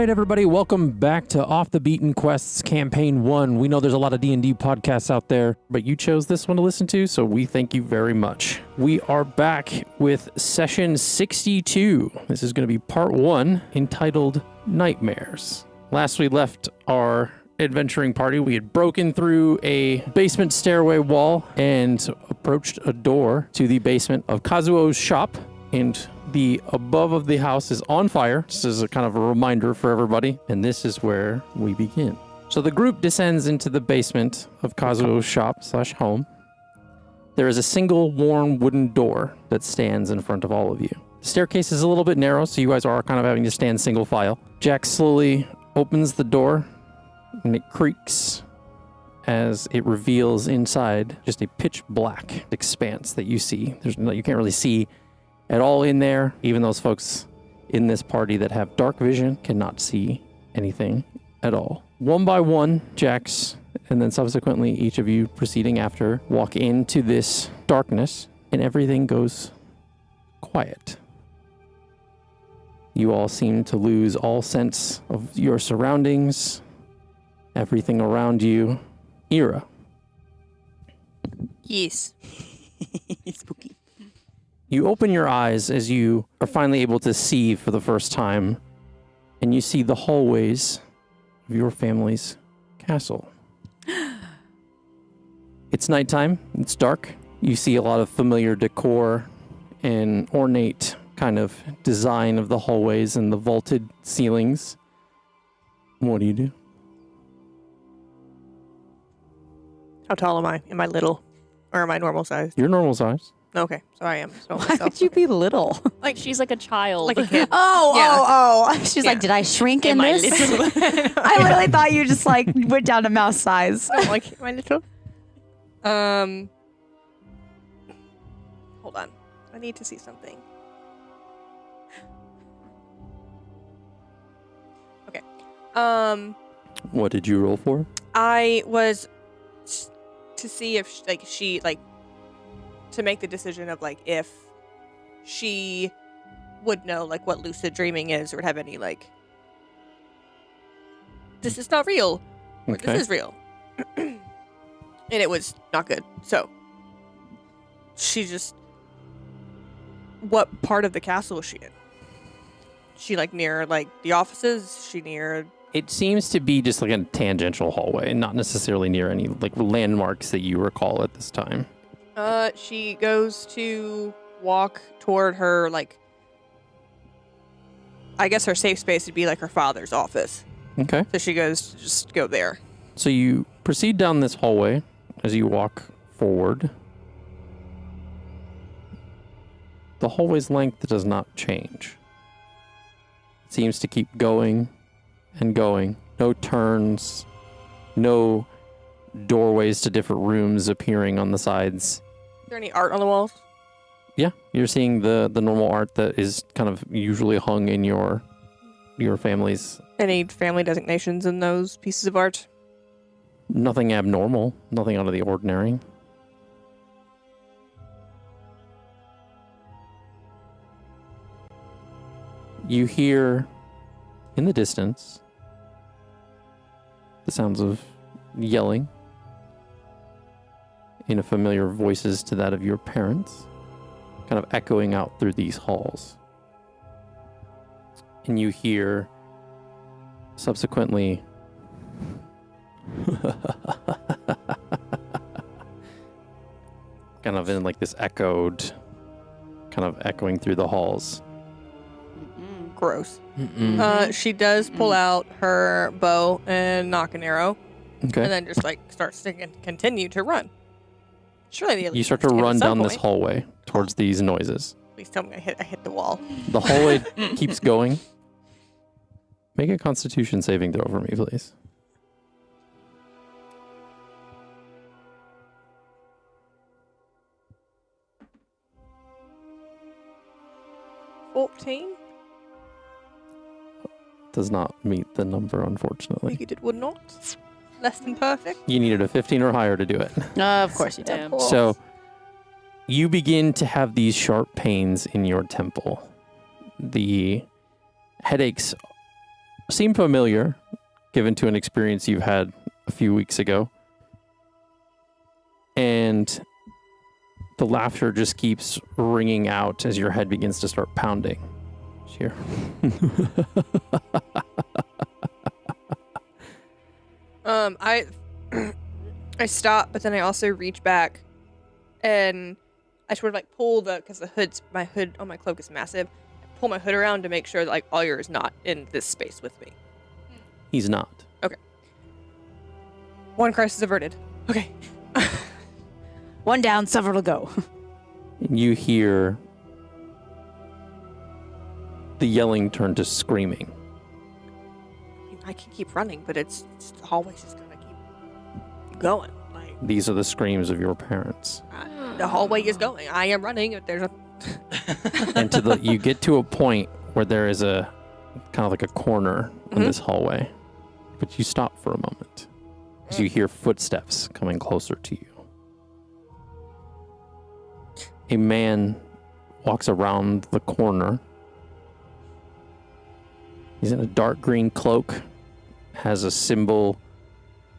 right, everybody, welcome back to Off the Beaten Quests Campaign 1. We know there's a lot of D&D podcasts out there, but you chose this one to listen to, so we thank you very much. We are back with session 62. This is going to be part 1, entitled Nightmares. Last we left our adventuring party, we had broken through a basement stairway wall and approached a door to the basement of Kazuo's shop, and the above of the house is on fire. This is a kind of a reminder for everybody, and this is where we begin. So the group descends into the basement of Kazuo's shop/home. There is a single worn wooden door that stands in front of all of you. The staircase is a little bit narrow, so you guys are kind of having to stand single file. Jack slowly opens the door, and it creaks as it reveals inside just a pitch black expanse that you see. You can't really see at all in there. Even those folks in this party that have dark vision cannot see anything at all. One by one, Jax, and then subsequently each of you proceeding after, walk into this darkness, and everything goes quiet. You all seem to lose all sense of your surroundings, everything around you. Ira. Yes. Spooky. You open your eyes as you are finally able to see for the first time, and you see the hallways of your family's castle. It's nighttime. It's dark. You see a lot of familiar decor and ornate kind of design of the hallways and the vaulted ceilings. What do you do? How tall am I? Am I little? Or am I normal size? You're normal size. Okay, so I am. So Why would you be little? Like she's like a child. Like a kid. Oh. She's Yeah. like, did I shrink in Am I this? little? I literally thought you just like went down to mouse size. No, like, am I little? Hold on. I need to see something. Okay. What did you roll for? I was to see if she to make the decision of like if she would know like what lucid dreaming is or would have any like this is not real or Okay. this is real. And it was not good. So she just what part of the castle was she in? She like near like the offices? She near It seems to be just like a tangential hallway, not necessarily near any like landmarks that you recall at this time. she goes to walk toward her, like, I guess her safe space would be like her father's office. Okay. So she goes to just go there. So you proceed down this hallway as you walk forward. The hallway's length does not change. It seems to keep going and going. No turns, no doorways to different rooms appearing on the sides. Is there any art on the walls? Yeah, you're seeing the normal art that is kind of usually hung in your family's. Any family designations in those pieces of art? Nothing abnormal, nothing out of the ordinary. You hear in the distance the sounds of yelling in a familiar voices to that of your parents, kind of echoing out through these halls. And you hear subsequently kind of in like this echoed, kind of echoing through the halls. Gross. Mm-mm. She does pull out her bow and knock an arrow, Okay. and then just like starts to continue to run. Surely the You start to run down this hallway towards these noises. Please tell me I hit the wall. The hallway keeps going. Make a Constitution saving throw for me, please. Does not meet the number, unfortunately. You did would not. Less than perfect. You needed a 15 or higher to do it. Of course you did. Damn. So you begin to have these sharp pains in your temple. The headaches seem familiar, given to an experience you've had a few weeks ago. And the laughter just keeps ringing out as your head begins to start pounding. Here. I stop, but then I also reach back, and I sort of like pull because my hood on my cloak is massive. I pull my hood around to make sure that like Ollier is not in this space with me. He's not. Okay. One crisis averted. Okay. One down, several to go. You hear the yelling turn to screaming. I can keep running, but it's the hallway's just gonna keep going. Like These are the screams of your parents. the hallway is going. I am running. If there's a And you get to a point where there is a kind of like a corner in this hallway, but you stop for a moment as you hear footsteps coming closer to you. A man walks around the corner. He's in a dark green cloak, has a symbol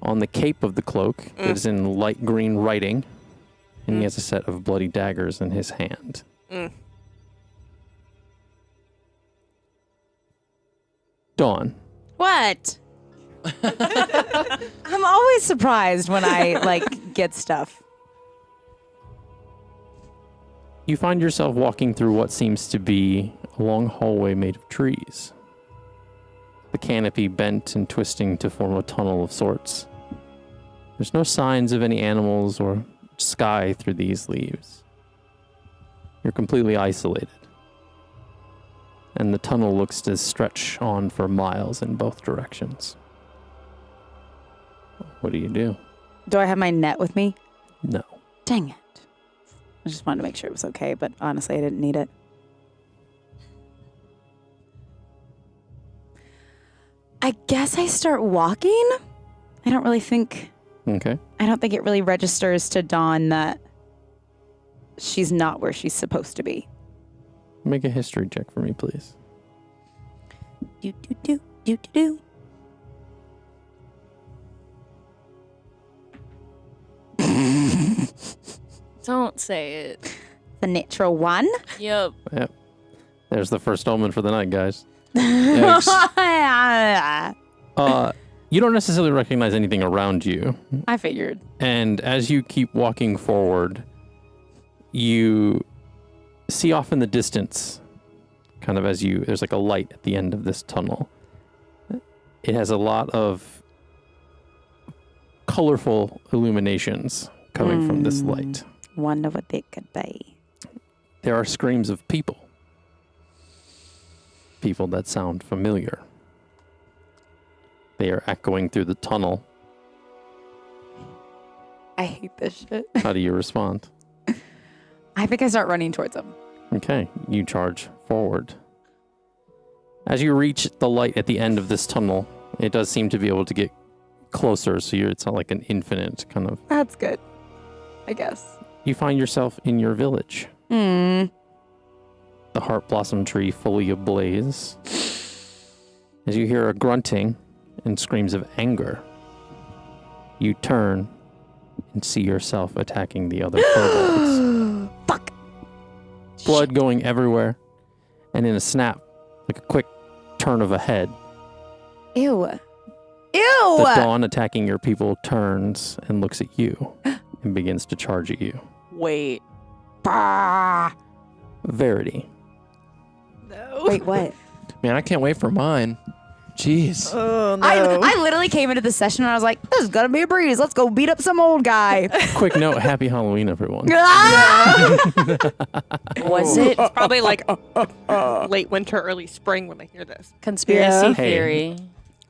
on the cape of the cloak that is in light green writing, and he has a set of bloody daggers in his hand. Dawn. What? I'm always surprised when I get stuff. You find yourself walking through what seems to be a long hallway made of trees. The canopy bent and twisting to form a tunnel of sorts. There's no signs of any animals or sky through these leaves. You're completely isolated. And the tunnel looks to stretch on for miles in both directions. What do you do? Do I have my net with me? No. Dang it. I just wanted to make sure it was okay, but honestly, I didn't need it. I guess I start walking? I don't think it really registers to Dawn that she's not where she's supposed to be. Make a history check for me, please. Do. Don't say it. The natural one? Yep. Yep. There's the first omen for the night, guys. You don't necessarily recognize anything around you. I figured. And as you keep walking forward, you see off in the distance, kind of there's like a light at the end of this tunnel. It has a lot of colorful illuminations coming from this light. Wonder what they could be. There are screams of people. People that sound familiar. They are echoing through the tunnel. I hate this shit. How do you respond? I think I start running towards them. Okay, you charge forward. As you reach the light at the end of this tunnel, it does seem to be able to get closer, so it's not like an infinite kind of... That's good, I guess. You find yourself in your village. The heart blossom tree fully ablaze. As you hear a grunting and screams of anger, you turn and see yourself attacking the other kobolds. Fuck! Blood going everywhere, and in a snap, like a quick turn of a head, Ew. the Dawn attacking your people turns and looks at you and begins to charge at you. Wait. Verity. no. Wait, what? Man, I can't wait for mine. Jeez. Oh no. I literally came into the session and I was like, this is gonna be a breeze. Let's go beat up some old guy. Quick note, happy Halloween, everyone. Was it It's probably like late winter, early spring when I hear this. conspiracy Yeah. theory?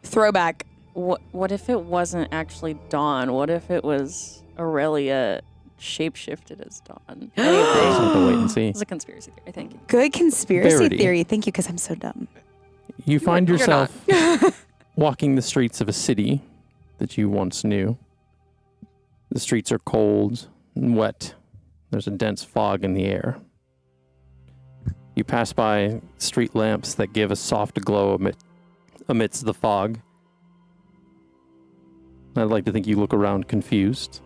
Throwback. What if it wasn't actually Dawn? What if it was Aurelia shapeshifted as Dawn? Just have to wait and see. It's a conspiracy theory. Thank you. Good conspiracy Verity. theory. Thank you, because I'm so dumb. You find You're yourself walking the streets of a city that you once knew. The streets are cold and wet. There's a dense fog in the air. You pass by street lamps that give a soft glow amidst the fog. I'd like to think you look around confused,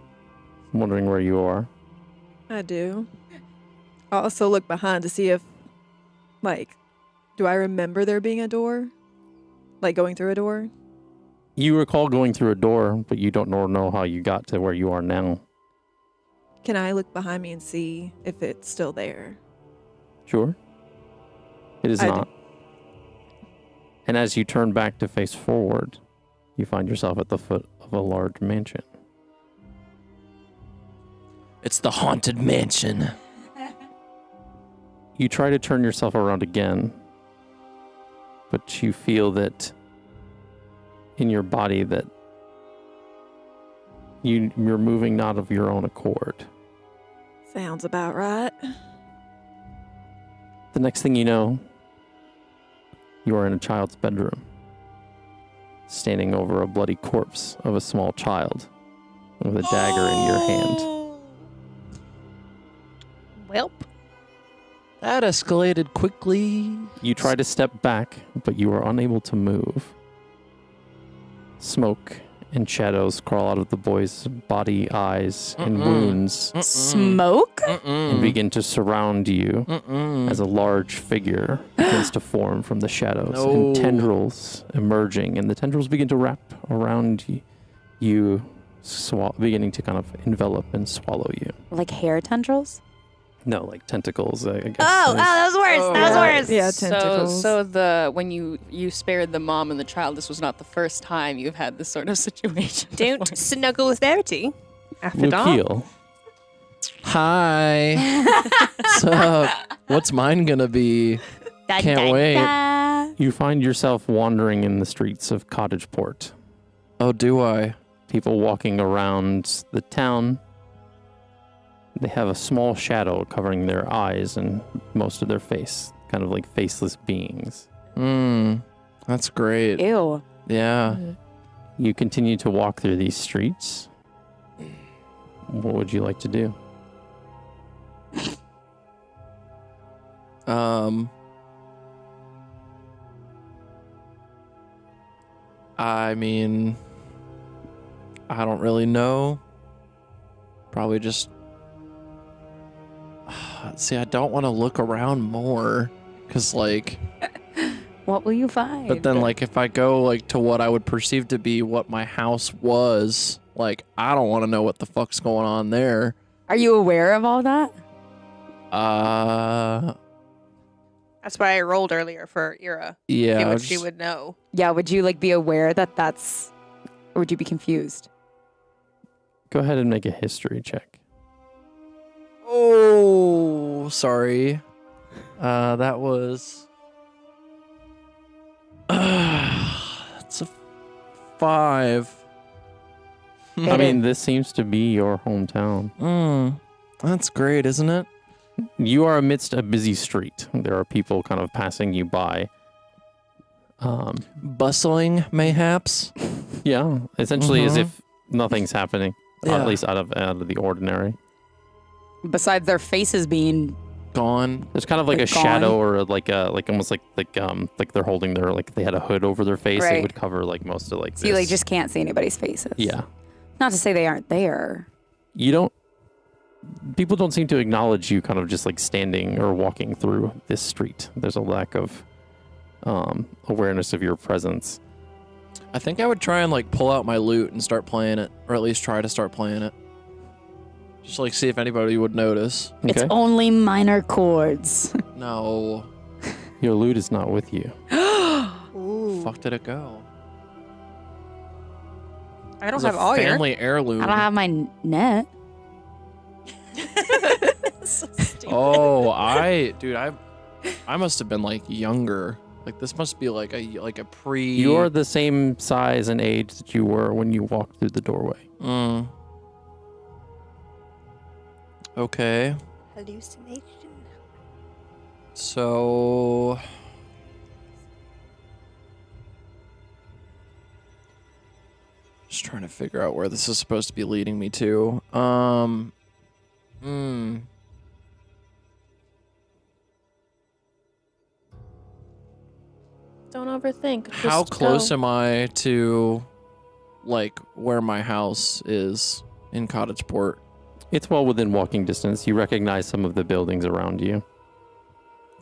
wondering where you are. I do. I also look behind to see if, do I remember there being a door? Like going through a door? You recall going through a door, but you don't know how you got to where you are now. Can I look behind me and see if it's still there? Sure. It is not. And as you turn back to face forward, you find yourself at the foot of a large mansion. It's the haunted mansion. You try to turn yourself around again, but you feel that in your body that you're moving not of your own accord. Sounds about right. The next thing you know, you are in a child's bedroom, standing over a bloody corpse of a small child with a dagger in your hand. Welp. That escalated quickly. You try to step back, but you are unable to move. Smoke and shadows crawl out of the boy's body, eyes, and wounds Smoke? and begin to surround you as a large figure begins to form from the shadows and tendrils emerging, and the tendrils begin to wrap around you, beginning to kind of envelop and swallow you. Like hair tendrils? No, like tentacles, I guess. Oh, that was worse. That was worse. Yeah, So, tentacles. when you spared the mom and the child, this was not the first time you've had this sort of situation. Don't snuggle with Verity after dark. Lukeel, Hi. So, what's mine gonna be? Can't wait. you find yourself wandering in the streets of Cottageport. Oh, do I? People walking around the town. They have a small shadow covering their eyes and most of their face, kind of like faceless beings. That's great. Ew. Yeah. You continue to walk through these streets. What would you like to do? I mean, I don't really know. Probably just... See, I don't want to look around more. Because, What will you find? but then, if I go, to what I would perceive to be what my house was, I don't want to know what the fuck's going on there. Are you aware of all that? That's why I rolled earlier for Ira. Yeah. See what she would know. Yeah, would you be aware that that's, or would you be confused? Go ahead and make a history check. Oh, sorry. That was... It's a 5. I mean, this seems to be your hometown. That's great, isn't it? You are amidst a busy street. There are people kind of passing you by. Bustling, mayhaps. Yeah, essentially as if nothing's happening, Yeah. at least out of the ordinary. Besides their faces being Gone. There's kind of like a gone. shadow, or almost like they're holding their, like they had a hood over their face. It Right. would cover most of so you this. just can't see anybody's faces. Yeah. Not to say they aren't there. You don't. People don't seem to acknowledge you, kind of just standing or walking through this street. There's a lack of awareness of your presence. I think I would try and pull out my lute and start playing it, or at least try to start playing it. Just see if anybody would notice. It's only minor chords. No. Your lute is not with you. Ooh. Fuck did it go? I don't It's have a all your. family heirloom. I don't have my net. Oh, I must have been younger. This must be a pre. You are the same size and age that you were when you walked through the doorway. Okay. Hallucination. So. Just trying to figure out where this is supposed to be leading me to. Don't overthink. How Just close go. am I to, like, where my house is in Cottageport? It's well within walking distance. You recognize some of the buildings around you. Of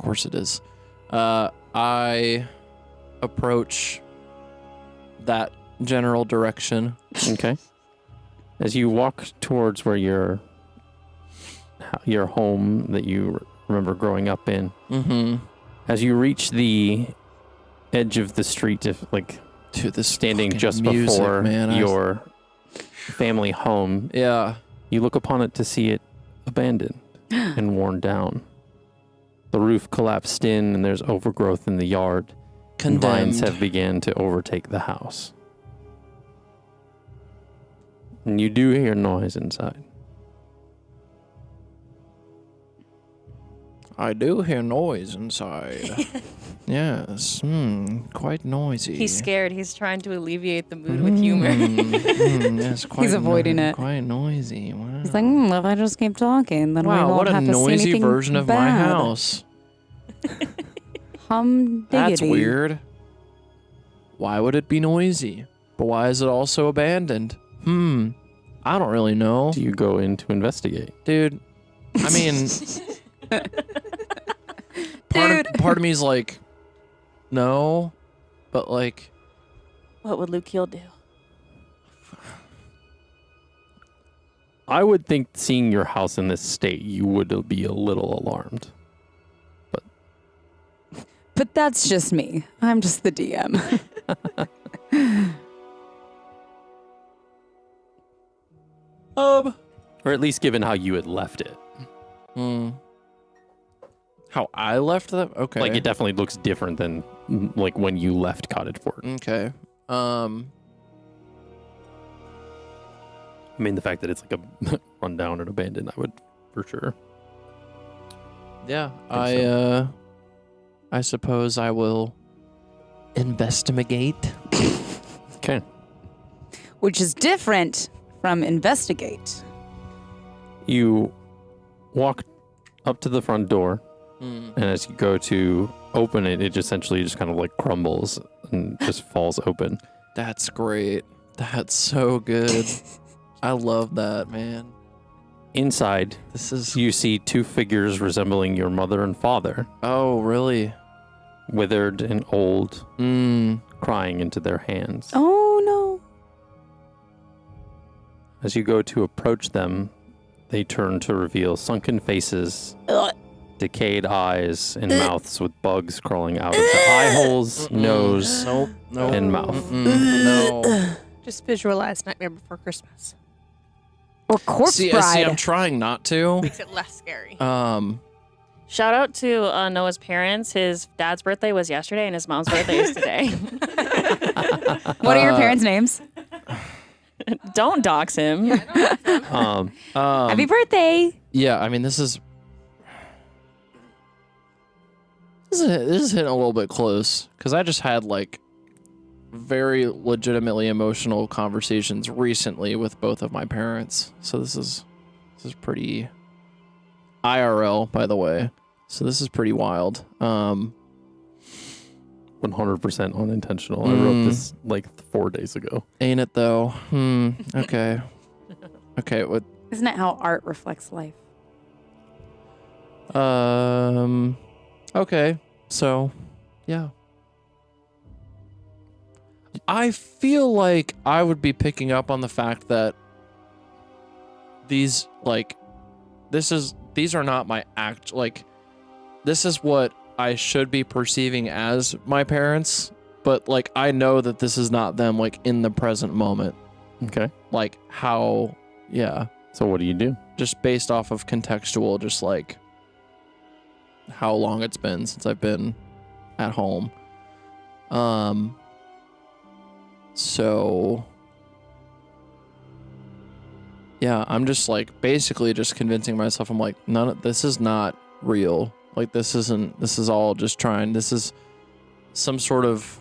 course it is. I approach that general direction. Okay. As you walk towards where your home that you remember growing up in, Mm-hmm. as you reach the edge of the street, Dude, this standing fucking just music, before man. your family home, Yeah. you look upon it to see it abandoned and worn down. The roof collapsed in, and there's overgrowth in the yard. And vines Condemned. have begun to overtake the house. And you do hear noise inside. I do hear noise inside. Yes. Quite noisy. He's scared. He's trying to alleviate the mood with humor. Yes, quite He's avoiding it. Quite noisy. Wow. He's like, if I just keep talking, then we Wow, won't what a have to see noisy anything version of my bad. house. Hum diggity. That's weird. Why would it be noisy? But why is it also abandoned? I don't really know. Do you go in to investigate? Dude, I mean, part of me is like, no, but like, What would Luke do? I would think seeing your house in this state, you would be a little alarmed. But that's just me. I'm just the DM. Or at least given how you had left it. How I left them? Okay. Like, it definitely looks different than, like, when you left Cottageport. Okay. I mean, the fact that it's, like, a rundown and abandoned, I would, for sure. Yeah. so. I suppose I will investigate. Okay. Which is different from investigate. You walk up to the front door, and as you go to open it, it essentially just kind of like crumbles and just falls open. That's great. That's so good. I love that, man. Inside, This is... you see two figures resembling your mother and father, Oh, really? withered and old, crying into their hands. Oh, no. As you go to approach them, they turn to reveal sunken faces, decayed eyes, and mouths with bugs crawling out of the eye holes, nose, Nope. and mouth. No. Just visualize Nightmare Before Christmas. Or corpse See, bride. I'm trying not to. Makes it less scary. Shout out to Noah's parents. His dad's birthday was yesterday, and his mom's birthday is today. What are your parents' names? Don't dox him. Happy birthday. Yeah, I mean, this is hitting a little bit close because I just had like very legitimately emotional conversations recently with both of my parents. So this is pretty IRL, by the way. So this is pretty wild. 100% unintentional. I wrote this like 4 days ago. Ain't it though? Okay. Okay. What? Isn't it how art reflects life? Okay. So, yeah. I feel like I would be picking up on the fact that these are not my this is what I should be perceiving as my parents, but like I know that this is not them like in the present moment. Okay. Like how, yeah. So what do you do? Just based off of contextual, just like how long it's been since I've been at home. So yeah, I'm just like basically just convincing myself, I'm like, this is not real. Like this is all just trying. This is some sort of...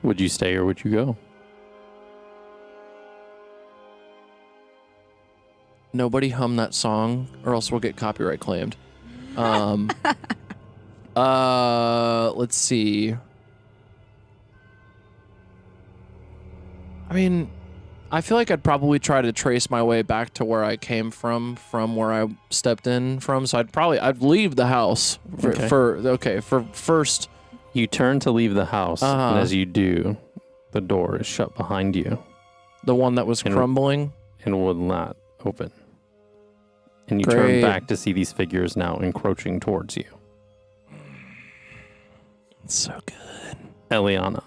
Would you stay or would you go? Nobody hum that song or else we'll get copyright claimed. Let's see. mean, I feel like I'd probably try to trace my way back to where I came from where I stepped in from. So I'd leave the house for first. You turn to leave the house, and as you do, the door is shut behind you. The one that was crumbling? And will not open. And you Great. turn back to see these figures now encroaching towards you. It's so good. Eliana.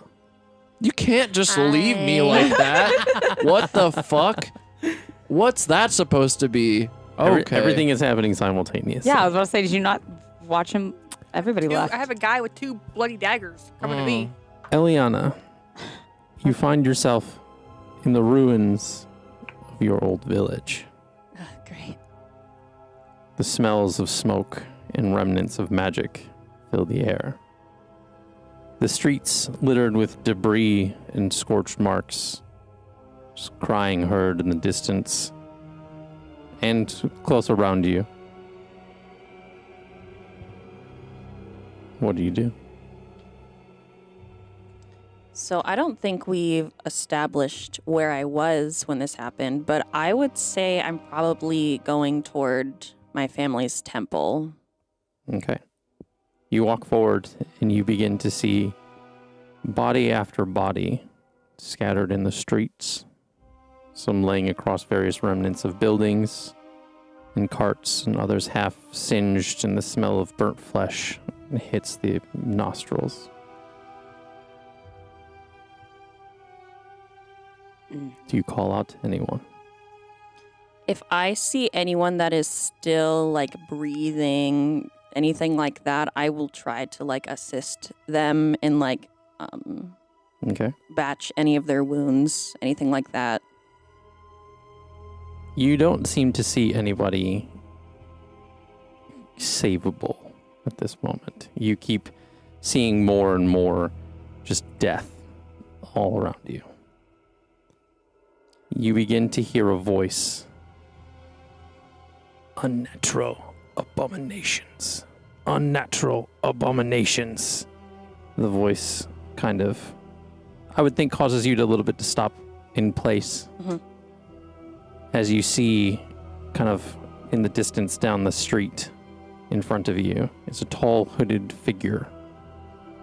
You can't just leave me like that. What the fuck? What's that supposed to be? Okay. Everything is happening simultaneously. Yeah, I was about to say, did you not watch him? Everybody left. I have a guy with 2 bloody daggers coming to me. Eliana, you find yourself in the ruins of your old village. Great. The smells of smoke and remnants of magic fill the air. The streets littered with debris and scorched marks, just crying heard in the distance, and close around you. What do you do? So I don't think we've established where I was when this happened, but I would say I'm probably going toward my family's temple. Okay. You walk forward and you begin to see body after body scattered in the streets, some laying across various remnants of buildings and carts, and others half singed, and the smell of burnt flesh hits the nostrils. Do you call out to anyone? If I see anyone that is still like breathing, anything like that, I will try to like assist them in like Okay. batch any of their wounds, anything like that. You don't seem to see anybody savable at this moment. You keep seeing more and more just death all around you. You begin to hear a voice. Unnatural abominations. Unnatural abominations. The voice kind of, I would think, causes you to a little bit to stop in place. Mm-hmm. As you see kind of in the distance down the street in front of you is a tall hooded figure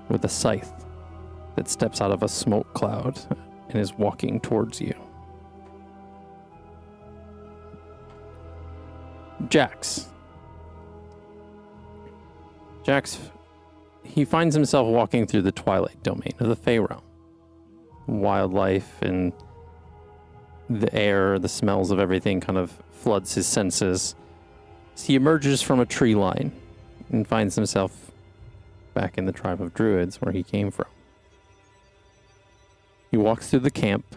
with a scythe that steps out of a smoke cloud and is walking towards you. Jax, he finds himself walking through the twilight domain of the Fey realm. Wildlife and the air, the smells of everything kind of floods his senses. So he emerges from a tree line and finds himself back in the tribe of druids where he came from. He walks through the camp.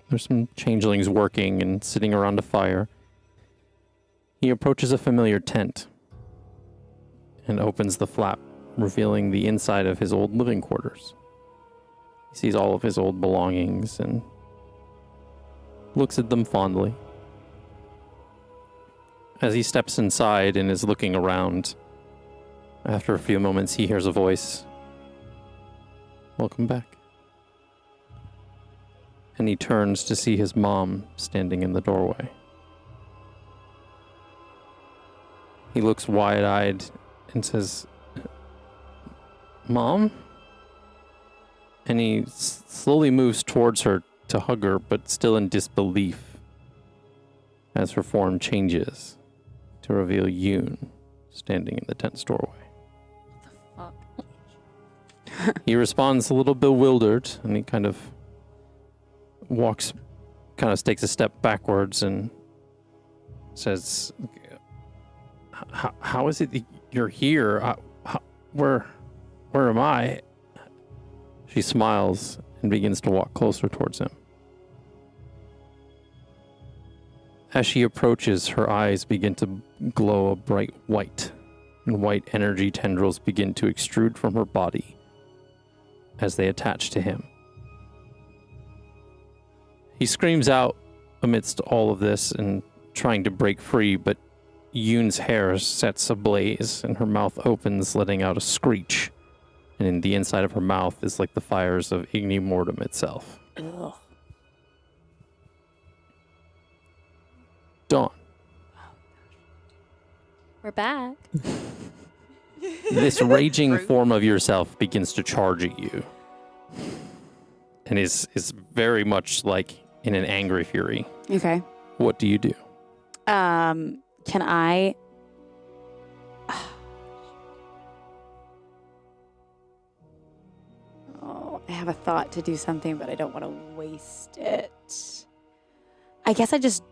There's some changelings working and sitting around a fire. He approaches a familiar tent and opens the flap, revealing the inside of his old living quarters. He sees all of his old belongings and looks at them fondly. As he steps inside and is looking around, after a few moments he hears a voice. Welcome back. And he turns to see his mom standing in the doorway. He looks wide-eyed and says, Mom? And he slowly moves towards her to hug her, but still in disbelief, as her form changes to reveal Yoon standing in the tent's doorway. What the fuck? He responds a little bewildered, and he kind of takes a step backwards and says, how is it that you're here? Where am I? She smiles and begins to walk closer towards him. As she approaches, her eyes begin to glow a bright white, and white energy tendrils begin to extrude from her body as they attach to him. He screams out amidst all of this and trying to break free, but Yoon's hair sets ablaze and her mouth opens, letting out a screech. And in the inside of her mouth is like the fires of Igni Mortem itself. Ugh. Dawn. We're back. This raging form of yourself begins to charge at you. And is very much like in an angry fury. Okay. What do you do? Can I... Oh, I have a thought to do something, but I don't want to waste it. I guess I just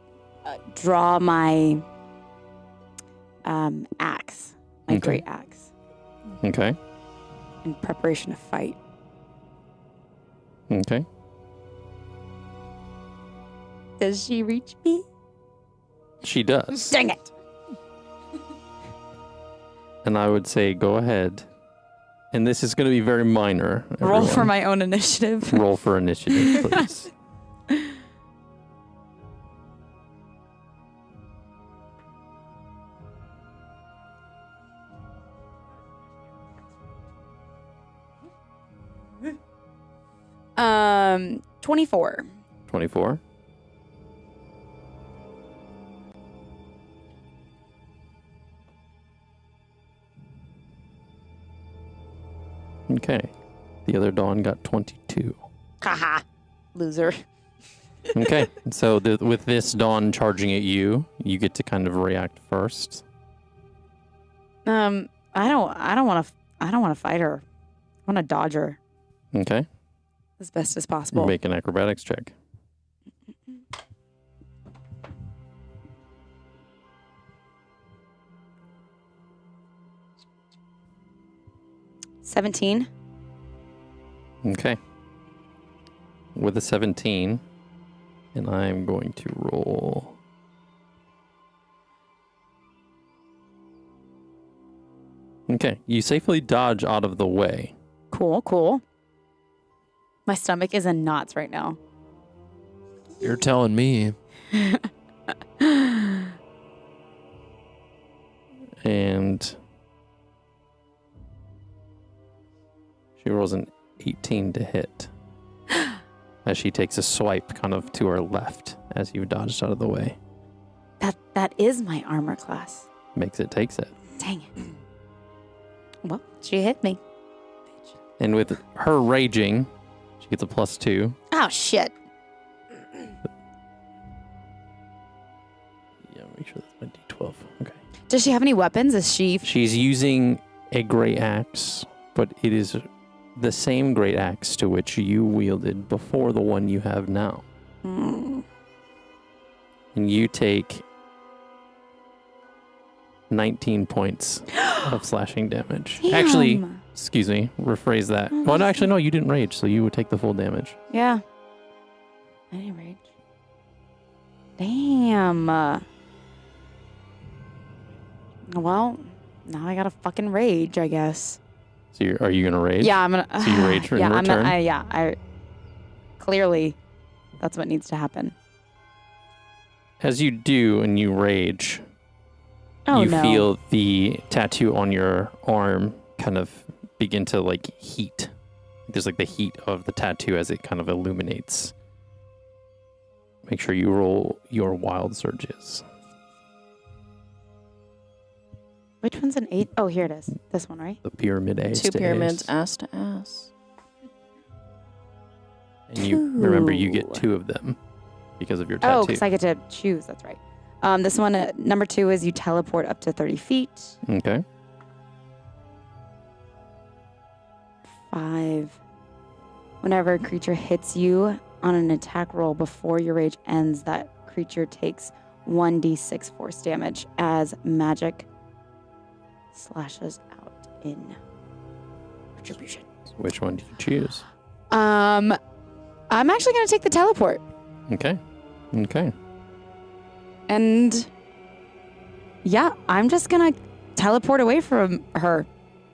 draw my axe, my Okay. great axe, Okay. in preparation to fight. Okay. Does she reach me? She does. Dang it! And I would say go ahead. And this is going to be very minor. Roll for everyone. my own initiative. Roll for initiative, please. Um, 24. 24. Okay. The other Dawn got 22. Haha, loser. Okay. So with this Dawn charging at you, you get to kind of react first. I don't want to fight her. I want to dodge her Okay. as best as possible. Make an acrobatics check. $17. Okay. With a 17, and I'm going to roll. Okay, you safely dodge out of the way. Cool, cool. My stomach is in knots right now. You're telling me. And she rolls an 18 to hit. As she takes a swipe kind of to her left as you dodged out of the way. That is my armor class. Makes it, takes it. Dang it. Well, she hit me. And with her raging, she gets a +2. Oh, shit. Yeah, make sure that's my D12. Okay. Does she have any weapons? Is she... She's using a great axe, but it is the same great axe to which you wielded before the one you have now. Hmm. And you take 19 points of slashing damage. Actually, Damn. excuse me, rephrase that. Oh, Well, no, my actually, no, you didn't rage, so you would take the full damage. Yeah. I didn't rage. Damn. Well, now I gotta fucking rage, I guess. So are you going to rage? Yeah, I'm gonna... So you rage in yeah, return? I clearly, that's what needs to happen. As you do and you rage, Oh, you no. feel the tattoo on your arm kind of begin to like heat. There's like the heat of the tattoo as it kind of illuminates. Make sure you roll your wild surges. Which one's an 8? Oh, here it is. This one, right? The pyramid ace. Two to pyramids, ace. ass to ass. And you remember you get 2. 2 of them because of your tattoo. Oh, because I get to choose. That's right. This one, number 2 is you teleport up to 30 feet. Okay. 5. Whenever a creature hits you on an attack roll before your rage ends, that creature takes 1d6 force damage as magic slashes out in retribution. Which one do you choose? I'm actually going to take the teleport. Okay. Okay. And yeah, I'm just going to teleport away from her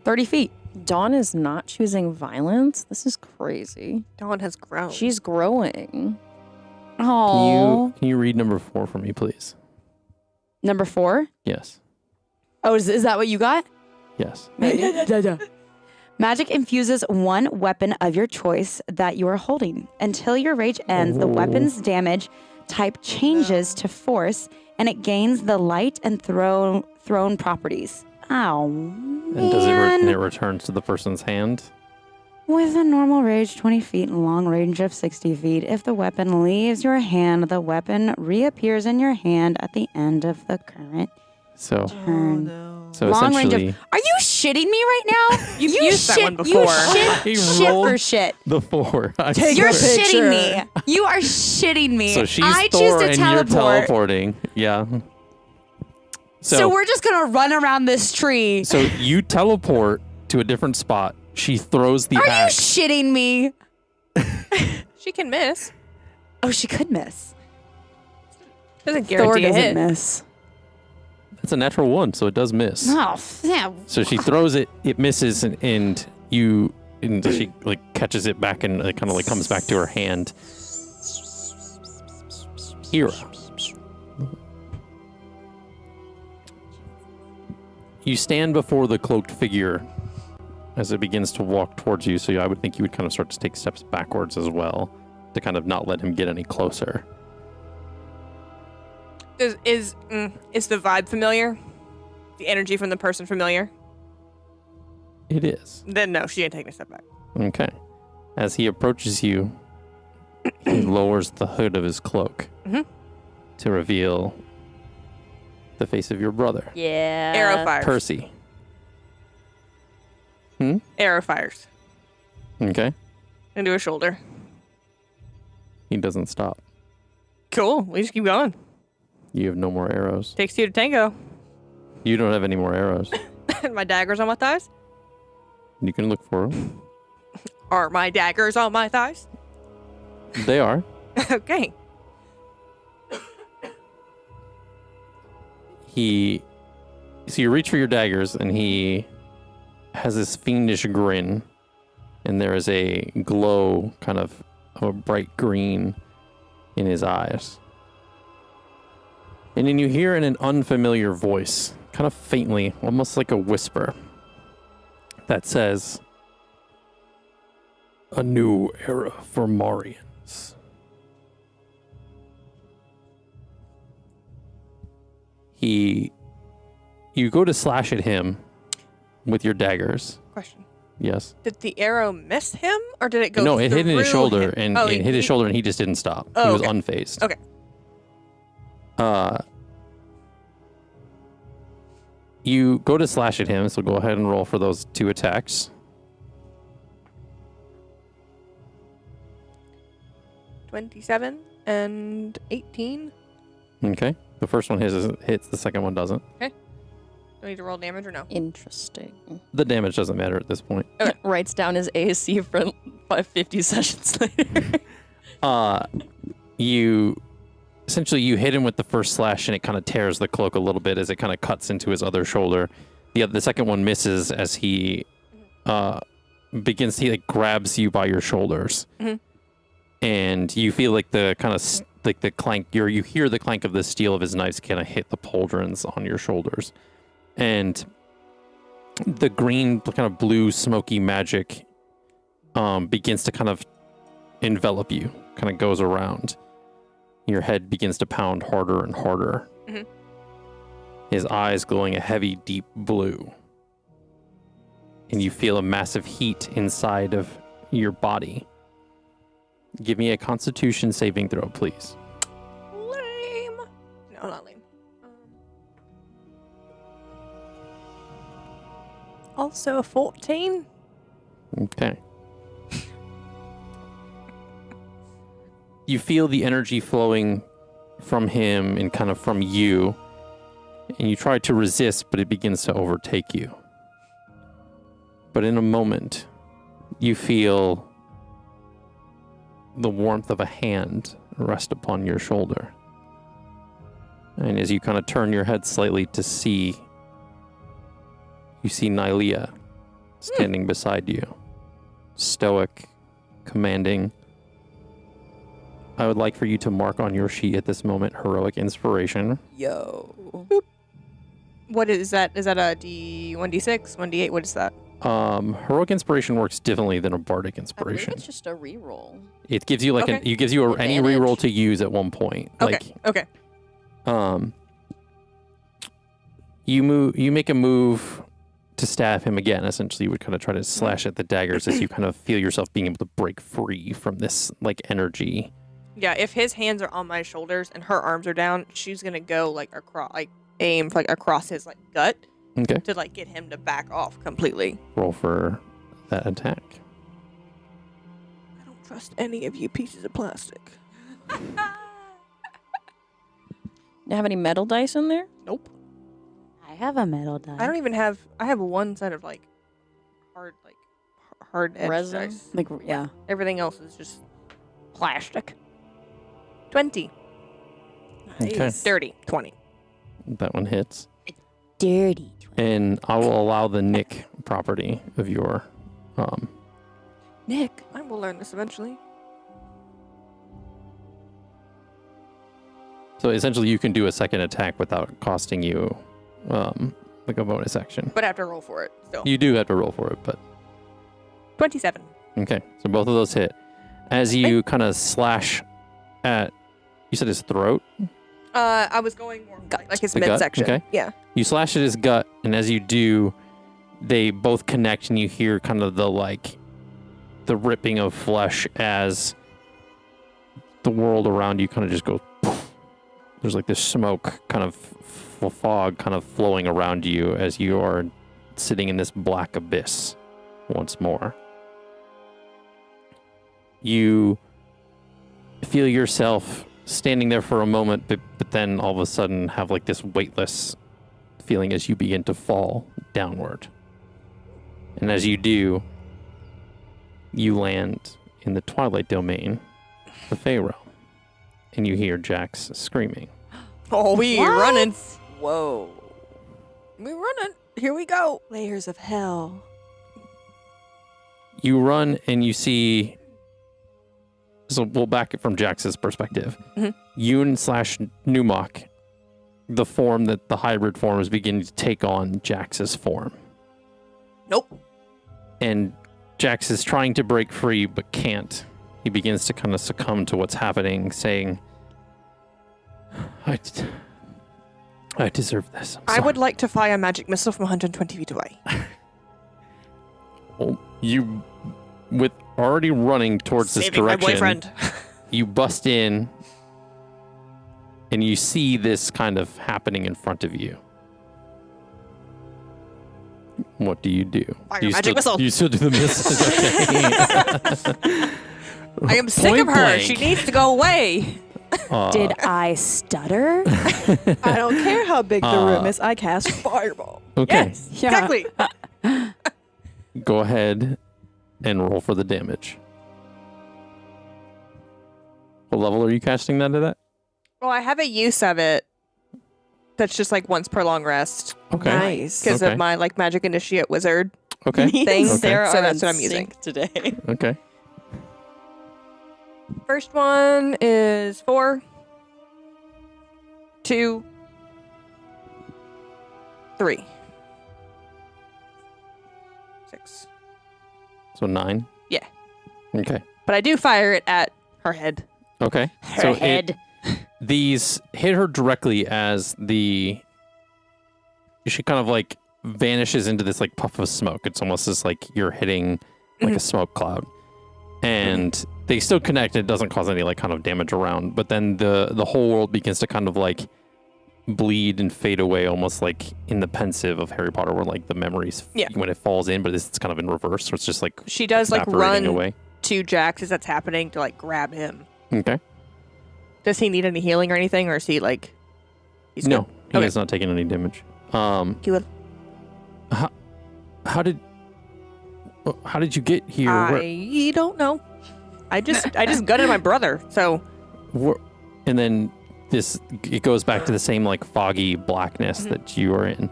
30 feet. Dawn is not choosing violence. This is crazy. Dawn has grown. She's growing. Oh. Can you read number 4 for me, please? Number 4? Yes. Oh, is that what you got? Yes. Magic infuses one weapon of your choice that you are holding. Until your rage ends, the Ooh. weapon's damage type changes to force, and it gains the light and thrown properties. Oh, man. And does it returns to the person's hand? With a normal range 20 feet and long range of 60 feet, if the weapon leaves your hand, the weapon reappears in your hand at the end of the current So, turn. no. so Long range essentially, Are you shitting me right now? You've you used that one before. You shit rolled for shit. the 4. I Take You're a swear. picture. shitting me. You are shitting me. So she's I Thor choose to and teleport. you're teleporting. Yeah. So we're just gonna run around this tree. So you teleport to a different spot. She throws the Are axe. you shitting me? She can miss. Oh, she could miss. Doesn't Thor guarantee a doesn't hit. miss. It's a natural 1, so it does miss. Oh, yeah. So she throws it. It misses, and she like catches it back, and it kind of like comes back to her hand. Hera. You stand before the cloaked figure as it begins to walk towards you, so I would think you would kind of start to take steps backwards as well to kind of not let him get any closer. Is the vibe familiar? The energy from the person familiar? It is. Then no, she ain't taking a step back. Okay. As he approaches you, he lowers the hood of his cloak to reveal the face of your brother, Yeah. Arrow fires. Percy. Arrow fires Okay. into his shoulder. He doesn't stop. Cool. We just keep going. You have no more arrows. Takes two to tango. You don't have any more arrows. My daggers on my thighs. You can look for them. Are my daggers on my thighs? They are. Okay. So you reach for your daggers, and he has this fiendish grin, and there is a glow, kind of a bright green in his eyes. And then you hear in an unfamiliar voice, kind of faintly, almost like a whisper, that says, "A new era for Marians." You go to slash at him with your daggers. Question. Yes. Did the arrow miss him, or did it go? No, it hit in his through shoulder, him? and Oh, it hit his shoulder, and he just didn't stop. Oh, he was okay. unfazed. Okay. You go to slash at him, so go ahead and roll for those 2 attacks. 27 and 18. Okay. The first one hits, the second one doesn't. Do I need to roll damage or no? Interesting. The damage doesn't matter at this point. Writes down his AC for 50 sessions later. You hit him with the first slash, and it kind of tears the cloak a little bit as it kind of cuts into his other shoulder. The second one misses as he begins to grabs you by your shoulders, and you feel like the kind of like the clank. You hear the clank of the steel of his knives kind of hit the pauldrons on your shoulders, and the green, kind of blue, smoky magic begins to kind of envelop you. Kind of goes around. Your head begins to pound harder and harder. His eyes glowing a heavy, deep blue. And you feel a massive heat inside of your body. Give me a Constitution saving throw, please. Lame. No, not lame. Also a 14. Okay. You feel the energy flowing from him and kind of from you, and you try to resist, but it begins to overtake you. But in a moment, you feel the warmth of a hand rest upon your shoulder. And as you kind of turn your head slightly to see, you see Nylea standing beside you. Stoic, commanding. I would like for you to mark on your sheet at this moment heroic inspiration. Yo. What is that? Is that a D1D6, 1D8? What is that? Heroic inspiration works differently than a bardic I believe inspiration. it's just a reroll. It gives you like Okay. it gives you any Advantage. reroll to use at one point. Okay. Okay. You make a move to stab him again. Essentially, you would kind of try to slash at the daggers as you kind of feel yourself being able to break free from this like energy. Yeah, if his hands are on my shoulders and her arms are down, she's gonna go like across, like aim like across his like gut Okay. to like get him to back off completely. Roll for that attack. I don't trust any of you pieces of plastic. Do you have any metal dice in there? Nope. I have a metal die. I don't even have. I have one set of like hard edge Resin? dice. Like, yeah. Everything else is just plastic. 20. Okay. Dirty. 20. That one hits. Dirty. And I will allow the nick property of your Nick. I will learn this eventually. so essentially you can do a second attack without costing you like a bonus action. But I have to roll for it still. You do have to roll for it, but 27. okay. So both of those hit. As you kind of slash at, you said his throat? I was going more like his The gut? midsection. Okay. Yeah. You slash at his gut, and as you do, they both connect, and you hear kind of the ripping of flesh as the world around you kind of just goes poof. There's like this smoke kind of fog kind of flowing around you as you are sitting in this black abyss once more. You feel yourself standing there for a moment, but then all of a sudden have like this weightless feeling as you begin to fall downward. And as you do, you land in the twilight domain, the Fey realm, and you hear Jax screaming. Oh, we running. Whoa. We running. Here we go. Layers of hell. You run and you see. So we'll back it from Jax's perspective. Mhm. Yoon / Numok, the form that the hybrid form is beginning to take on Jax's form. Nope. And Jax is trying to break free but can't. He begins to kind of succumb to what's happening, saying, I deserve this. I would like to fire a magic missile from 120 feet away. Well, you, with already running towards this Saving my direction, boyfriend. you bust in and you see this kind of happening in front of you. What do you do? Fire Do you magic missile. You still do the missile. Okay. I am sick of Point her. blank. She needs to go away. Did I stutter? I don't care how big the room Uh, is. I cast fireball. Okay. Yes, Yeah. exactly. Go ahead and roll for the damage. What level are you casting that at? Well, I have a use of it. That's just like once per long rest Okay. Nice. because Okay. of my like magic initiate wizard. Okay. Thing. Sarah So are that's in what I'm using. sync today. Okay. First one is 4, 2, 3, 6. So 9? Yeah. Okay. But I do fire it at her head. Okay. Her so head. These hit her directly as she kind of like vanishes into this like puff of smoke. It's almost as like you're hitting like a smoke cloud. And they still connect. It doesn't cause any like kind of damage around. But then the whole world begins to kind of like bleed and fade away, almost like in the pensive of Harry Potter, where like the memories when it falls in, but it's kind of in reverse. So it's just like She does like evaporating run away. to Jax as that's happening to like grab him. Okay. Does he need any healing or anything, or is he like? He's No, good? he Okay. has not taken any damage. He will. How did you get here? I don't know. I just gutted my brother. So And then it goes back to the same like foggy blackness that you are in.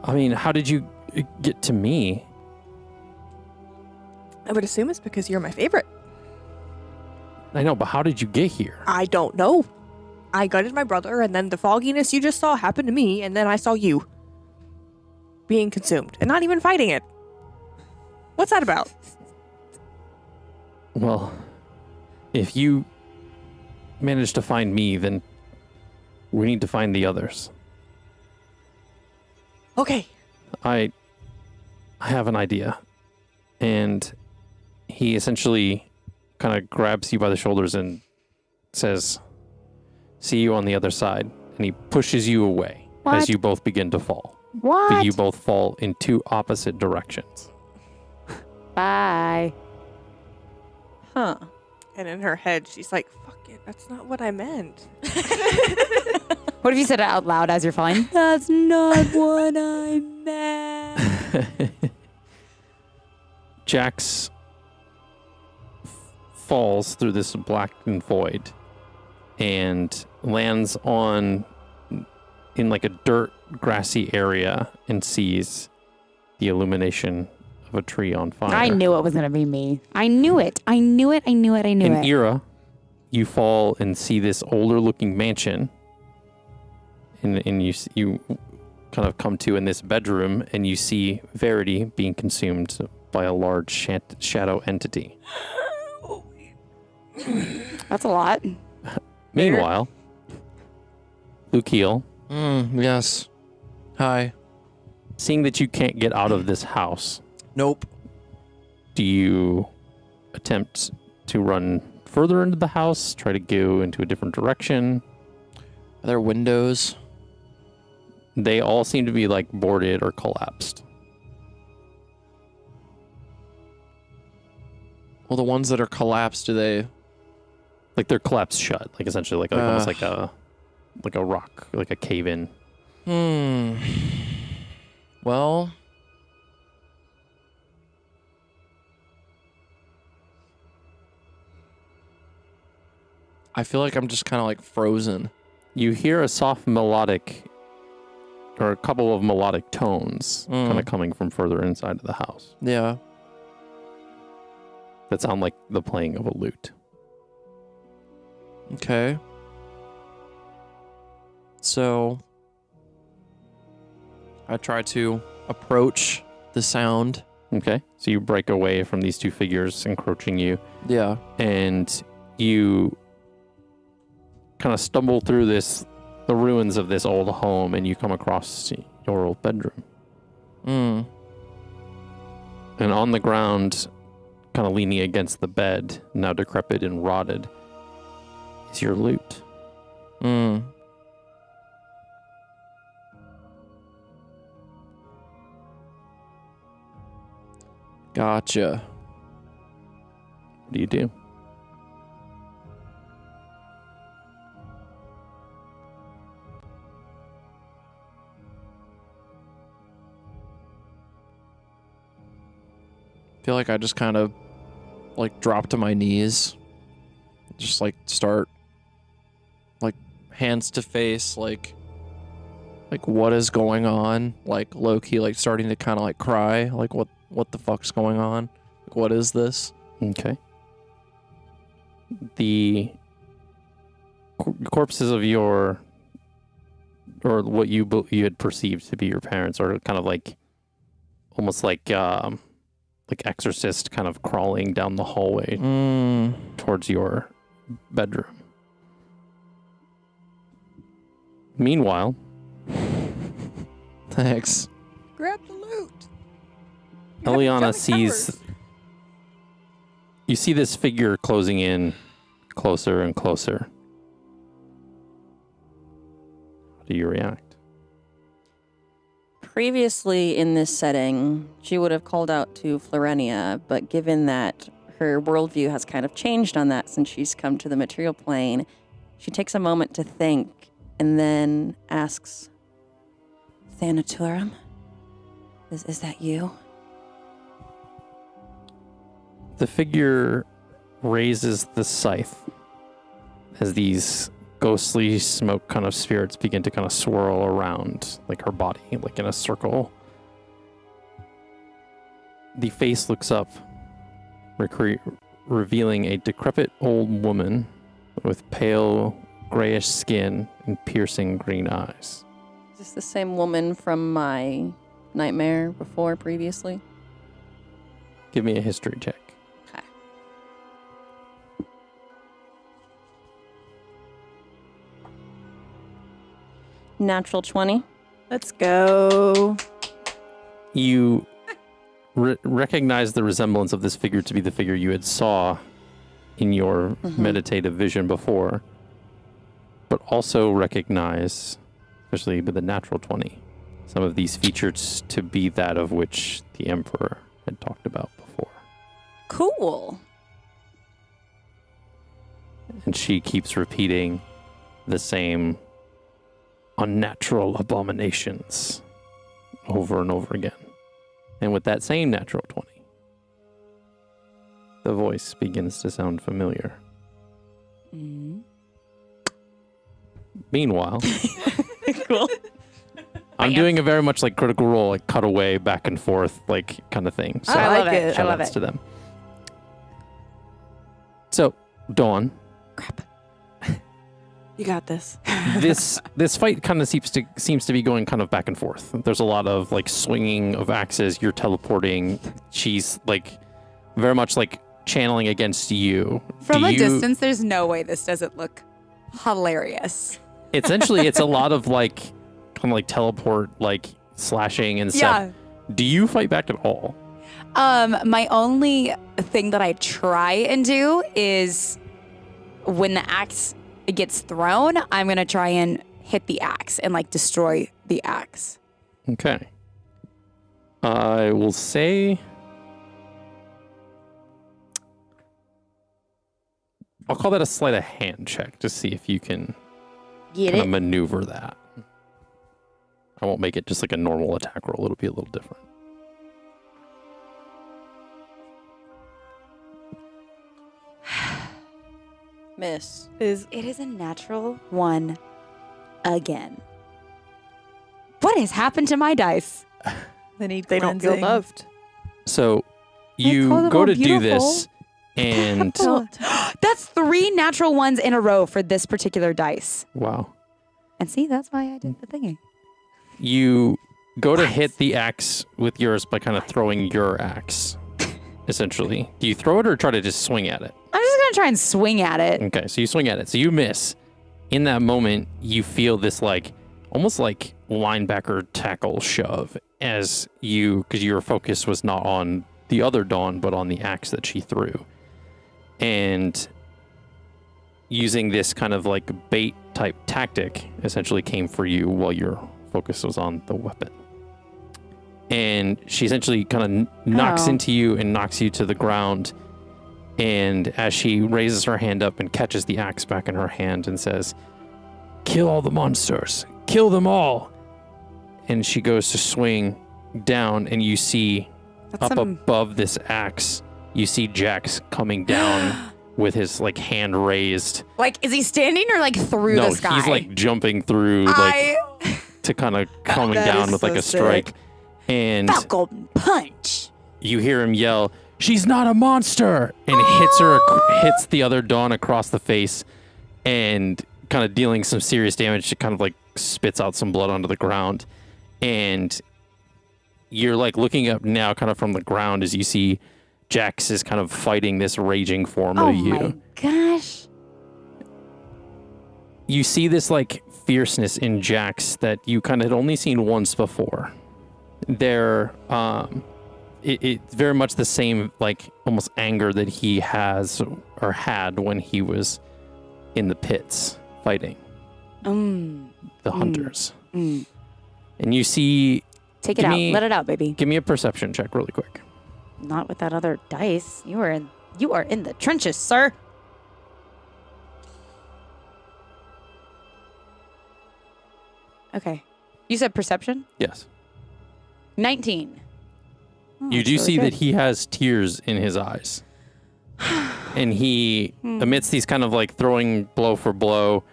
I mean, how did you get to me? I would assume it's because you're my favorite. I know, but how did you get here? I don't know. I gutted my brother, and then the fogginess you just saw happened to me, and then I saw you. being consumed and not even fighting it. What's that about? Well, if you manage to find me, then we need to find the others. Okay. I have an idea. And he essentially kind of grabs you by the shoulders and says, "See you on the other side." And he pushes you away as you both begin to fall. What? But you both fall in two opposite directions. Bye. Huh. And in her head, she's like, fuck it, that's not what I meant. What if you said it out loud as you're falling? That's not what I meant. Jax falls through this blackened void and lands in like a dirt grassy area and sees the illumination of a tree on fire. I knew it was going to be me. I knew it. I knew it. In Ira, you fall and see this older looking mansion, and you kind of come to in this bedroom, and you see Verity being consumed by a large shadow entity. That's a lot. Meanwhile, Lukiel, Yes. Hi. seeing that you can't get out of this house, Nope. do you attempt to run further into the house, try to go into a different direction? Are there windows? They all seem to be like boarded or collapsed. Well, the ones that are collapsed, do they? Like they're collapsed shut, like essentially like almost like a rock, like a cave in. Well, I feel like I'm just kind of like frozen. You hear a soft melodic, or a couple of melodic tones kind of coming from further inside of the house Yeah. that sound like the playing of a lute. Okay. So I try to approach the sound. Okay, so you break away from these two figures encroaching you, Yeah. and you kind of stumble through the ruins of this old home, and you come across your old bedroom. And on the ground, kind of leaning against the bed, now decrepit and rotted, is your lute. Gotcha. What do you do? I feel like I just kind of like drop to my knees. Just like start like hands to face, like what is going on? Like low key, like starting to kind of like cry. Like what the fuck's going on? Like, what is this? Okay. The corpses of or what you had perceived to be your parents are kind of like, almost like exorcist kind of crawling down the hallway towards your bedroom. Meanwhile, Thanks. Grab the loot. Eliana sees... You see this figure closing in closer and closer. How do you react? Previously in this setting, she would have called out to Florenia, but given that her worldview has kind of changed on that since she's come to the material plane, she takes a moment to think and then asks, Thanaturum, is that you? The figure raises the scythe as these ghostly smoke kind of spirits begin to kind of swirl around like her body, like in a circle. The face looks up, revealing a decrepit old woman with pale grayish skin and piercing green eyes. Is this the same woman from my nightmare before previously? Give me a history check. Okay. Natural 20. Let's go. You recognize the resemblance of this figure to be the figure you had saw in your meditative vision before, but also recognize, especially with the natural 20, some of these features to be that of which the Emperor had talked about before. Cool. And she keeps repeating the same unnatural abominations over and over again. And with that same natural 20, the voice begins to sound familiar. Meanwhile, Cool. I'm doing a very much like Critical Role, like cut away, back and forth, like kind of thing. So I like it. I love shoutouts it. to them. So, Dawn, You got this. this fight kind of seems to be going kind of back and forth. There's a lot of like swinging of axes. You're teleporting. She's like very much like channeling against you. From Do a you- distance, there's no way this doesn't look hilarious. Essentially, it's a lot of like kind of like teleport, like slashing and stuff. Do you fight back at all? My only thing that I try and do is when the axe gets thrown, I'm gonna try and hit the axe and like destroy the axe. Okay. I will say I'll call that a sleight of hand check to see if you can Get kind of maneuver that. I won't make it just like a normal attack roll. It'll be a little different. Miss. Is It is a natural 1 again. What has happened to my dice? they need They don't feel cleansing. loved. So call you them go all to do beautiful. this, and That's 3 natural 1s in a row for this particular dice. wow, And see, that's why I did the thingy. you go to hit the axe with yours by kind of throwing your axe. Essentially, do you throw it or try to just swing at it? I'm just gonna try and swing at it. Okay, so you swing at it. So you miss. In that moment, you feel this like almost like linebacker tackle shove as you, because your focus was not on the other Dawn, but on the axe that she threw. And using this kind of like bait type tactic essentially came for you while your focus was on the weapon. And she essentially kind of knocks Oh. into you and knocks you to the ground. And as she raises her hand up and catches the axe back in her hand and says, "Kill all the monsters. Kill them all." And she goes to swing down, and you see That's up above this axe, you see Jax coming down with his like hand raised. Like, is he standing or like through No, the sky? he's like jumping through like to kind of coming That down is with like so a strike. sick. And Falcon punch. you hear him yell, "She's not a monster!" and hits the other Dawn across the face and kind of dealing some serious damage. She kind of like spits out some blood onto the ground. And you're like looking up now kind of from the ground as you see Jax is kind of fighting this raging form Oh of you. my gosh. You see this like fierceness in Jax that you kind of had only seen once before. It's very much the same, like almost anger that he has or had when he was in the pits fighting the hunters. And you see, Take it Give out. me- Let it out, baby. give me a perception check really quick. Not with that other dice. You are in the trenches, sir. Okay. You said perception? Yes. 19. Oh, You that's do really see good. that he has tears in his eyes. And he, amidst these kind of like throwing blow for blow,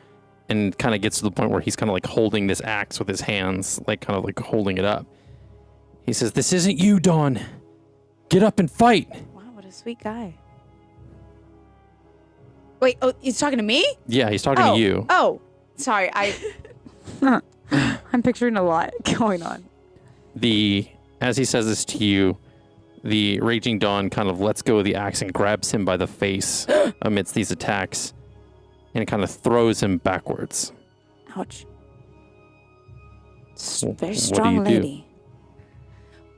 and kind of gets to the point where he's kind of like holding this axe with his hands, like kind of like holding it up. He says, "This isn't you, Dawn. Get up and fight." Wow, what a sweet guy. Wait, oh, he's talking to me? Yeah, he's talking to you. Oh, sorry. I'm picturing a lot going on. As he says this to you, the Raging Dawn kind of lets go of the axe and grabs him by the face amidst these attacks, and kind of throws him backwards. Ouch. Well, Very what do strong you do? lady.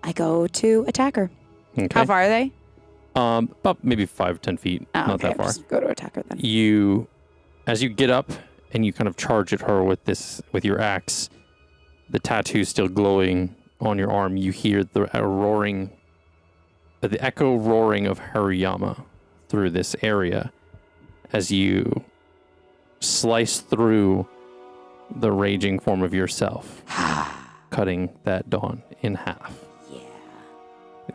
I go to attack her. Okay. How far are they? About maybe 5-10 feet, Oh, not okay, that far. Just go to attack her then. As you get up and you kind of charge at her with your axe, the tattoo still glowing on your arm, you hear the echo roaring of Haruyama through this area as you slice through the raging form of yourself, cutting that dawn in half. Yeah.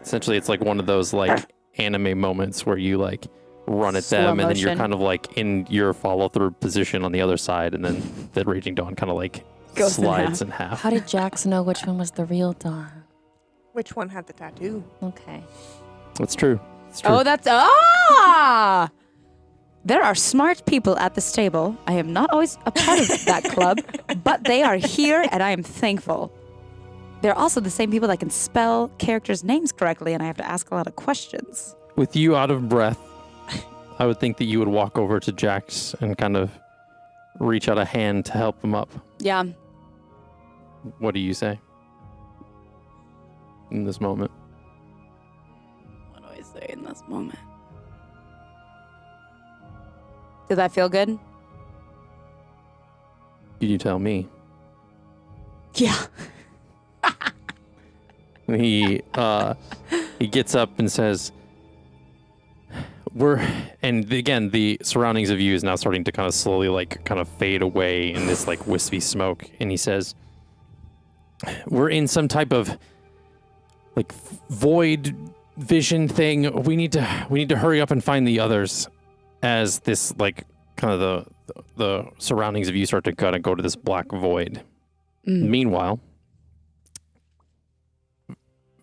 Essentially, it's like one of those like anime moments where you like run at Slow them and then you're motion. kind of like in your follow-through position on the other side, and then the raging dawn kind of like Goes in slides in half. How did Jax know which one was the real Dawn? Which one had the tattoo? Okay. It's true. It's true. Oh, that's There are smart people at this table. I am not always a part of that club, but they are here, and I am thankful. They're also the same people that can spell characters' names correctly, and I have to ask a lot of questions. With you out of breath, I would think that you would walk over to Jax and kind of reach out a hand to help him up. Yeah. What do you say in this moment? What do I say in this moment? Did that feel good? You tell me. Yeah. He gets up and says, and again, the surroundings of you is now starting to kind of slowly like kind of fade away in this like wispy smoke. And he says, we're in some type of like void vision thing. We need to hurry up and find the others as this like kind of the surroundings of you start to kind of go to this black void. Meanwhile,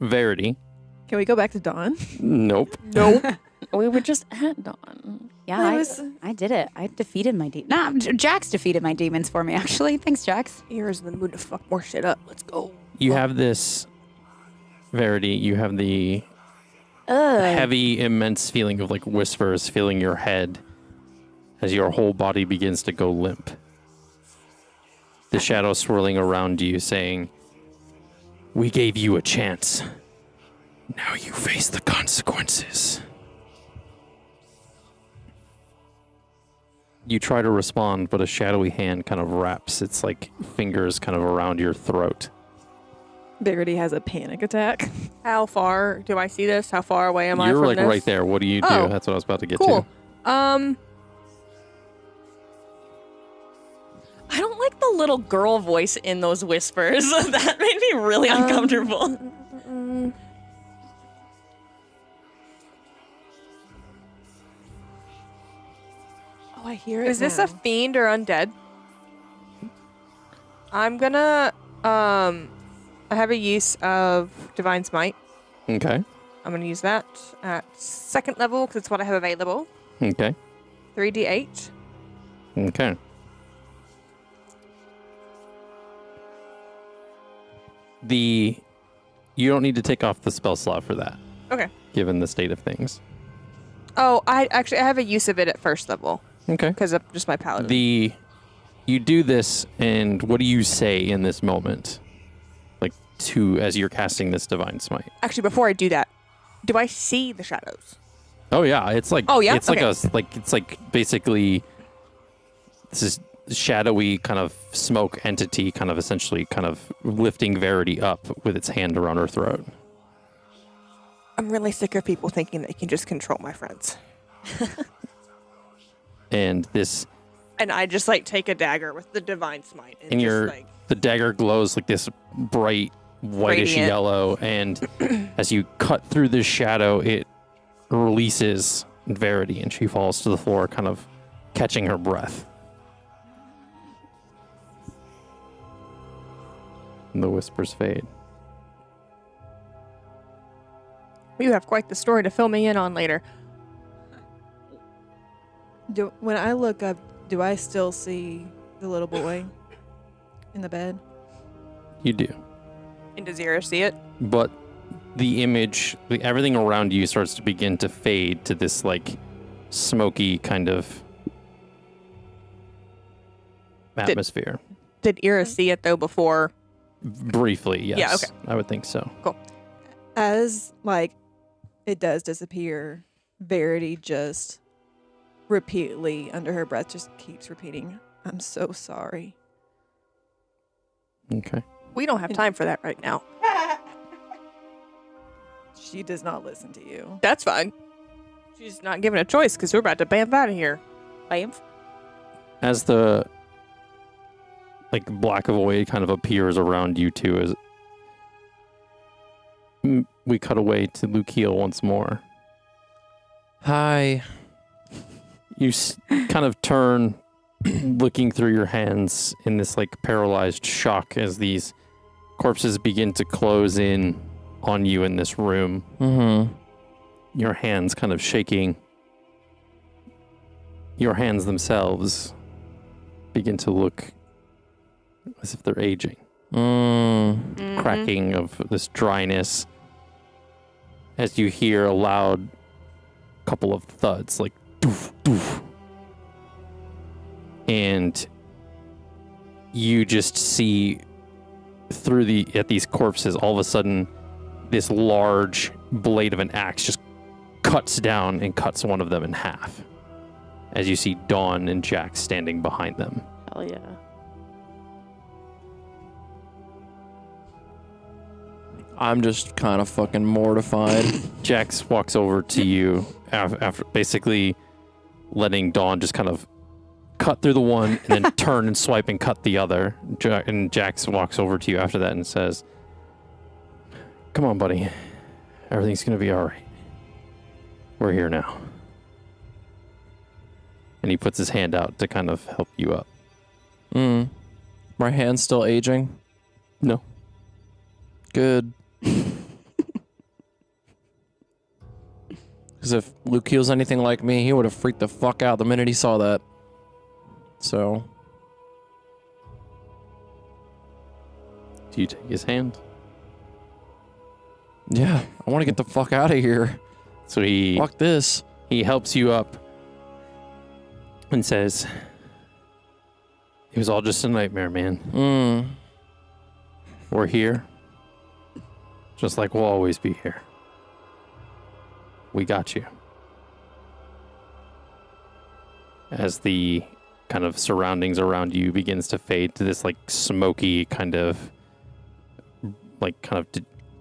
Verity. Can we go back to Dawn? Nope. Nope. We were just at Dawn. Yeah, I did it. I defeated my demons. Nah, Jax defeated my demons for me, actually. Thanks, Jax. Ears in the mood to fuck more shit up. Let's go. You have this, Verity, you have the heavy, immense feeling of like whispers filling your head as your whole body begins to go limp. The shadow swirling around you saying, we gave you a chance. Now you face the consequences. You try to respond, but a shadowy hand kind of wraps its like fingers kind of around your throat. Verity has a panic attack. How far do I see this? How far away am I You're from like this? right there. What do you do? Oh, That's what I was about to get Cool. to. I don't like the little girl voice in those whispers. That made me really uncomfortable. Oh, I hear it. Is this a fiend or undead? I'm gonna I have a use of Divine Smite. Okay. I'm gonna use that at 2nd level because it's what I have available. Okay. 3d8. Okay. You don't need to take off the spell slot for that, Okay. given the state of things. Oh, I have a use of it at 1st level Okay. because of just my paladin. You do this, and what do you say in this moment? Like, as you're casting this Divine Smite? Actually, before I do that, do I see the shadows? Oh, yeah. It's like, Oh, yeah? It's like Okay. it's like basically this is shadowy kind of smoke entity kind of essentially kind of lifting Verity up with its hand around her throat. I'm really sick of people thinking they can just control my friends. And I just like take a dagger with the Divine Smite and just like the dagger glows like this bright whitish Radiant. yellow, and as you cut through this shadow, it releases Verity, and she falls to the floor, kind of catching her breath. And the whispers fade. you have quite the story to fill me in on later. When I look up, do I still see the little boy in the bed? You do. And does Ira see it? but the image, everything around you starts to begin to fade to this like smoky kind of atmosphere. Did Ira see it though before? Briefly, yes. Yeah, okay. I would think so. As like it does disappear, Verity just repeatedly under her breath just keeps repeating, "I'm so sorry." Okay. We don't have time for that right now. She does not listen to you. That's fine. She's not given a choice because we're about to bamf out of here. Bamf? As the like black void kind of appears around you two, as we cut away to Lukiel once more. Hi. You kind of turn, looking through your hands in this like paralyzed shock as these corpses begin to close in on you in this room. Mm-hmm. Your hands kind of shaking. Your hands themselves begin to look as if they're aging. Cracking of this dryness as you hear a loud couple of thuds, like doof, doof. And you just see through at these corpses, all of a sudden, this large blade of an axe just cuts down and cuts one of them in half. As you see Dawn and Jack standing behind them. Hell yeah. I'm just kind of fucking mortified. Jax walks over to you after basically letting Dawn just kind of cut through the one and then turn and swipe and cut the other. And Jax walks over to you after that and says, "Come on, buddy. Everything's going to be all right. We're here now." And he puts his hand out to kind of help you up. My hand's still aging? No. Good. Because if Lukiel's anything like me, he would have freaked the fuck out the minute he saw that. So. Do you take his hand? Yeah, I want to get the fuck out of here. So he Fuck this. helps you up and says, "It was all just a nightmare, man. We're here. Just like we'll always be here. We got you." As the kind of surroundings around you begins to fade to this like smoky kind of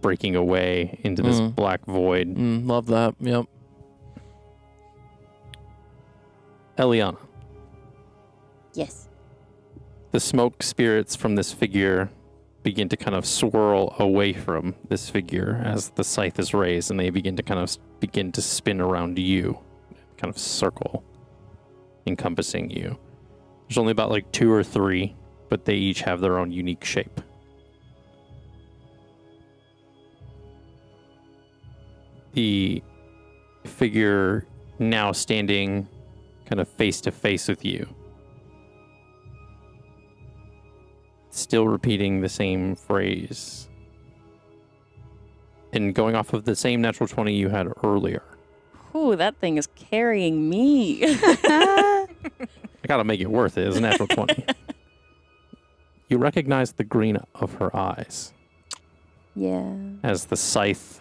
breaking away into this black void. Love that. Yep. Eliana, Yes. the smoke spirits from this figure begin to kind of swirl away from this figure as the scythe is raised, and they begin to spin around you, kind of circle, encompassing you. There's only about like 2 or 3, but they each have their own unique shape. The figure now standing kind of face to face with you, still repeating the same phrase and going off of the same natural 20 you had earlier. Ooh, that thing is carrying me. I gotta make it worth it. It's a natural 20. You recognize the green of her eyes Yeah. as the scythe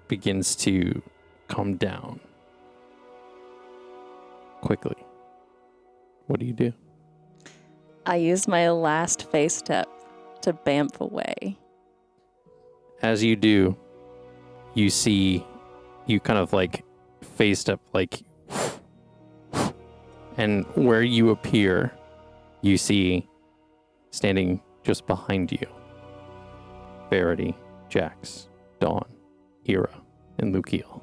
begins to come down quickly. What do you do? I use my last face step to bamf away. As you do, you see, you kind of like face step, like, and where you appear, you see standing just behind you, Verity, Jax, Dawn, Ira, and Lukiel.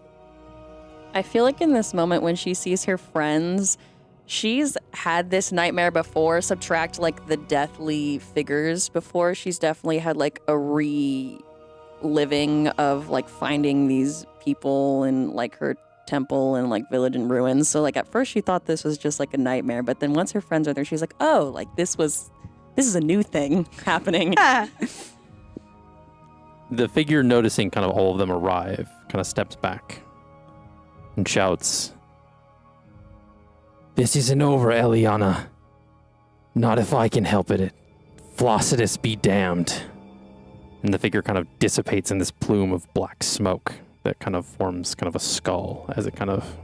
I feel like in this moment when she sees her friends, she's had this nightmare before, subtract like the deathly figures before. She's definitely had like a reliving of like finding these people in like her temple and like village in ruins. So like at first she thought this was just like a nightmare, but then once her friends are there, she's like, oh, like this was This is a new thing happening. The figure, noticing kind of all of them arrive, kind of steps back and shouts, "This isn't over, Eliana. Not if I can help it. Flossidus be damned." And the figure kind of dissipates in this plume of black smoke that kind of forms kind of a skull as it kind of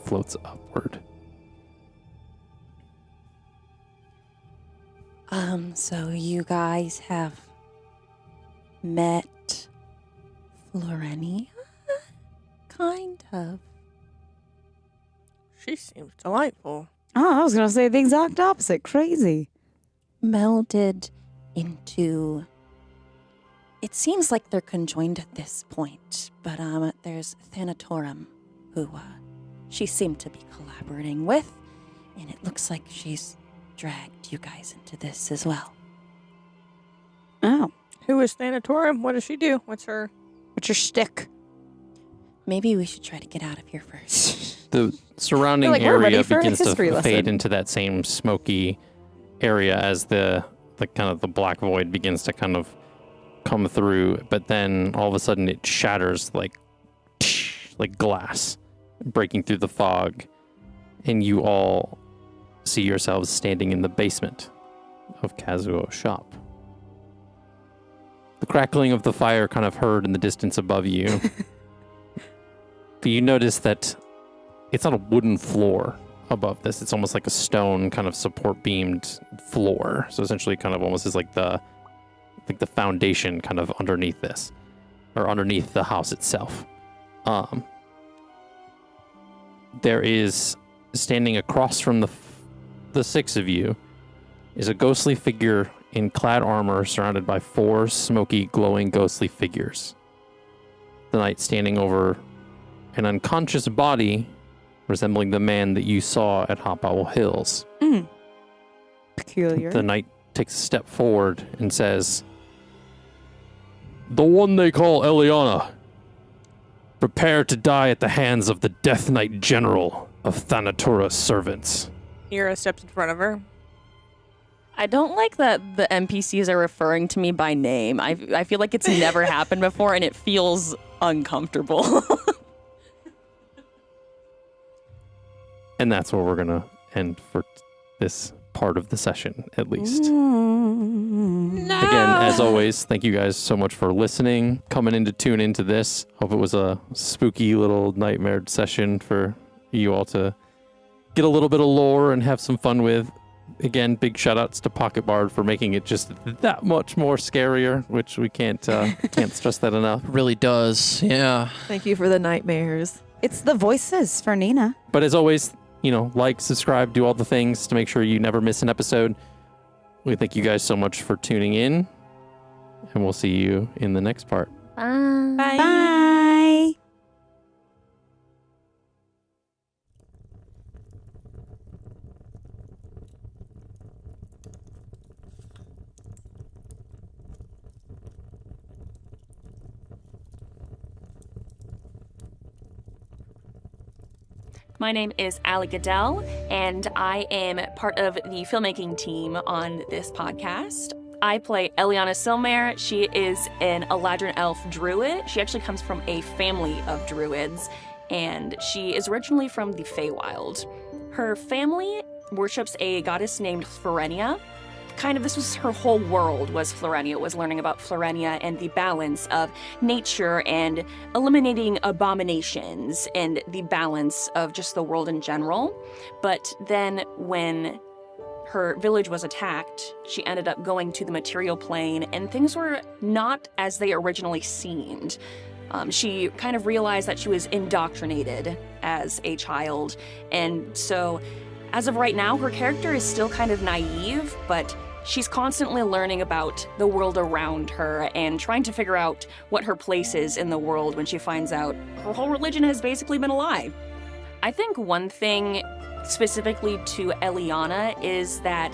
floats upward. So you guys have met Florenia? Kind of. She seems delightful. Oh, I was going to say the exact opposite. Crazy. Melded into... It seems like they're conjoined at this point, but there's Thanatorum, who she seemed to be collaborating with, and it looks like she's dragged you guys into this as well. Oh. Who is Thanatorum? What does she do? What's her... What's your shtick? Maybe we should try to get out of here first. The surrounding We're like, we're ready area for a begins to history fade lesson. into that same smoky area as the kind of the black void begins to kind of come through, but then all of a sudden it shatters like glass, breaking through the fog, and you all see yourselves standing in the basement of Kazuo's shop. The crackling of the fire kind of heard in the distance above you. But you notice that it's not a wooden floor above this. It's almost like a stone kind of support beamed floor. So essentially kind of almost is like the foundation kind of underneath this, or underneath the house itself. There is, standing across from the six of you, is a ghostly figure in clad armor surrounded by four smoky, glowing, ghostly figures. The knight standing over an unconscious body resembling the man that you saw at Hop Owl Hills. Peculiar. The knight takes a step forward and says, "The one they call Eliana. Prepare to die at the hands of the Death Knight General of Thanatora's servants." Ira steps in front of her. I don't like that the NPCs are referring to me by name. I feel like it's never happened before, and it feels uncomfortable. And that's where we're going to end for this part of the session, at least. Mm. Again, as always, thank you guys so much for listening, coming in to tune into this. Hope it was a spooky little nightmare session for you all to get a little bit of lore and have some fun with. Again, big shout outs to Pocket Bard for making it just that much more scarier, which we can't stress that enough. Really does, yeah. Thank you for the nightmares. It's the voices for Nina. But as always, like, subscribe, do all the things to make sure you never miss an episode. We thank you guys so much for tuning in, and we'll see you in the next part. Bye. Bye. My name is Allie Goodell, and I am part of the filmmaking team on this podcast. I play Eliana Silmare. She is an Eladrin elf druid. She actually comes from a family of druids, and she is originally from the Feywild. Her family worships a goddess named Florenia. This was her whole world, was Florenia, was learning about Florenia and the balance of nature and eliminating abominations and the balance of just the world in general. But then when her village was attacked, she ended up going to the material plane, and things were not as they originally seemed. She kind of realized that she was indoctrinated as a child, and so as of right now, her character is still kind of naive, but she's constantly learning about the world around her and trying to figure out what her place is in the world when she finds out her whole religion has basically been a lie. I think one thing specifically to Eliana is that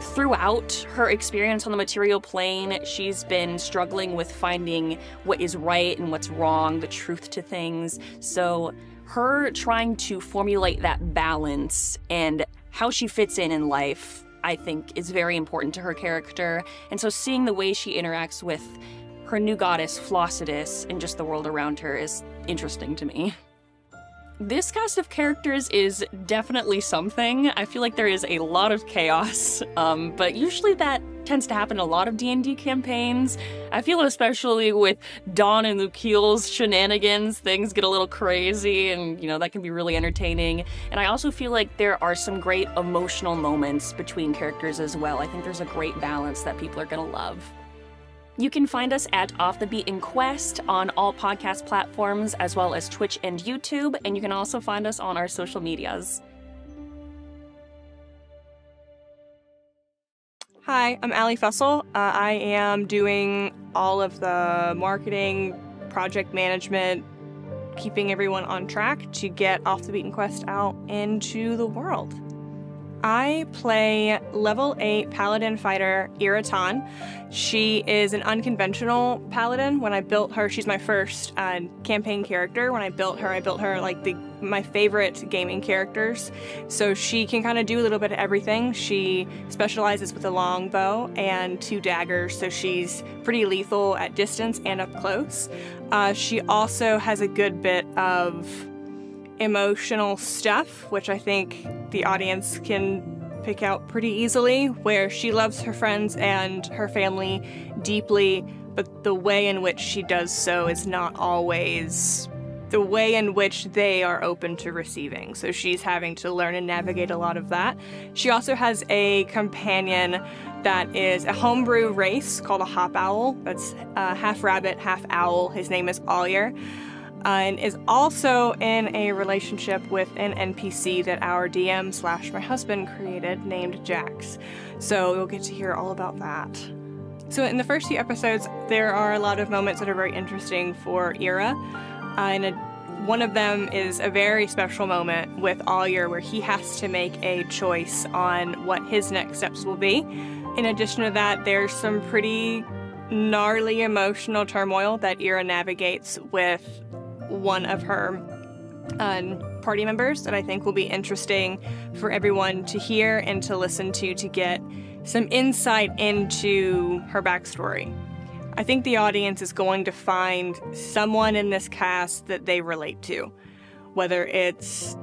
throughout her experience on the material plane, she's been struggling with finding what is right and what's wrong, the truth to things. So her trying to formulate that balance and how she fits in life, I think is very important to her character. And so seeing the way she interacts with her new goddess, Flossidus, and just the world around her is interesting to me. This cast of characters is definitely something. I feel like there is a lot of chaos, but usually that tends to happen in a lot of D&D campaigns. I feel especially with Dawn and Lukiel's shenanigans, things get a little crazy, and that can be really entertaining. And I also feel like there are some great emotional moments between characters as well. I think there's a great balance that people are gonna love. You can find us at Off the Beaten Quest on all podcast platforms, as well as Twitch and YouTube, and you can also find us on our social medias. Hi, I'm Allie Fussell. I am doing all of the marketing, project management, keeping everyone on track to get Off the Beaten Quest out into the world. I play level 8 paladin fighter Iratan. She is an unconventional paladin. When I built her, she's my first campaign character. When I built her like my favorite gaming characters. So she can kind of do a little bit of everything. She specializes with a long bow and 2 daggers, so she's pretty lethal at distance and up close. She also has a good bit of emotional stuff, which I think the audience can pick out pretty easily, where she loves her friends and her family deeply, but the way in which she does so is not always the way in which they are open to receiving. So she's having to learn and navigate a lot of that. She also has a companion that is a homebrew race called a hop owl. That's half rabbit, half owl. His name is Alyer. And is also in a relationship with an NPC that our DM / my husband created named Jax. So you'll get to hear all about that. So in the first few episodes, there are a lot of moments that are very interesting for Ira. One of them is a very special moment with Alyer where he has to make a choice on what his next steps will be. In addition to that, there's some pretty gnarly emotional turmoil that Ira navigates with one of her party members that I think will be interesting for everyone to hear and to listen to get some insight into her backstory. I think the audience is going to find someone in this cast that they relate to, whether it's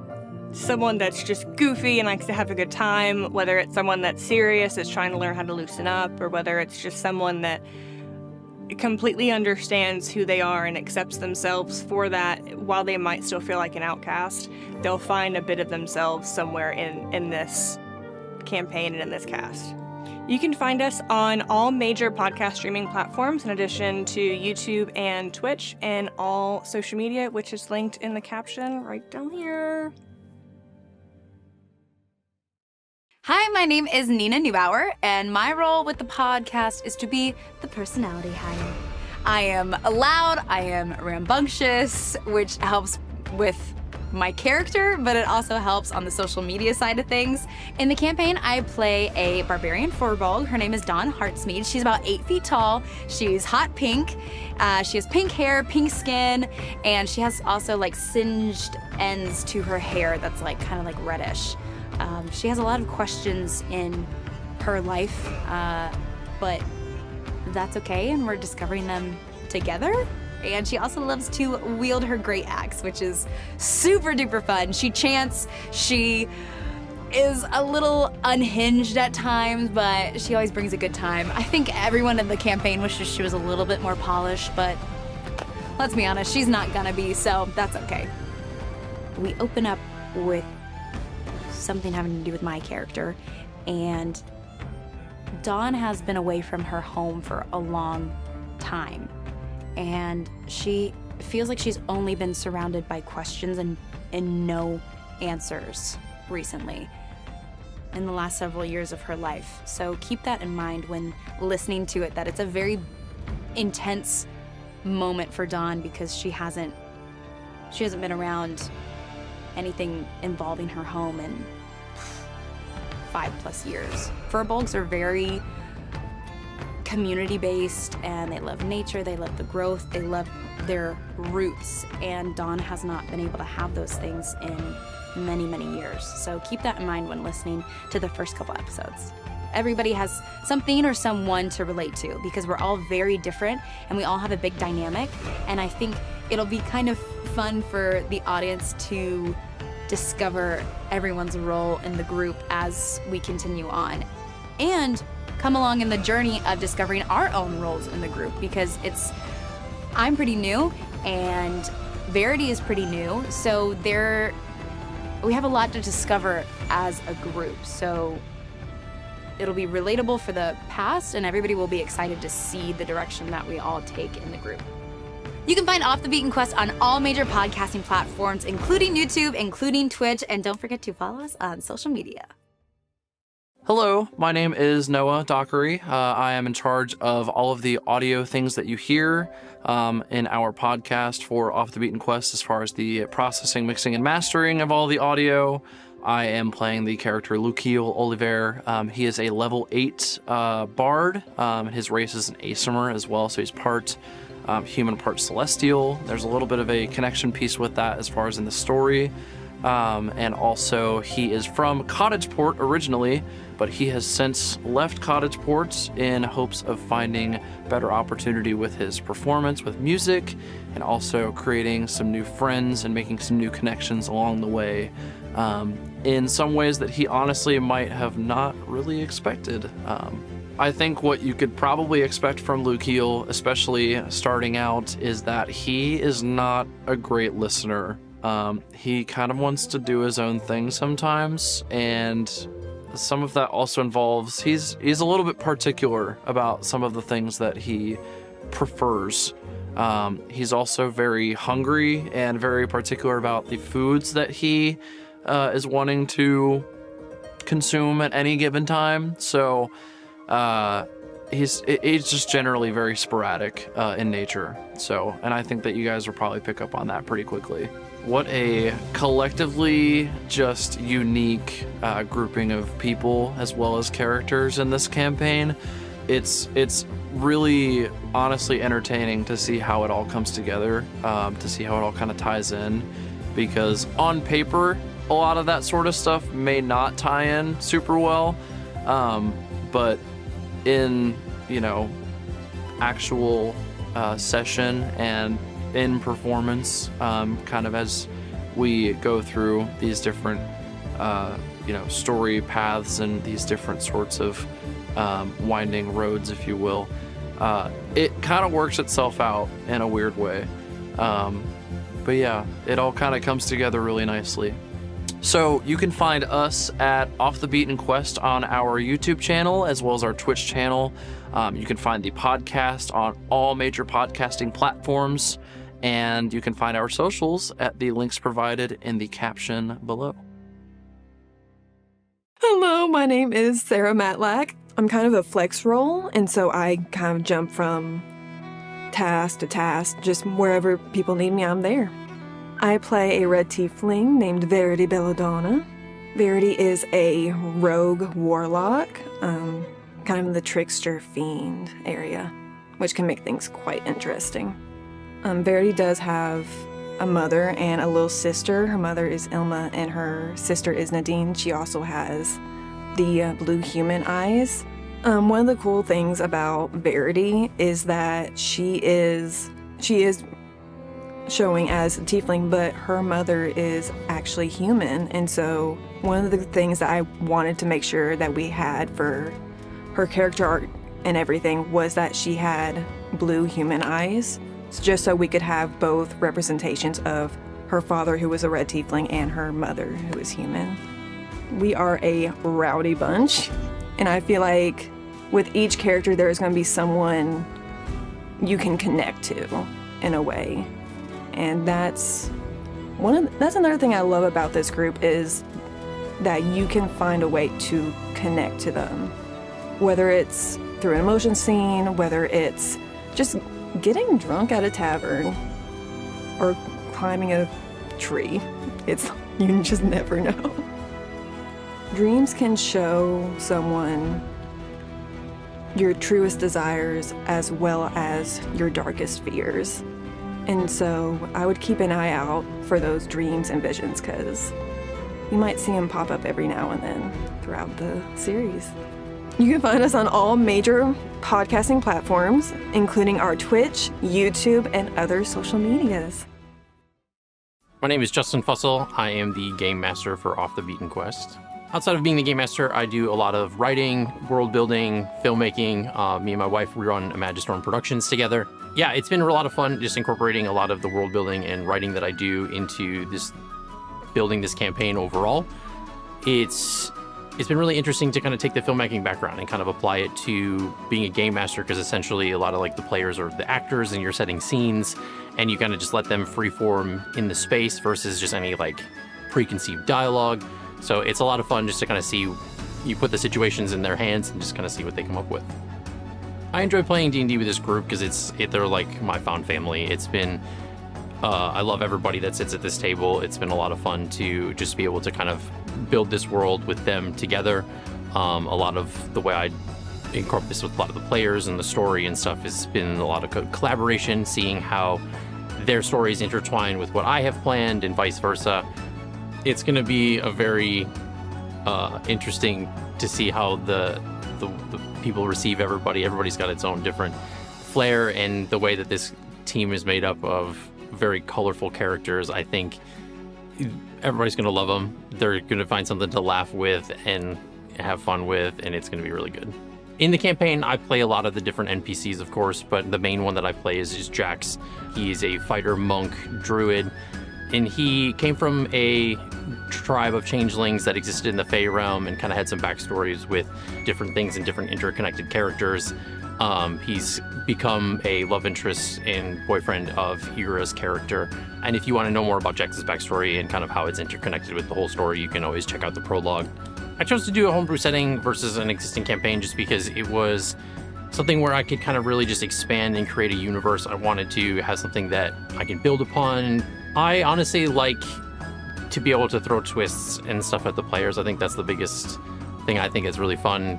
someone that's just goofy and likes to have a good time, whether it's someone that's serious, that's trying to learn how to loosen up, or whether it's just someone that completely understands who they are and accepts themselves for that. While they might still feel like an outcast, they'll find a bit of themselves somewhere in this campaign and in this cast. You can find us on all major podcast streaming platforms, in addition to YouTube and Twitch, and all social media, which is linked in the caption right down here. Hi, my name is Nina Neubauer, and my role with the podcast is to be the personality hire. I am loud, I am rambunctious, which helps with my character, but it also helps on the social media side of things. In the campaign, I play a barbarian Forbolg. Her name is Dawn Heartsmead. She's about 8 feet tall. She's hot pink. She has pink hair, pink skin, and she has also like singed ends to her hair that's like kind of like reddish. She has a lot of questions in her life, but that's okay, and we're discovering them together. And she also loves to wield her great axe, which is super duper fun. She chants, she is a little unhinged at times, but she always brings a good time. I think everyone in the campaign wishes she was a little bit more polished, but let's be honest, she's not gonna be, so that's okay. We open up with something having to do with my character, and Dawn has been away from her home for a long time, and she feels like she's only been surrounded by questions and no answers recently in the last several years of her life. So keep that in mind when listening to it, that it's a very intense moment for Dawn, because she hasn't been around anything involving her home in 5+ years. Furbolgs are very community-based, and they love nature, they love the growth, they love their roots, and Dawn has not been able to have those things in many, many years. So keep that in mind when listening to the first couple episodes. everybody has something or someone to relate to, because we're all very different and we all have a big dynamic. And I think it'll be kind of fun for the audience to discover everyone's role in the group as we continue on, and come along in the journey of discovering our own roles in the group, because I'm pretty new and Verity is pretty new, so we have a lot to discover as a group. So it'll be relatable for the past, and everybody will be excited to see the direction that we all take in the group. You can find Off the Beaten Quest on all major podcasting platforms, including YouTube, including Twitch, and don't forget to follow us on social media. Hello, my name is Noah Dockery. I am in charge of all of the audio things that you hear in our podcast for Off the Beaten Quest, as far as the processing, mixing, and mastering of all the audio. I am playing the character Lukiel Oliver. He is a level 8 bard. His race is an Aesomer as well, so he's part human, part celestial. There's a little bit of a connection piece with that as far as in the story. And also he is from Cottageport originally, but he has since left Cottageport in hopes of finding better opportunity with his performance, with music, and also creating some new friends and making some new connections along the way, in some ways that he honestly might have not really expected. I think what you could probably expect from Lukiel, especially starting out, is that he is not a great listener. He kind of wants to do his own thing sometimes, and some of that also involves he's a little bit particular about some of the things that he prefers. He's also very hungry and very particular about the foods that he is wanting to consume at any given time. So he's just generally very sporadic in nature. So, and I think that you guys will probably pick up on that pretty quickly. What a collectively just unique grouping of people as well as characters in this campaign. It's really honestly entertaining to see how it all comes together, to see how it all kind of ties in, because on paper a lot of that sort of stuff may not tie in super well, but in actual session and in performance, kind of as we go through these different story paths and these different sorts of winding roads, if you will, it kind of works itself out in a weird way, but yeah, it all kind of comes together really nicely. So you can find us at Off the Beaten Quest on our YouTube channel as well as our Twitch channel. You can find the podcast on all major podcasting platforms, and you can find our socials at the links provided in the caption below. Hello, my name is Sarah Matlack. I'm kind of a flex role, and so I kind of jump from task to task, just wherever people need me, I'm there. I play a red tiefling named Verity Belladonna. Verity is a rogue warlock, kind of in the trickster fiend area, which can make things quite interesting. Verity does have a mother and a little sister. Her mother is Ilma and her sister is Nadine. She also has the blue human eyes. One of the cool things about Verity is that she is showing as a tiefling, but her mother is actually human. And so one of the things that I wanted to make sure that we had for her character art and everything was that she had blue human eyes, just so we could have both representations of her father, who was a red tiefling, and her mother, who is human. We are a rowdy bunch, and I feel like with each character there is going to be someone you can connect to in a way. And that's another thing I love about this group, is that you can find a way to connect to them, whether it's through an emotion scene, whether it's just getting drunk at a tavern or climbing a tree. You just never know. Dreams can show someone your truest desires as well as your darkest fears. And so I would keep an eye out for those dreams and visions, because you might see them pop up every now and then throughout the series. You can find us on all major podcasting platforms, including our Twitch, YouTube, and other social medias. My name is Justin Fussell. I am the game master for Off the Beaten Quest. Outside of being the game master, I do a lot of writing, world building, filmmaking. Me and my wife, we run Imagistorm Productions together. Yeah, it's been a lot of fun just incorporating a lot of the world building and writing that I do into this, building this campaign overall. It's been really interesting to kind of take the filmmaking background and kind of apply it to being a game master, because essentially a lot of like the players are the actors and you're setting scenes and you kind of just let them freeform in the space versus just any like preconceived dialogue. So it's a lot of fun just to kind of see, you put the situations in their hands and just kind of see what they come up with. I enjoy playing D&D with this group because they're like my found family. It's been, I love everybody that sits at this table. It's been a lot of fun to just be able to kind of build this world with them together. A lot of the way I incorporate this with a lot of the players and the story and stuff has been a lot of collaboration, seeing how their stories intertwine with what I have planned and vice versa. It's going to be a very interesting to see how the people receive everybody. Everybody's got its own different flair, and the way that this team is made up of very colorful characters, I think everybody's going to love them. They're going to find something to laugh with and have fun with, and it's going to be really good. In the campaign, I play a lot of the different NPCs, of course, but the main one that I play is Jax. He's a fighter monk druid, and he came from a tribe of changelings that existed in the Fey realm and kind of had some backstories with different things and different interconnected characters. He's become a love interest and boyfriend of Ira's character. And if you want to know more about Jax's backstory and kind of how it's interconnected with the whole story, you can always check out the prologue. I chose to do a homebrew setting versus an existing campaign just because it was something where I could kind of really just expand and create a universe. I wanted to have something that I can build upon. I honestly like to be able to throw twists and stuff at the players. I think that's the biggest thing I think is really fun.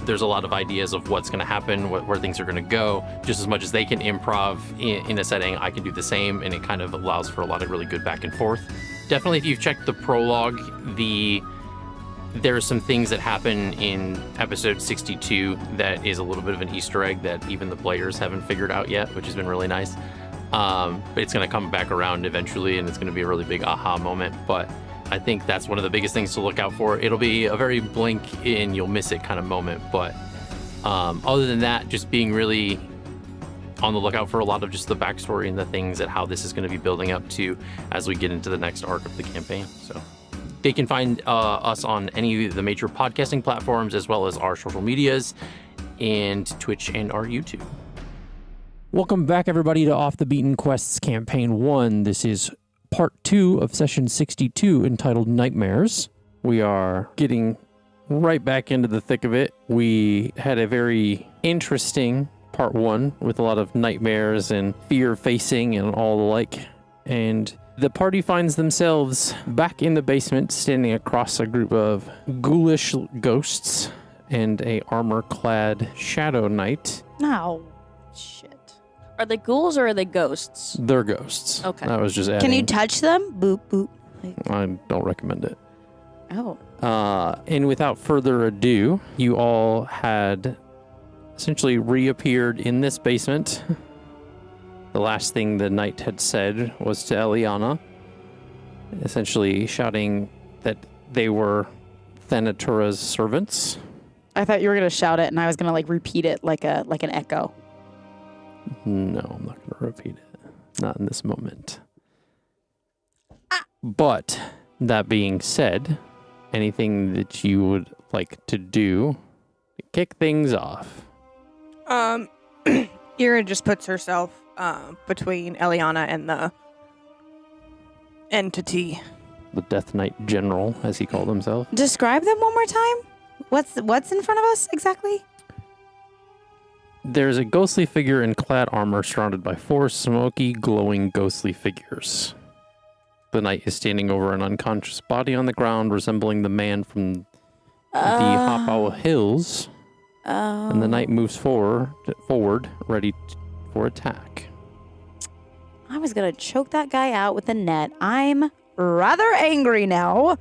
There's a lot of ideas of what's going to happen, where things are going to go. Just as much as they can improv in a setting, I can do the same, and it kind of allows for a lot of really good back and forth. Definitely, if you've checked the prologue, there are some things that happen in episode 62 that is a little bit of an Easter egg that even the players haven't figured out yet, which has been really nice. But it's going to come back around eventually, and it's going to be a really big aha moment. But I think that's one of the biggest things to look out for. It'll be a very blink and you'll miss it kind of moment. But other than that, just being really on the lookout for a lot of just the backstory and the things that how this is going to be building up to as we get into the next arc of the campaign. So they can find us on any of the major podcasting platforms, as well as our social medias and Twitch and our YouTube. Welcome back, everybody, to Off the Beaten Quests Campaign 1. This is Part 2 of Session 62, entitled Nightmares. We are getting right back into the thick of it. We had a very interesting Part 1 with a lot of nightmares and fear-facing and all the like. And the party finds themselves back in the basement, standing across a group of ghoulish ghosts and a armor-clad shadow knight. No. Shit. Are they ghouls or are they ghosts? They're ghosts. Okay. I was just adding. Can you touch them? Boop, boop. I don't recommend it. Oh. And without further ado, you all had essentially reappeared in this basement. The last thing the knight had said was to Eliana, essentially shouting that they were Thanatura's servants. I thought you were going to shout it, and I was going to, like, repeat it like an echo. No, I'm not going to repeat it. Not in this moment. But, that being said, anything that you would like to do to kick things off? Ira just puts herself between Eliana and the entity. The Death Knight General, as he called himself. Describe them one more time. What's in front of us exactly? There's a ghostly figure in clad armor surrounded by 4 smoky, glowing, ghostly figures. The knight is standing over an unconscious body on the ground, resembling the man from the Hopao Hills. And the knight moves forward, ready for attack. I was going to choke that guy out with a net. I'm rather angry now.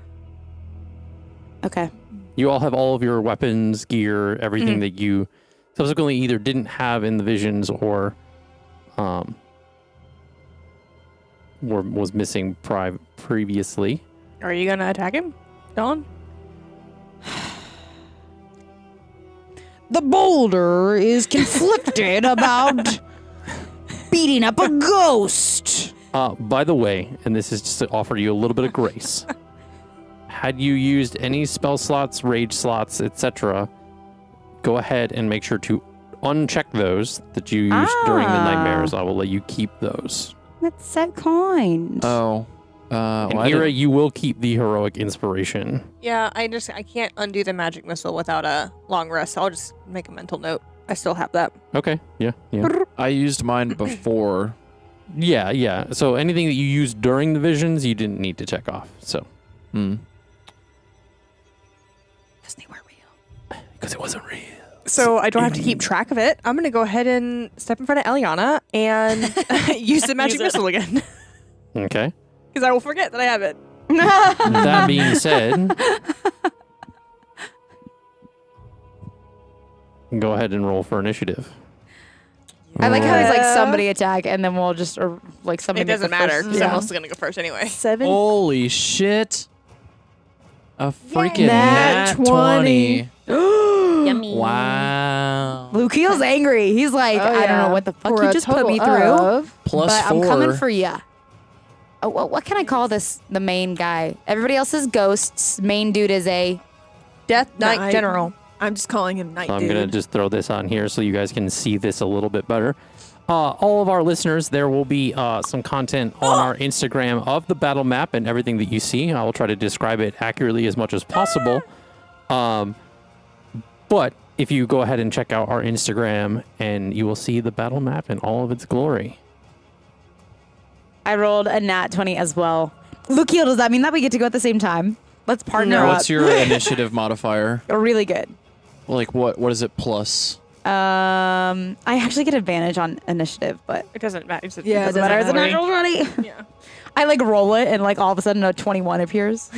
Okay. You all have all of your weapons, gear, everything that you subsequently either didn't have in the visions or was missing previously. Are you gonna attack him, Dawn? The boulder is conflicted about beating up a ghost. By the way, and this is just to offer you a little bit of grace, had you used any spell slots, rage slots, etc., go ahead and make sure to uncheck those that you used during the nightmares. I will let you keep those. That's so kind. Oh. And Ira, you will keep the heroic inspiration. Yeah, I can't undo the magic missile without a long rest. So I'll just make a mental note. I still have that. Okay, yeah. I used mine before. Yeah. So anything that you used during the visions, you didn't need to check off. So. Because they weren't real. Because it wasn't real. So I don't have to keep track of it. I'm going to go ahead and step in front of Eliana and use the magic missile again. Okay. Because I will forget that I have it. That being said, go ahead and roll for initiative. I like how he's like somebody attack, and then we'll just like somebody. It doesn't make the matter. first- Someone else is going to go first anyway. 7. Holy shit. A freaking Nat nat 20. Yummy. Wow. Lukeel's angry. He's like, Oh, I don't yeah. know what the fuck For you a just put total me through, of- Plus but 4. I'm coming for ya. Oh, what can I call this? The main guy. Everybody else is ghosts. Main dude is a. Death Knight Knight. General. I'm just calling him Night So I'm Dude. going to just throw this on here so you guys can see this a little bit better. All of our listeners, there will be some content on our Instagram of the battle map and everything that you see. I will try to describe it accurately as much as possible. But if you go ahead and check out our Instagram, and you will see the battle map in all of its glory. I rolled a nat 20 as well. Lukeel, does that mean that we get to go at the same time? Let's partner up. What's your initiative modifier? Really good. Like what is it plus? I actually get advantage on initiative, but It doesn't matter. It Yeah, doesn't matter. It's a natural 20. Yeah. I like roll it, and like all of a sudden a 21 appears.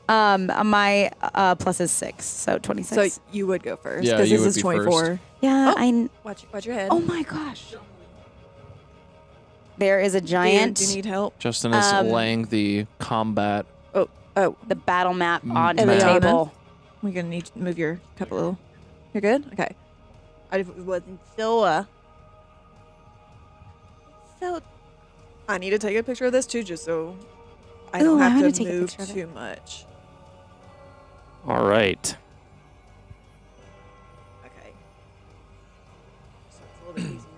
My plus is 6, so 26. So you would go first. Yeah, because you this would is be 24. first. yeah, Oh. Watch your head. Oh my gosh. There is a Dude, giant. do you need help? Justin is laying the combat. Oh, the battle map onto Map. the table. we're going to need to move your cup a little. You're good? Okay. I wasn't so, I need to take a picture of this too, just so I Ooh, don't I have wanna to take a move picture of it. too much. All right. Okay. So it's a little bit easier.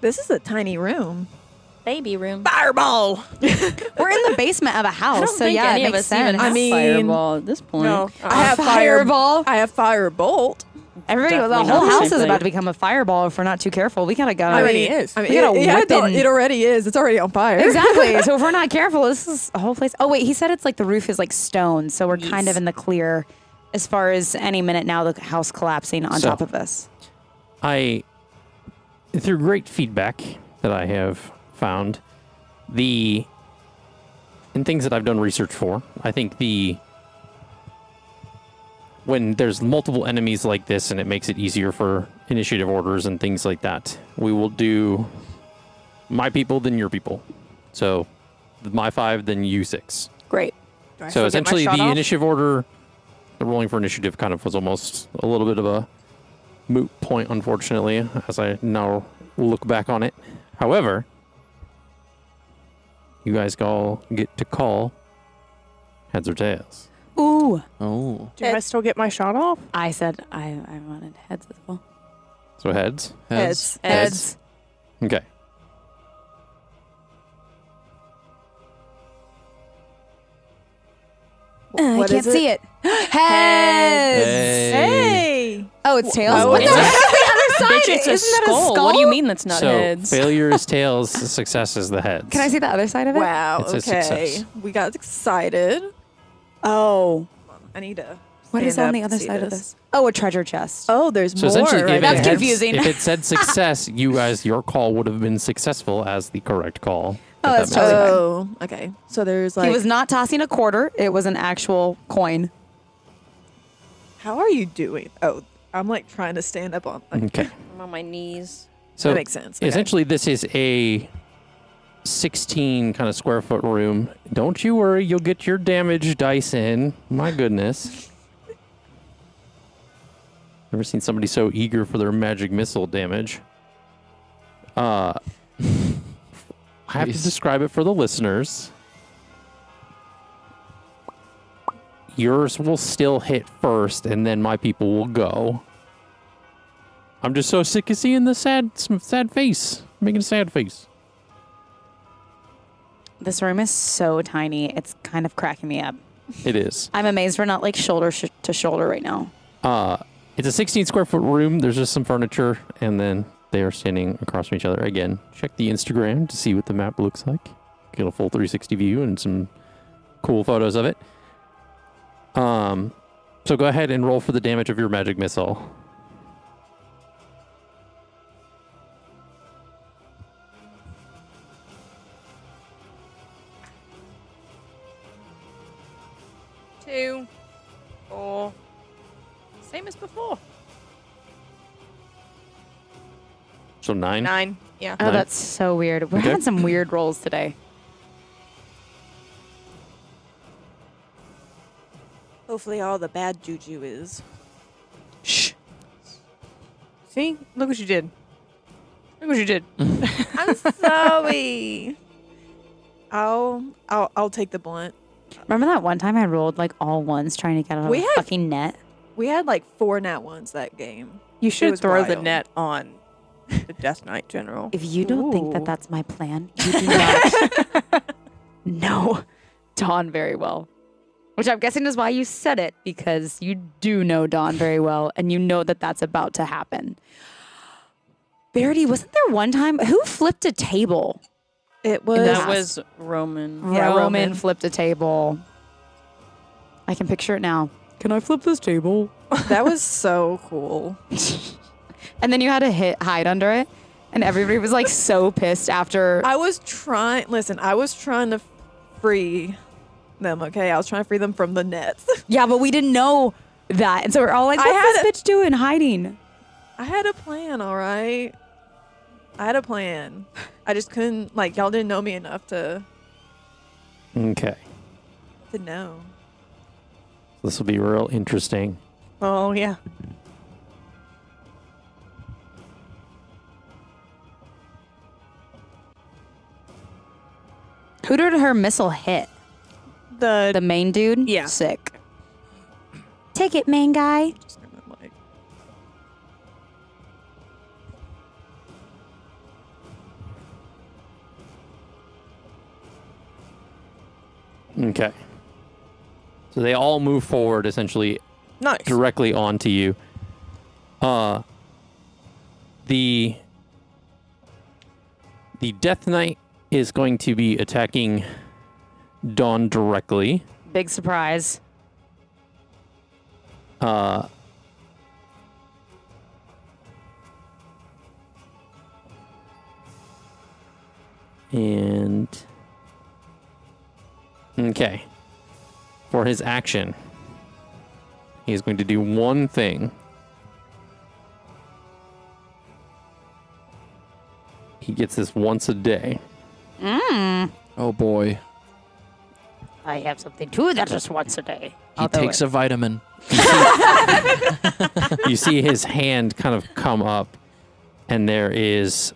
This is a tiny room. Baby room. Fireball! We're in the basement of a I house, don't so think yeah, any it of makes us even sense. have I mean- fireball at this point. No. I have fireball. I have firebolt. Everybody, the Definitely whole not the house same is thing. about to become a fireball if we're not too careful. We gotta go. Already is. I mean, We got a it weapon. already is. It's already on fire. Exactly. So if we're not careful, this is a whole place. Oh wait, he said it's like the roof is like stone, so we're kind of in the clear as far as any minute now the house collapsing on So- top of us. Through great feedback that I have found, and things that I've done research for, I think when there's multiple enemies like this and it makes it easier for initiative orders and things like that, we will do my people, then your people. So my 5, then you 6. Great. Do I So still get my essentially shot the off? initiative order, the rolling for initiative kind of was almost a little bit of a moot point, unfortunately, as I now look back on it. However, you guys all get to call heads or tails. Ooh. Oh. Do I still get my shot off? I said I wanted heads as well. So heads? Heads. Heads. Okay. I What can't is see it. Heads. Hey. Oh, it's tails. Oh, What it's the a- heck is the other side? Bitch, it's a Isn't that skull. a skull? What do you mean that's not so heads? failure is tails, success is the heads. Can I see the other side of it? Wow. It's a Okay. success. We got excited. Oh. I need to. What is stand on the up other to see side of this? Oh, a treasure chest. Oh, there's So more. essentially, right if, That's it had, confusing. if it said success, your call would have been successful as the correct call. Oh, if that's that makes totally sense. Oh, okay. So there's like. He was not tossing a quarter. It was an actual coin. How are you doing? Oh, I'm like trying to stand up on. Like, Okay. I'm on my knees. So that makes sense. Okay. essentially, this is a 16 kind of square foot room. Don't you worry, you'll get your damage dice in. My goodness. Never seen somebody so eager for their magic missile damage. I have to Jeez. describe it for the listeners. Yours will still hit first, and then my people will go. I'm just so sick of seeing the sad face. Making a sad face. This room is so tiny. It's kind of cracking me up. It is. I'm amazed we're not like shoulder to shoulder right now. It's a 16 square foot room. There's just some furniture, and then they are standing across from each other. Again, check the Instagram to see what the map looks like. Get a full 360 view and some cool photos of it. So go ahead and roll for the damage of your magic missile. Two, 4. Same as before. So 9. 9. Yeah. Oh, Nine. that's so weird. We're Okay. having some weird rolls today. Hopefully, all the bad juju is. Shh. See? Look what you did. Look what you did. I'm sorry. I'll take the blunt. Remember that one time I rolled like all ones trying to get out of We a had- fucking net? We had like 4 nat ones that game. You should was throw the wild. net on the Death Knight General. If you don't think Ooh. that that's my plan, you do not know Dawn very well. Which I'm guessing is why you said it, because you do know Dawn very well, and you know that that's about to happen. Verity, wasn't there one time who flipped a table? It was. That was Roman. Yeah, Roman Roman. flipped a table. I can picture it now. Can I flip this table? That was so cool. And then you had to hide under it, and everybody was like so pissed after. I was trying. Listen, I was trying to free them. Okay, I was trying to free them from the nets. Yeah, but we didn't know that, and so we're all like, I "What's had this bitch doing hiding?" I had a plan. All right, I had a plan. I just couldn't. Like, y'all didn't know me enough to Okay. know. This will be real interesting. Oh, yeah. Who did her missile hit? The main dude? Yeah. Sick. Take it, main guy. Just gonna, like, Okay. So they all move forward essentially Nice. directly onto you. The Death Knight is going to be attacking Dawn directly. Big surprise. And okay. For his action, he's going to do one thing. He gets this once a day. Oh boy. I have something too that's just once a day. He takes a vitamin. You see his hand kind of come up, and there is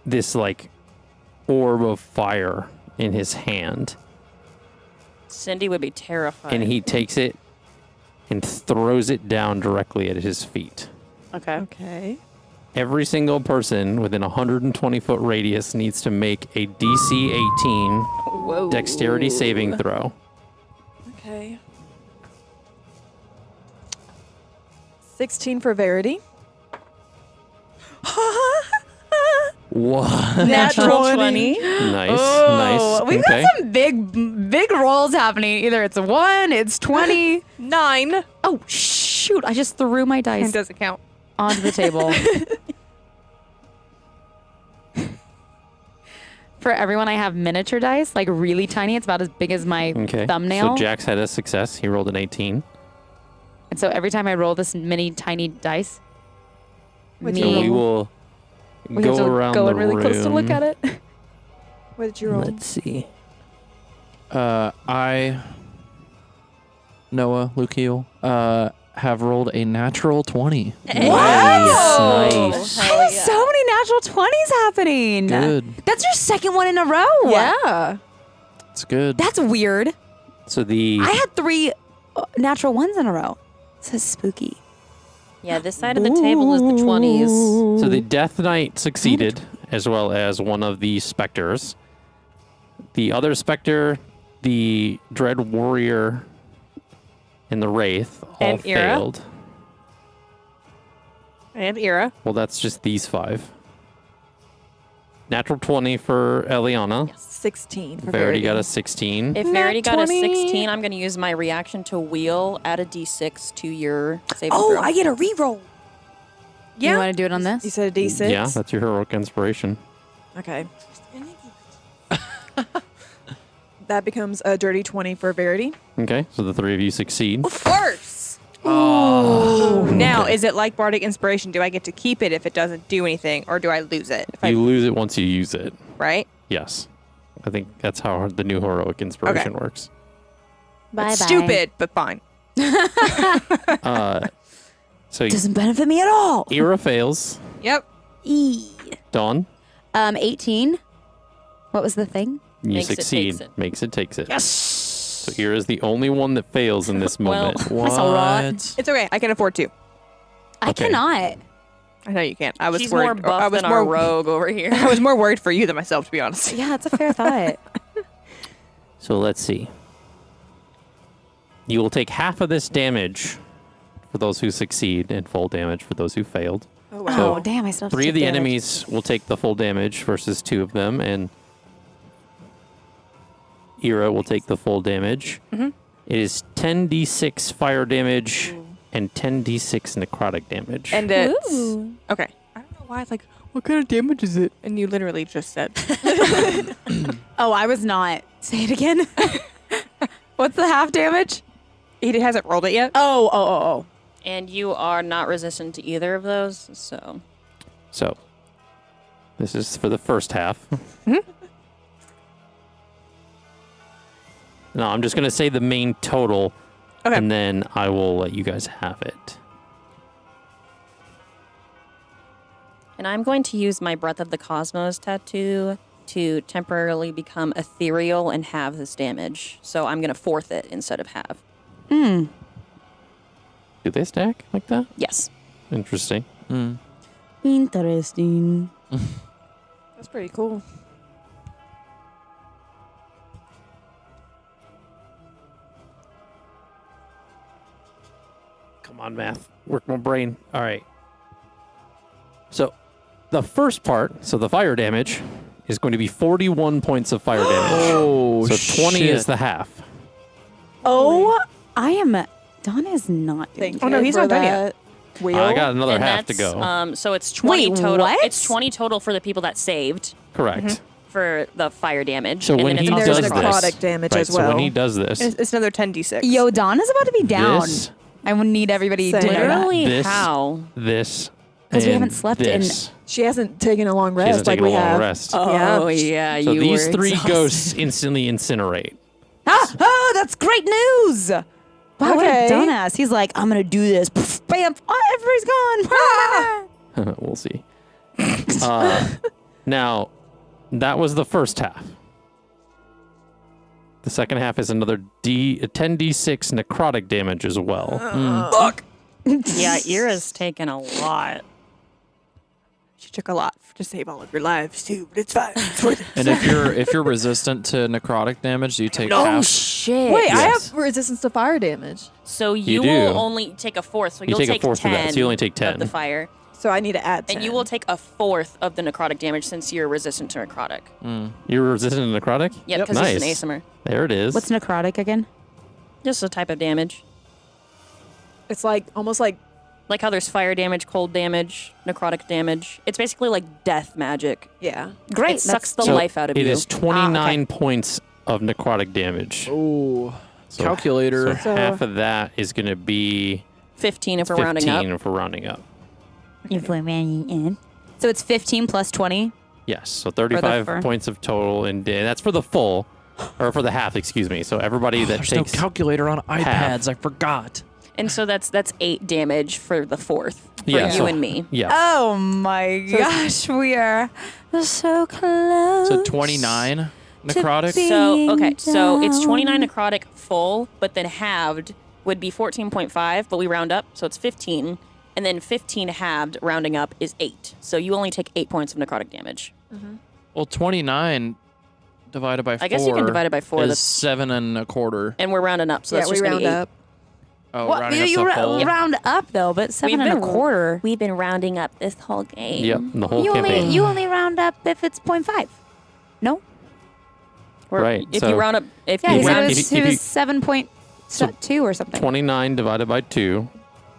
this like orb of fire in his hand. Cindy would be terrified. And he takes it and throws it down directly at his feet. Okay. okay. Every single person within a 120-foot radius needs to make a DC 18 dexterity saving throw. Okay. 16 for Verity. What? Natural 20. Nice, Oh, nice. we've Okay. got some big rolls happening. Either it's 1, it's 20. 9. Oh, shoot. I just threw my It dice doesn't count. onto the table. For everyone, I have miniature dice, like really tiny. It's about as big as my Okay. thumbnail. So Jax had a success. He rolled an 18. And so every time I roll this mini tiny dice, What'd me, you So we will we go have to around go the in really room. close to look at it. What did you roll? Let's see. Noah, Lukiel, have rolled a natural 20. Nice, nice. So many natural 20s happening. Good. That's your second one in a row. Yeah. It's good. That's weird. So the I had 3 natural ones in a row. This is spooky. Yeah, this side of the table is the 20s. so the Death Knight succeeded, as well as one of the specters. The other specter, the Dread Warrior, and the Wraith all And Ira? failed. And Ira. Well, that's just these 5. Natural 20 for Eliana. 16 for Verity Verity. got a 16. If Nat Verity got a 20. 16, I'm going to use my reaction to wheel, add a d6 to your saving Oh, throw. I get a reroll. Yeah. You want to do it on this? You said a D6? Yeah, that's your heroic inspiration. Okay. That becomes a dirty 20 for Verity. Okay, so the 3 of you succeed. Of course. Oh. Now, Okay. is it like Bardic Inspiration? Do I get to keep it if it doesn't do anything, or do I lose it? If You lose it once you use it. right? Yes. I think that's how the new heroic inspiration works. Bye-bye. Stupid, but fine. So Doesn't benefit me at all. Ira fails. Yep. Dawn, 18. What was the thing? you Makes it, succeed. takes it. Makes it, takes it. Yes. So Ira's the only one that fails in this Well, moment. What? all right. It's okay. I can afford to. I Okay. cannot. I know you can't. I was She's worried. more buff I was than more our rogue over here. I was more worried for you than myself, to be honest. Yeah, it's a fair thought. So let's see. You will take half of this damage for those who succeed and full damage for those who failed. Oh, So, Oh, damn, I still have to 3 of take the damage. enemies will take the full damage versus 2 of them, and Ira will take the full damage. Mhm. It is 10d6 fire damage and 10d6 necrotic damage. And it's okay. I don't know why it's like, what kind of damage is it? And you literally just said. Oh, I was not. Say it again. What's the half damage? He hasn't rolled it yet. Oh. And you are not resistant to either of those, so... So, this is for the first half. No, I'm just going to say the main total, Okay. and then I will let you guys have it. And I'm going to use my Breath of the Cosmos tattoo to temporarily become ethereal and have this damage. So I'm going to fourth it instead of have. Hmm. Do they stack like that? Yes. Interesting. Mm. Interesting. That's pretty cool. Come on, math. Work my brain. All right. So, the first part, so the fire damage, is going to be 41 points of fire damage. Oh, So 20 shit. is the half. Oh, I am. Donna is not doing Thank Oh, you no, he's for not done yet. that wheel. I got another And half to that's, go. So it's 20 Wait, total. what? It's 20 total for the people that saved Correct. for the fire damage. So and when then it's he also There's does necrotic. this, necrotic damage right, as so well. when he does this, It's another 10d6. Yo, Donna's about to be down. this, I would need everybody Same. to know that. Literally This- how? this, 'Cause we and haven't slept in- this. She hasn't taken a long She hasn't rest like taken we a long have. rest. Oh, yeah. So you these were 3 exhausted. ghosts instantly incinerate. Oh, that's great news. Wow, what a Okay. dumbass. He's like, I'm going to do this. Pff, bam. Oh, everybody's gone. We'll see. Now, that was the first half. The second half is another 10d6 necrotic damage as well. Yeah, Ira's taken a lot. She took a lot to save all of your lives too, but it's fine. It's worth it. And if you're resistant to necrotic damage, do you take Oh, half? shit. Wait, I Yes. have resistance to fire damage. So You you will do. only take a fourth. So You you'll take a take fourth of 10 that, so you only take 10. of the fire. So I need to add 10. And you will take a fourth of the necrotic damage since you're resistant to necrotic. You're resistant to necrotic? Yep, because Nice. it's an asthma. There it is. What's necrotic again? Just a type of damage. It's like almost like Like how there's fire damage, cold damage, necrotic damage. It's basically like death magic. yeah. Great. It sucks the So life out of It you. is 29 points of necrotic damage. Ooh. So- Calculator. So half of that is going to be 15 if we're 15 rounding up. if we're rounding up. So it's 15 plus 20. Yes, so 35 fur. points of total, and that's for the full, or for the half, excuse me. So everybody that There's no takes calculator on iPads. half. I forgot. And so that's 8 damage for the fourth. For Yeah, you so- and me. Yeah. Oh my gosh, we are so close. So 29 necrotic. So, okay, so it's 29 necrotic full, but then halved would be 14.5, but we round up, so it's 15. And then 15 halved, rounding up, is 8. So you only take 8 points of necrotic damage. Well, 29 divided by 4. I guess you can divide it by 4. Is That's, 7 1/4. and we're rounding up, so Yeah, that's we just going to round be 8. up. Oh, What? rounding up You to full. round up though, but 7 and a quarter. We've been rounding up this whole game. Yep, the whole You campaign. only round up if it's 0.5. No? Right, If so- you round up, if Yeah, you he said round, it if was, you- it if was you- 7.2 or something. 29 divided by 2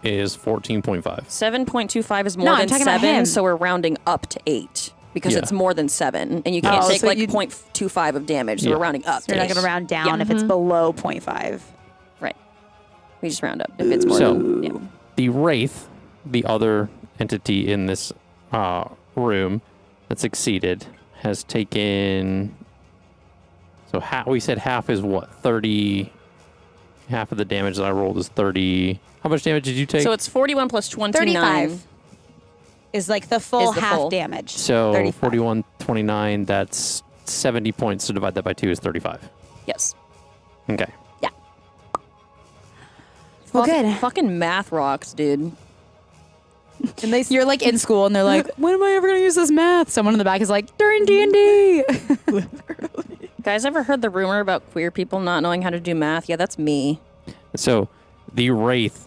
is 14.5. 7.25 is No, more I'm than talking about 7, him. so we're rounding up to 8 because Yeah. it's more than 7, and you can't Oh, take so like you- 0.25 of damage, so Yeah. we're rounding up. You're not going to round down if it's below 0.5. Right. We just round up if it's more So- than, yeah. The Wraith, the other entity in this room that succeeded, has taken. So we said half is what? 30. Half of the damage that I rolled is 30. How much damage did you take? So it's 41 plus 29. 35 is like the full Is the half full. damage. So 35. 41, 29, that's 70 points. So divide that by 2 is 35. Yes. Okay. Well, good. Fucking math rocks, dude. And you're like in school and they're like, when am I ever going to use this math? Someone in the back is like, during D&D. Guys, ever heard the rumor about queer people not knowing how to do math? Yeah, that's me. So the Wraith,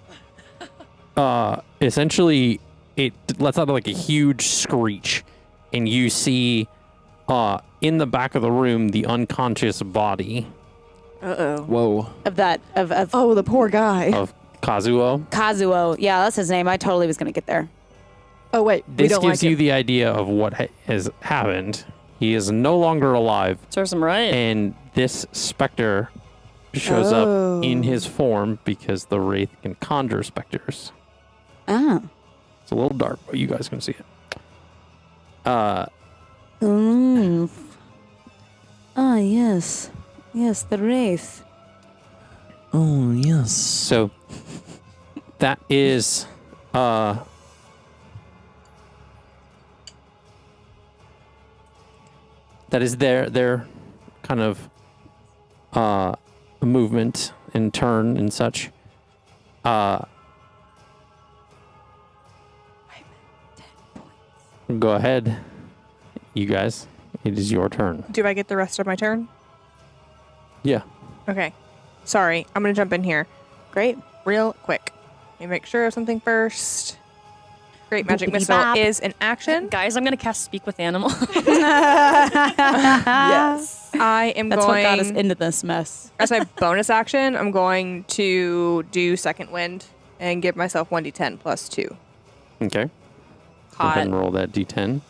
essentially, it lets out like a huge screech, and you see in the back of the room the unconscious body Uh-oh. Whoa. of that, of Oh, the poor guy. of Kazuo. Kazuo. Yeah, that's his name. I totally was going to get there. Oh, wait. We This don't gives like you it. the idea of what has happened. He is no longer alive, Serves him right. and this specter shows up in his form because the Wraith can conjure specters. Ah. It's a little dark, but you guys can see it. Ah, yes. Yes, the Wraith. Oh, yes. So that is their kind of movement and turn and such. Go ahead, you guys. It is your turn. Do I get the rest of my turn? Yeah. Okay. Sorry, I'm gonna jump in here. Great. Real quick. Let me make sure of something first. Great magic Boopity missile bop. is an action. Guys, I'm going to cast Speak with Animal. Yes. I am That's going what got us into this mess. as my bonus action. I'm going to do second wind and give myself 1d10 plus 2. Okay. Go Hot. ahead and roll that d10.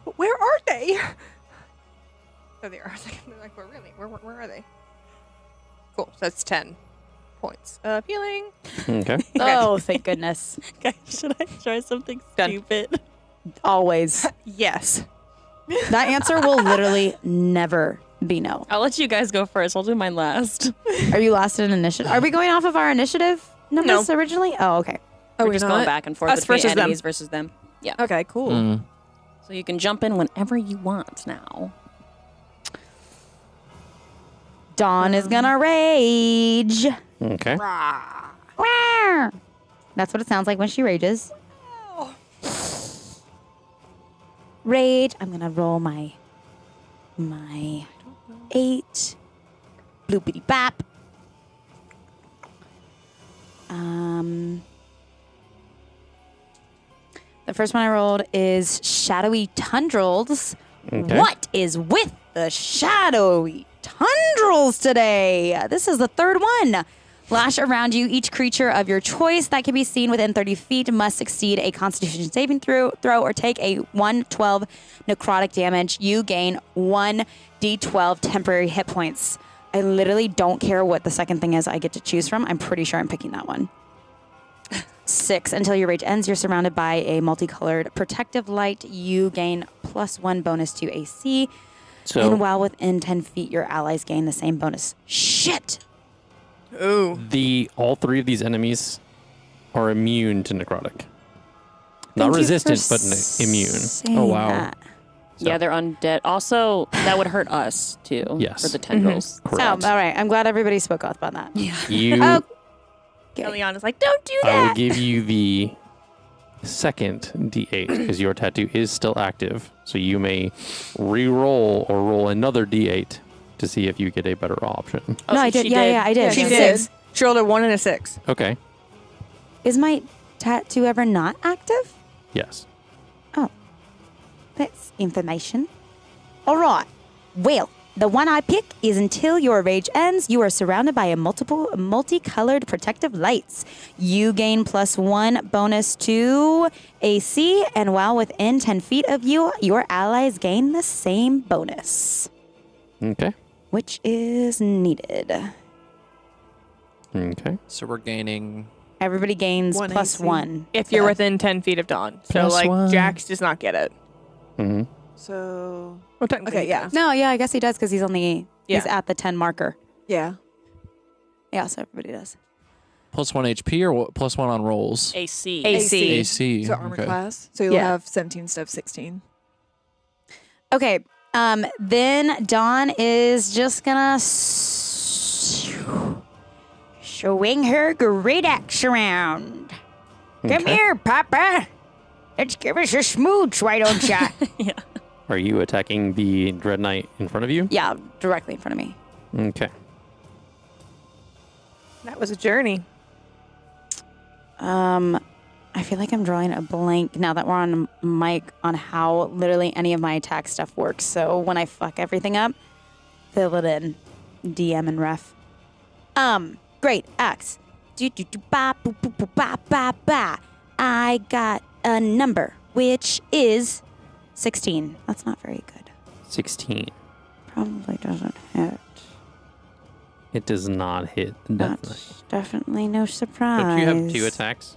But where are they? Oh, they are. They're like, where really? Where are they? Cool. So that's 10 points of healing. Okay. Oh, thank goodness. Guys, should I try something Done. stupid? Always. Yes. That answer will literally never be no. I'll let you guys go first. I'll do mine last. Are you last in initiative? Are we going off of our initiative numbers originally? Oh, okay. Oh, We're we're just not? going back and forth Us between versus them. enemies versus them. Yeah. Okay, cool. Mm. So you can jump in whenever you want now. Dawn is gonna rage. Okay. Rawr. That's what it sounds like when she rages. Rage. I'm gonna roll my 8. Bloopity bop. The first one I rolled is shadowy tundrils. Okay. What is with the shadowy tundrils today? This is the third one. Lash around you. Each creature of your choice that can be seen within 30 feet must succeed a Constitution saving throw or take a 1d12 necrotic damage. You gain 1d12 temporary hit points. I literally don't care what the second thing is I get to choose from. I'm pretty sure I'm picking that one. 6. Until your rage ends, you're surrounded by a multicolored protective light. You gain +1 bonus to AC. And while within 10 feet, your allies gain the same bonus. Shit! Ooh. All three of these enemies are immune to necrotic. Thank Not you resistant, for but immune. saying Oh, wow. that. So- Yeah, they're undead. Also, that would hurt us too. Yes. For the tendrils. Oh, Correct. all right. I'm glad everybody spoke up on that. Yeah. You, Okay. Eliana's like, don't do I that. will give you the second D8 because your tattoo is still active. So you may re-roll or roll another D8 to see if you get a better option. No, I did. Yeah, I did. She Yeah. did. She rolled a 1 and a 6. Okay. Is my tattoo ever not active? Yes. Oh, that's information. All right. Well, the one I pick is until your rage ends, you are surrounded by multicolored protective lights. You gain +1 bonus to AC, and while within 10 feet of you, your allies gain the same bonus, Okay. which is needed. Okay. So we're gaining. Everybody gains One +1. If you're within 10 feet of Dawn. So, Plus like, one. Jax does not get it. Mm-hmm. So Well, technically, okay, yeah, No, yeah, I guess he does because he's he's Yeah. at the 10 marker. yeah. Yeah, so everybody does. +1 HP or what? +1 on rolls? AC. AC. AC. So armor okay. class. So you'll Yeah. have 17 instead of 16. Okay. Then Dawn is just gonna swing her great axe around. Come Okay. here, Papa. Let's give us a smooch, why don't ya? Are you attacking the Dread Knight in front of you? Yeah, directly in front of me. Okay. That was a journey. I feel like I'm drawing a blank now that we're on mic on how literally any of my attack stuff works. So when I fuck everything up, fill it in. DM and ref. Great axe. Do do do ba boo boo boo ba ba ba. I got a number, which is 16. That's not very good. 16. Probably doesn't hit. It does not hit. Definitely. That's definitely no surprise. Don't you have 2 attacks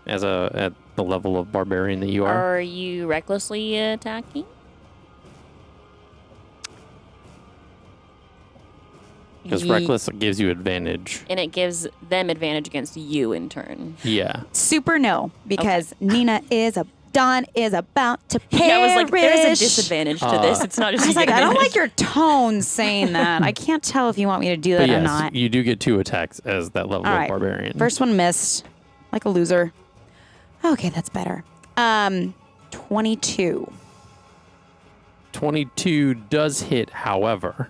at the level of barbarian that you are? Are you recklessly attacking? Because reckless gives you advantage. And it gives them advantage against you in turn. Yeah. Super no, because Dawn is about to perish. Yeah, I was like, there's a disadvantage to this. It's not just I was you like, get I don't advantage. like your tone saying that. I can't tell if you want me to do that But or yes, not. you do get 2 attacks as that level All of right. barbarian. First one missed, like a loser. Okay, that's better. 22. 22 does hit, however.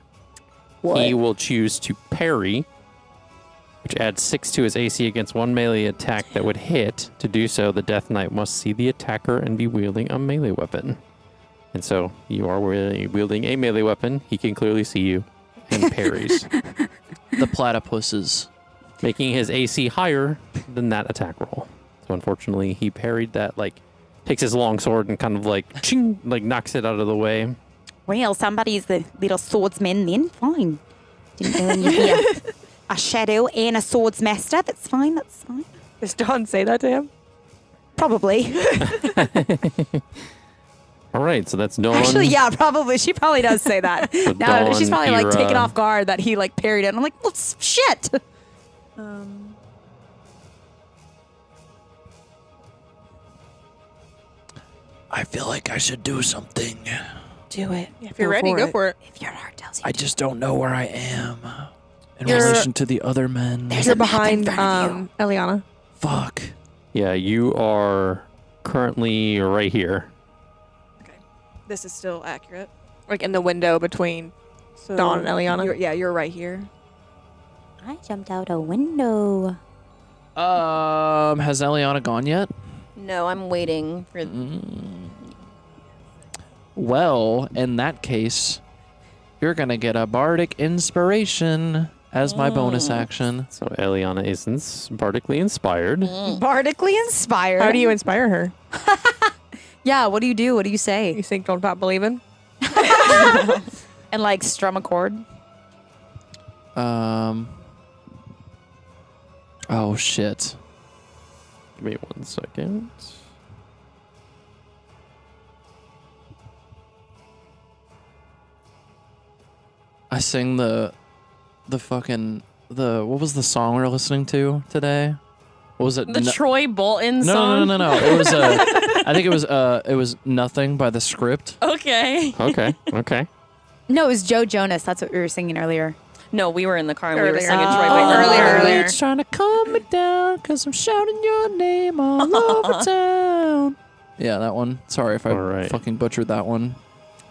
He will choose to parry, which adds 6 to his AC against one melee attack that would hit. To do so, the Death Knight must see the attacker and be wielding a melee weapon. And so you are wielding a melee weapon. He can clearly see you and parries, The platypuses. making his AC higher than that attack roll. So unfortunately, he parried that, takes his long sword and kind of ching, knocks it out of the way. Well, somebody's the little swordsman then. Fine. Didn't know you'd be a shadow and a swords master. That's fine. That's fine. Does Dawn say that to him? Probably. All right, so that's Dawn. Actually, yeah, probably. She probably does say that. The Now she's Dawn probably taken era. off guard that he parried it. And I'm like, well, shit. I feel like I should do something. Do it. If you're ready, go for it. If your heart tells you I to. just don't know where I am in You're- relation to the other men. There's You're a map in behind front of you. Eliana. Fuck. Yeah, you are currently right here. Okay, this is still accurate. Like in the window between So Dawn and Eliana. You're right here. I jumped out a window. Has Eliana gone yet? No, No, I'm waiting for. Well, in that case, you're gonna get a bardic inspiration as my bonus action. So Eliana is bardically inspired. Bardically inspired. How do you inspire her? Yeah, what do you do? What do you You say? think don't stop believing? And like strum a chord? Oh shit. Give me 1 second. I sing the what was the song we were listening to today? What was it? The Troy Bolton No, song. no. It was I think it was Nothing by The Script. Okay. Okay. No, it was Joe Jonas. That's what we were singing earlier. No, we were in the car and we were Earlier. singing Oh, Troy Bolton. earlier. It's trying to calm me down because I'm shouting your name all over town. Yeah, that one. Sorry if I All right. fucking butchered that one.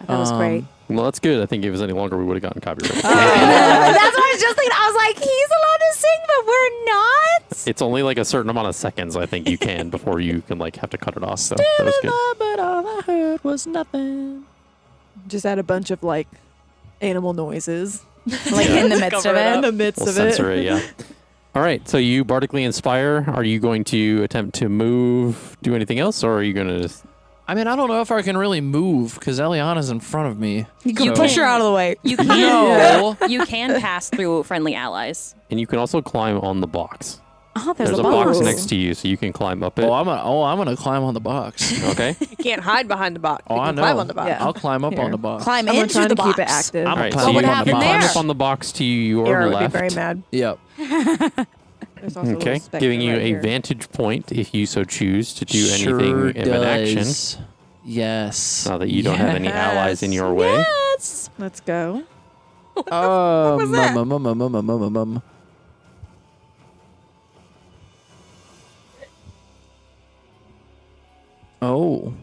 That was great. Well, that's good. I think if it was any longer, we would have gotten copyright. That's what I was just thinking. I was like, he's allowed to sing, but we're not. It's only like a certain amount of seconds, I think you can, before you can like have to cut it off. So that was good. But all I heard was nothing. Just add a bunch of like animal noises Like in the midst of in it. the midst We'll of censor it. it, yeah. All right, so you bardically inspire. Are you going to attempt to move, do anything else, or are you going to just... I mean, I don't know if I can really move because Eliana's in front of me. You can So- push her out of the way. You can. No. You can pass through friendly allies. And you can also climb on the box. Oh, There's a box next to you, so you can climb up it. I'm gonna climb on the box. Okay? You can't hide behind the box. Oh, you I can know. climb on the box. Yeah. I'll climb up Here. on the box. Climb I'm into trying the to box. keep it active. I'm All right, What so would you happen climb there? up on the box to your Aaron would left. be very mad. Yep. There's also a little Okay, spectre giving you right a here. vantage point if you so choose to do Sure anything in an action. does. Yes. Now that you don't have any allies in your way. Yes. Let's go. Oh, was that? Oh.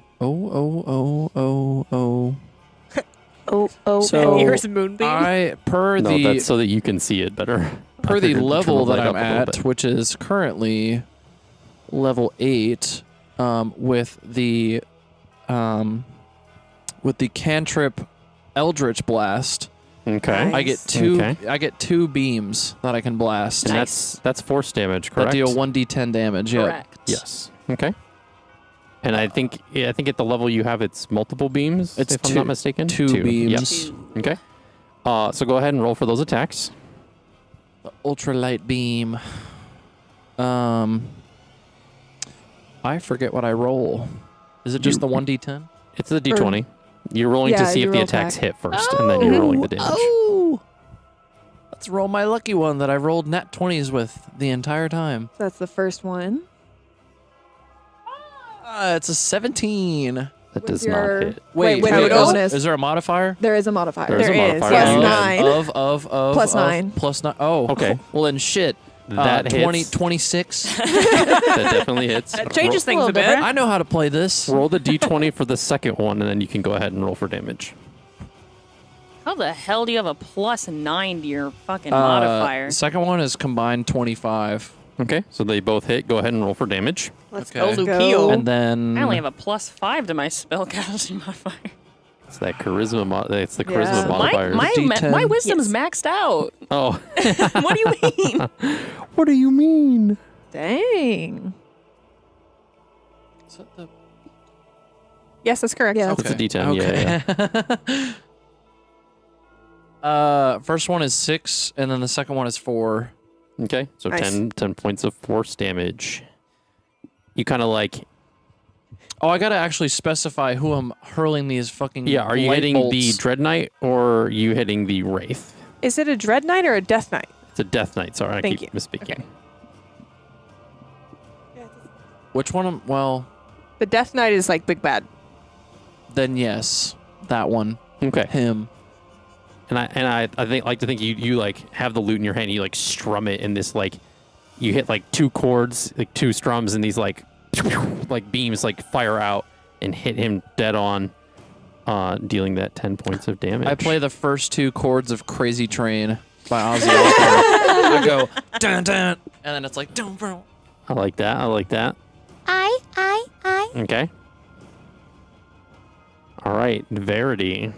Oh, So- Here's Moonbeam. No, that's so that you can see it better. Per I the figured to level turn the that light I'm up a little at, bit. which is currently level 8, with the cantrip Eldritch Blast, Okay. I get two beams that I can blast And Nice. that's force damage, that correct? deal 1d10 damage. Yeah. Correct. Yes. Okay. And I think at the level you have, it's multiple beams. It's if I'm not mistaken. two beams. Yes. Okay. So go ahead and roll for those attacks. The ultralight beam. I forget what I roll. Is it just the 1d10? It's the d20. You're rolling to Yeah, see you if the roll attacks attack. hit first, and then you're rolling the damage. Oh! Let's roll my lucky one that I rolled nat 20s with the entire time. That's the first one. It's a 17. That With does your- not hit. Wait, wait, wait, bonus? bonus. Is there a modifier? There is a modifier. There is a There is, modifier. yes. Yeah. Plus 9. Of Plus 9. Plus 9. Oh, Okay. Well, then shit. That 20, hits. 26. That definitely hits. That changes things little a bit. different. I know how to play this. Roll the d20 for the second one, and then you can go ahead and roll for damage. How the hell do you have a +9 to your fucking modifier? Second one is combined 25. Okay, so they both hit. Go ahead and roll for damage. Let's Okay. go, Go. Lukio. And then I only have a +5 to my spellcasting modifier. It's that charisma. It's the charisma Yeah. modifier. My D10. wisdom's maxed out. Oh. What do you mean? What do you mean? Dang. Is that the- Yes, that's correct. Yeah. It's a d10. Yeah. First one is 6, and then the second one is 4. Okay, so Nice. 10 points of force damage. You kind of like, Oh, I gotta actually specify who I'm hurling these fucking. yeah, are you light hitting bolts. the Dread Knight or are you hitting the Wraith? Is it a Dread Knight or a Death Knight? It's a Death Knight, sorry, I Thank keep you. misspeaking. Okay. Which one? Well, The Death Knight is like big bad. then yes, that one. Okay. Him. And I like to think you like have the lute in your hand, you like strum it in this like you hit like 2 chords, like 2 strums, and these like beams like fire out and hit him dead on, dealing that 10 points of damage. I play the first 2 chords of Crazy Train by Ozzy Osbourne. I go dun dun, and then it's like dun dun. I like that. I Okay. All right, Verity.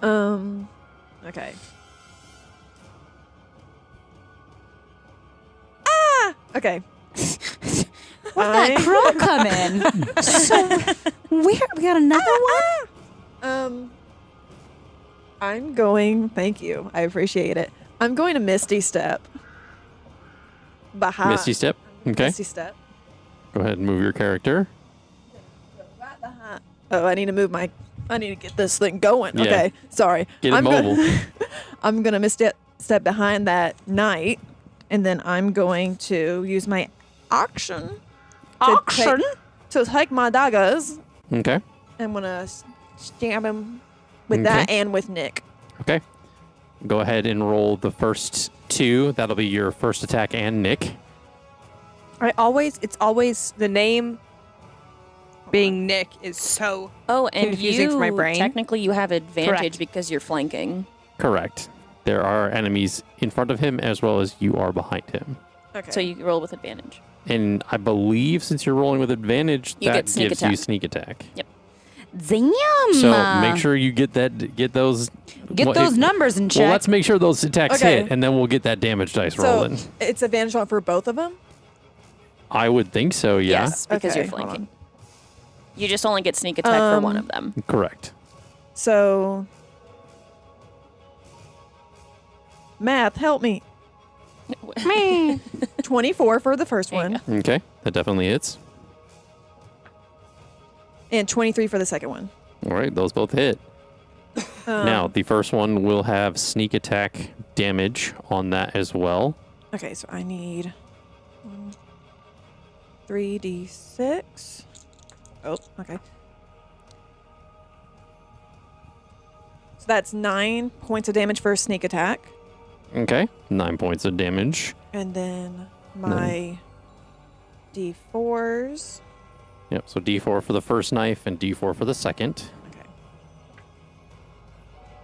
Okay. Ah! Okay. Where'd that crow come in? So weird. We got another one? I'm going, thank you. I appreciate it. I'm going to Misty Step. Behind. Misty Step. Okay. Misty Step. Go ahead and move your character. Oh, I need to get this thing going. Yeah. Okay. Sorry. Get it mobile. I'm going to step behind that knight, and then I'm going to use my action. To take my daggers. Okay. I'm going to stab him with that and with Nick. Okay. Go ahead and roll the first 2. That'll be your first attack and Nick. It's always the name being Nick is so Oh, and confusing you, for my brain. technically you have advantage Correct. because you're flanking. Correct. There are enemies in front of him as well as you are behind him. Okay. So you roll with advantage. And I believe since you're rolling with advantage, You that get sneak gives you attack. sneak attack. Yep. Damn. So make sure you get those. Get well, those if- numbers in check. Well, let's make sure those attacks Okay. hit, and then we'll get that damage dice so rolling. it's advantage on for both of them? I would think so, yeah. Yes, because Okay, you're hold flanking. You just only get sneak attack for one of them. Correct. So, math, help me. 24 for the first There you one, Okay, that definitely hits. and 23 for the second one. All right, those both hit. Now, the first one will have sneak attack damage on that as well. Okay, so I need 3d6. Oh, okay. So that's 9 points of damage for a sneak attack. Okay, 9 points of damage. And then my d4s. Yep, so D4 for the first knife and D4 for the second. Okay.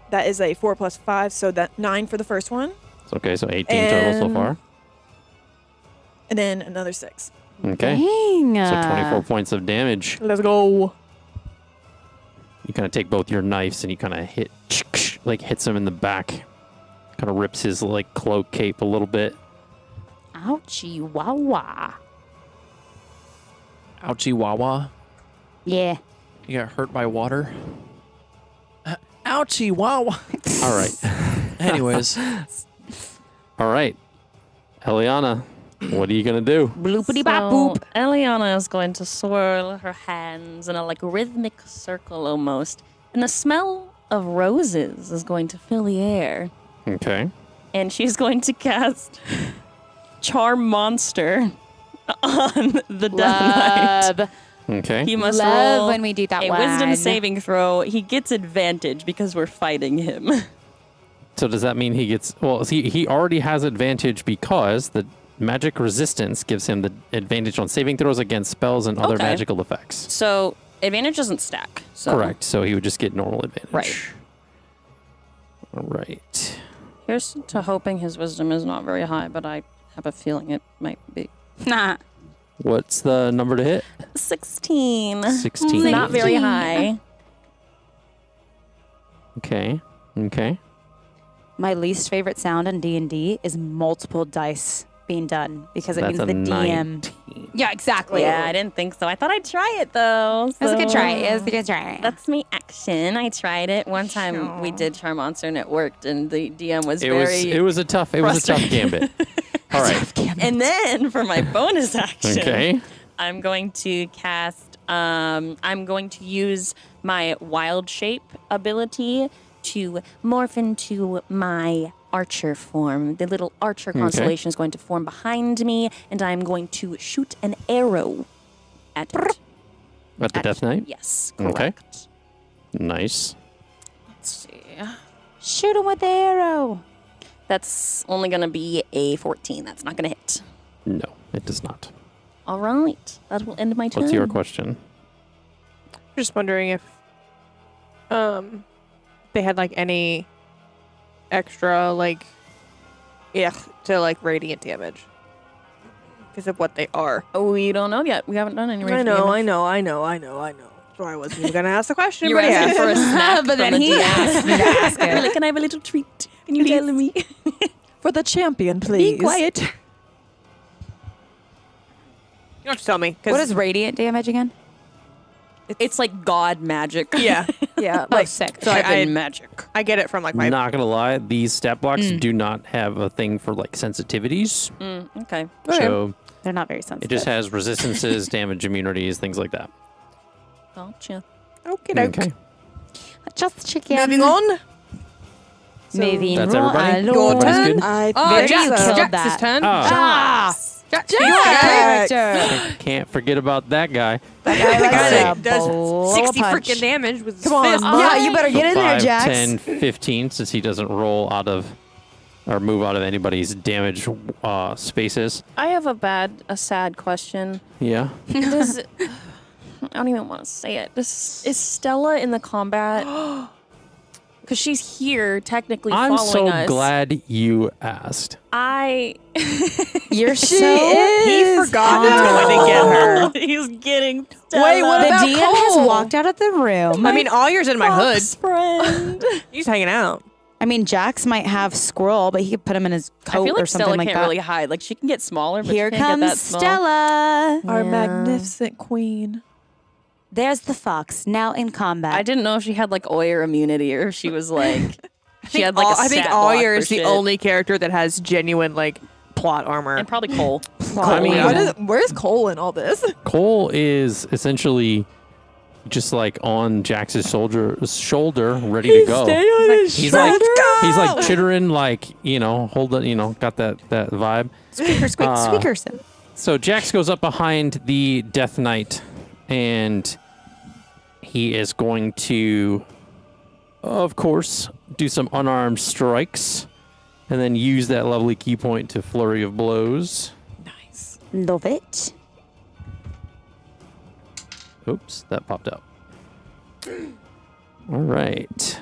That is a 4 plus 5, so that 9 for the first one. So, okay, so 18 total so And- far. And then another 6. Okay, Dang. so 24 points of damage. Let's go. You kind of take both your knives and you kind of hits him in the back. Kind of rips his like cloak cape a little bit. Ouchie, wah. Ouchie wawa. Yeah. You got hurt by water. Ouchie wawa. All right. Anyways, All right. Eliana, what are you going to do? Bloopity bop boop. Eliana is going to swirl her hands in a like rhythmic circle almost, and the smell of roses is going to fill the air. Okay. And she's going to cast Charm Monster on the Death Knight. Love. Okay. He must Love roll when we do that a one. wisdom saving throw. He gets advantage because we're fighting him. So does that mean he gets... Well, he already has advantage because the magic resistance gives him the advantage on saving throws against spells and other Okay. magical effects. So advantage doesn't stack. So. Correct. So he would just get normal advantage. Right. All right. Here's to hoping his wisdom is not very high, but I have a feeling it might be. Nah. What's the number to hit? 16. 16. Not very high. Okay. Okay. My least favorite sound in D&D is multiple dice being done because it That's means the a DM. 19. Yeah, exactly. Yeah, I didn't think so. I thought I'd try it though. It was a good so- try. It was a good try. That's me action. I tried it one time. We did Charm Monster and it worked, and the DM was It very. was a tough gambit. All right. And then for my bonus action, Okay. I'm going to cast. I'm going to use my Wild Shape ability to morph into my archer form. The little archer constellation is going to form behind me, and I'm going to shoot an arrow at it. At the Death Knight? Yes, Okay. correct. Nice. Let's see. Shoot him with the arrow. That's only going to be a 14. That's not going to hit. No, it does not. All right. That will end my turn. What's your question? Just wondering if they had like any extra like to like radiant damage. because of what they are. Oh, we don't know yet. We haven't done any rage I know. damage. So I wasn't even gonna ask the question. You were but yeah. asking for a snack But then from the he DM. asked me to ask You're it. like, can I have a little treat? Can you tell me? For the champion, please. Be quiet. You don't have to tell me. 'cause- What is radiant damage again? It's like god magic. Yeah, Yeah, like sick. So Heaven I magic. I get it from like my. Not gonna lie, these stat blocks do not have a thing for like sensitivities. Okay. So They're not very sensitive. it just has resistances, damage immunities, things like that. Gotcha. Okay. just chicken. Moving on. Moving That's right everybody? along. Everybody's good? I Oh, think Jax so. killed Jax's that. turn. Ah. Jax. Jax. Can't forget about that guy. The guy that Blow does a 60 punch. freaking damage with his Come on. fist. Yeah, you better get in there, 5, Jax. 10, 15, since he doesn't roll out of or move out of anybody's damage spaces. I have a sad question. Yeah. Does I don't even want to say it. Is Stella in the combat? Because she's here, technically I'm following so us. glad you asked. You're She so. is. He forgot it's going to get her. He's getting Stella. Wait, what The about DM Cole? has walked out of the room. I mean, all yours in my hood. friend. He's hanging out. I mean, Jax might have Squirrel, but he could put him in his coat I feel or like something Stella like can't that. really hide. Like she can get smaller, but Here she can't get that comes small. Stella. Our Yeah. magnificent queen. There's the fox, now in combat. I didn't know if she had like Oyer immunity or if she was like she had like a I think stat block Awyer for is the shit. only character that has genuine like plot armor. and probably Cole. I mean, Where's Cole in all this? Cole is essentially just like on Jax's shoulder, ready to go. He's like chittering, like, hold it, got that vibe. Squeakerson. So Jax goes up behind the Death Knight, and he is going to, of course, do some unarmed strikes, and then use that lovely key point to flurry of blows. Love it. Oops, that popped up. All right.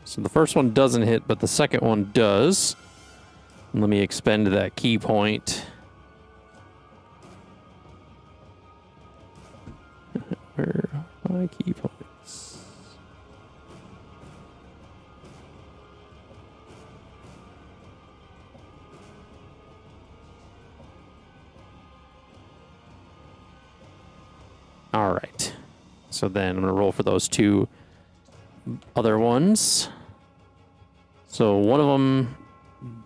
So the first one doesn't hit, but the second one does. And let me expend that key point. Where are my key points? All right. So then I'm going to roll for those two other ones. So one of them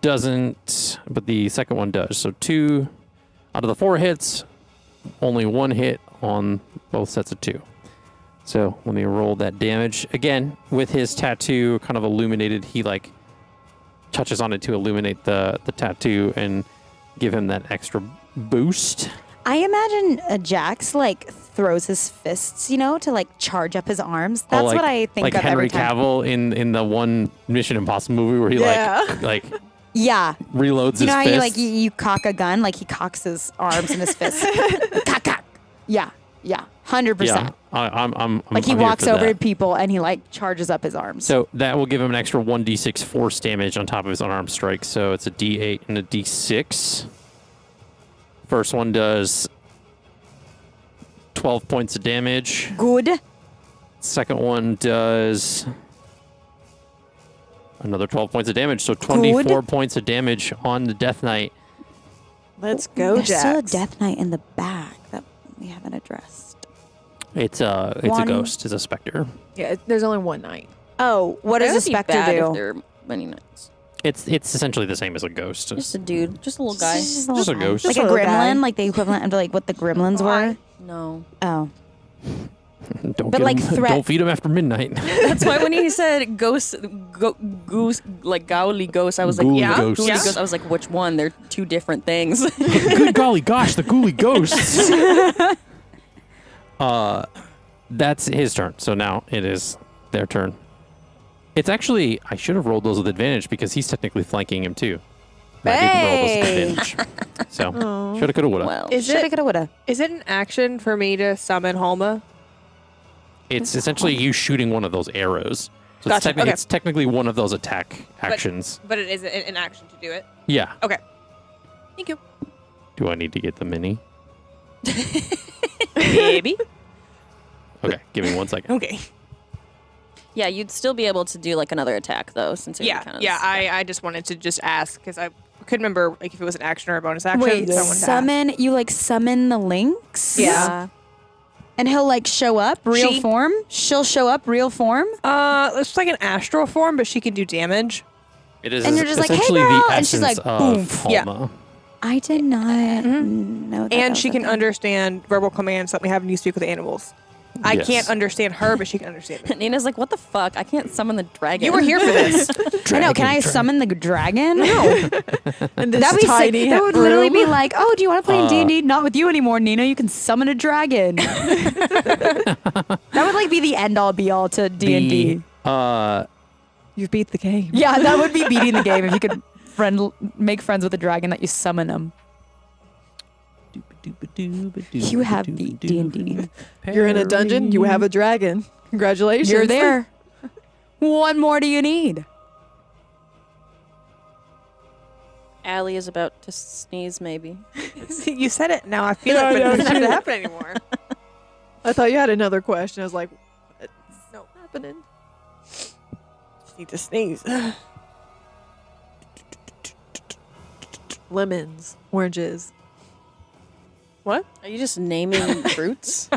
doesn't, but the second one does. So 2 out of the 4 hits, only 1 hit on both sets of 2. So let me roll that damage. Again, with his tattoo kind of illuminated, he like touches on it to illuminate the tattoo and give him that extra boost. I imagine Jax like throws his fists, to like charge up his arms. That's what I think like of Henry every time. Cavill in the one Mission Impossible movie where he like Yeah. reloads You know his how fist. you cock a gun, like he cocks his arms and his fists. Cock, cock. Yeah. 100%. Yeah, I'm Like he I'm here walks for over to that. people and he like charges up his arms. So that will give him an extra 1d6 force damage on top of his unarmed strike. So it's a d8 and a d6. First one does 12 points of damage. Good. Second one does another 12 points of damage. So 24 Good. points of damage on the Death Knight. Let's go, There's still a Jax. Death Knight in the back that we haven't addressed. It's a One. ghost. It's a specter. Yeah, there's only one night. Oh, what That does a would be specter bad if do? there are many nights. It's essentially the same as a ghost. Just a dude, just a little guy. Just Just a ghost. Like Just a a little guy. gremlin, like the equivalent of like what the gremlins were. No. Oh. Don't But get like him- threat- don't feed him after midnight. That's why when he said ghost, goose, like Gowly ghost, I was like, Ghouly yeah, ghosts. Ghouly ghost. I was like, which one? They're two different things. Good golly gosh, the ghouly ghosts. That's his turn. So now it is their turn. It's actually, I should have rolled those with advantage because he's technically flanking him too. But I didn't roll those with advantage. So, shoulda, coulda, woulda. well, Is Shoulda, it coulda, woulda. is it an action for me to summon Halma? It's essentially you shooting one of those arrows. So Gotcha, okay. it's technically one of those attack actions. But it is an action to do it. Yeah. Okay. Thank you. Do I need to get the mini? Maybe. Okay, give me 1 second. Okay. Yeah, you'd still be able to do like another attack though, since it Yeah, kind of yeah. I just wanted to just ask because I couldn't remember like if it was an action or a bonus action. Wait, so I wanted to ask. summon, you like summon the lynx? Yeah. And he'll like show up real form? She'll show up real form? It's like an astral form, but she can do damage. It is And you're just like, "Hey, essentially girl," the and she's essence like, of boom. Yeah. Halma. I did not know that. And that she was a can thing. understand verbal commands. Let me have you speak with animals. I Yes. can't understand her, but she can understand me. Nina's like, what the fuck? I can't summon the dragon. You were here for this. I know. Can I summon the dragon? In this That'd be sick. tiny That would literally be room. like, oh, do you want to play in D&D? Not with you anymore, Nina. You can summon a dragon. That would like be the end all be all to D&D. You beat the game. Yeah, that would be beating the game if you could make friends with a dragon that you summon them. You have beat D&D. You're in a dungeon. You have a dragon. Congratulations. You're there. What more do you need? Allie is about to sneeze, maybe. You said it. Now I feel like it doesn't have to happen anymore. I thought you had another question. I was like, what's happening? Just need to sneeze. Lemons, oranges. What? Are you just naming fruits?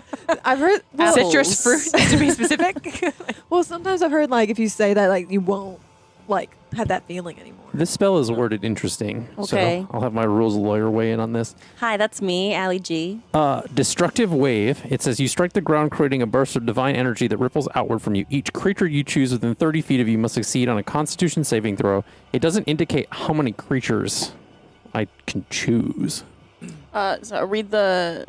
I've heard Citrus fruit, to be specific. Well, sometimes I've heard like if you say that, like you won't like have that feeling anymore. This spell is worded interesting. Okay. So I'll have my rules lawyer weigh in on this. Hi, that's me, Allie G. Destructive wave. It says you strike the ground, creating a burst of divine energy that ripples outward from you. Each creature you choose within 30 feet of you must succeed on a Constitution saving throw. It doesn't indicate how many creatures I can choose. So read the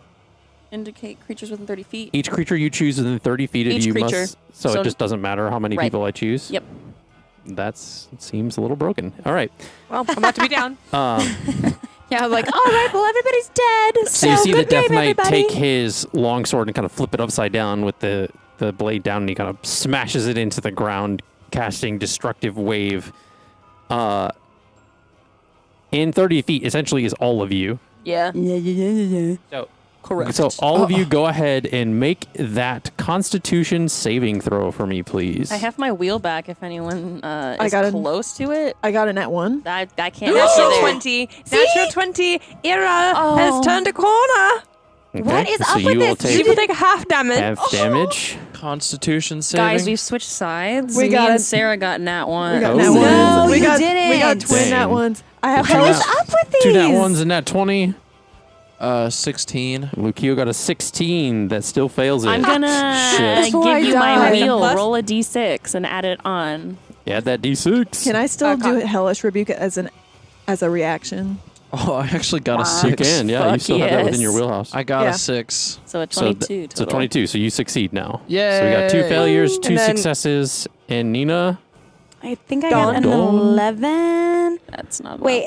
indicate creatures within 30 feet. Each creature you choose within 30 feet of Each you creature. must. So So- it just doesn't matter how many Right. people I choose. Yep. That seems a little broken. All right. Well, I'm about to be down. Yeah, I'm like, all right, well, everybody's dead. So you see the good Death game, Knight everybody. take his longsword and kind of flip it upside down with the blade down, and he kind of smashes it into the ground, casting destructive wave. In 30 feet, essentially, is all of you. Yeah. So, Correct. so all of you go ahead and make that Constitution saving throw for me, please. I have my wheel back if anyone is got a- close to it. I got a net one. I can't Natural get there. 20. Natural 20. Era has turned a corner. Okay, What is so up with you will this? She take will take half damage. half damage. Constitution saving. Guys, we've switched sides. We Me got and it. Sarah got nat one. We got Oh. nat No, ones. We you got didn't. twin nat Dang. ones. I have What hellish. is What's up with these? Two nat ones and nat 20. 16. Lukio got a 16. That still fails it. I'm gonna Shit. Before I give you my die. wheel. Plus- Roll a d6 and add it on. Add that D6. Can I still do con- it hellish rebuke as a reaction? Oh, I actually got a You 6. can, yeah. You Fuck still have that within yes. your wheelhouse. I got Yeah. a 6. So a So 22 so total. 22. So you succeed now. Yay. So we got 2 failures, 2 And then- successes, and Nina. I think I got an Dawn. 11. That's not Wait,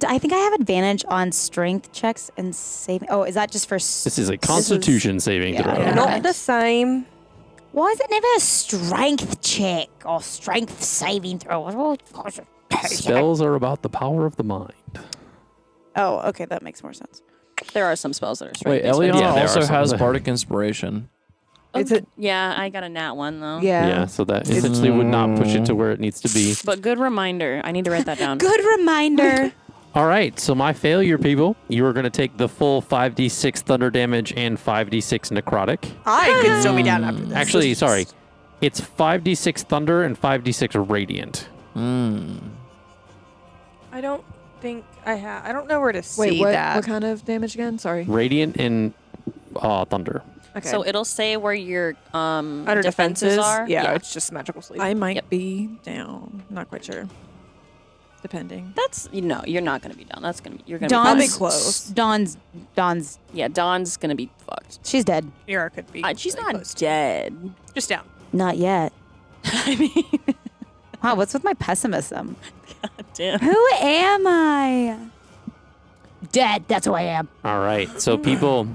I think I have advantage on strength checks and saving. Oh, is that just for? This is a Constitution saving yeah, throw. yeah. Not the same. Why is it never a strength check or strength saving throw? Spells are about the power of the mind. Oh, okay, that makes more sense. There are some spells that are Wait, strength-based, Eliana right? Yeah, there are also some. has Bardic Inspiration. It's a Yeah, I got a nat one though. yeah. So that essentially would not push it to where it needs to be. But good reminder. I need to write that down. Good reminder. All right, so my failure, people, you are going to take the full 5d6 thunder damage and 5d6 necrotic. I could still be down after this. Actually, sorry. It's 5d6 thunder and 5d6 radiant. I don't think I have. I don't know where to see Wait, what? that. What kind of damage again? Sorry. Radiant and thunder. Okay. So it'll say where your Under defenses are. Yeah, it's just magical sleep. I might Yep. be down. Not quite sure. Depending. That's you're not gonna be down. That's gonna be you're gonna Dawn's be be close. Dawn's. Yeah, Dawn's gonna be fucked. She's dead. Era could be. She's really not close. dead. Just down. Not yet. I mean, Wow, what's with my pessimism? damn. Who am I? Dead. That's who I am. All right, so people,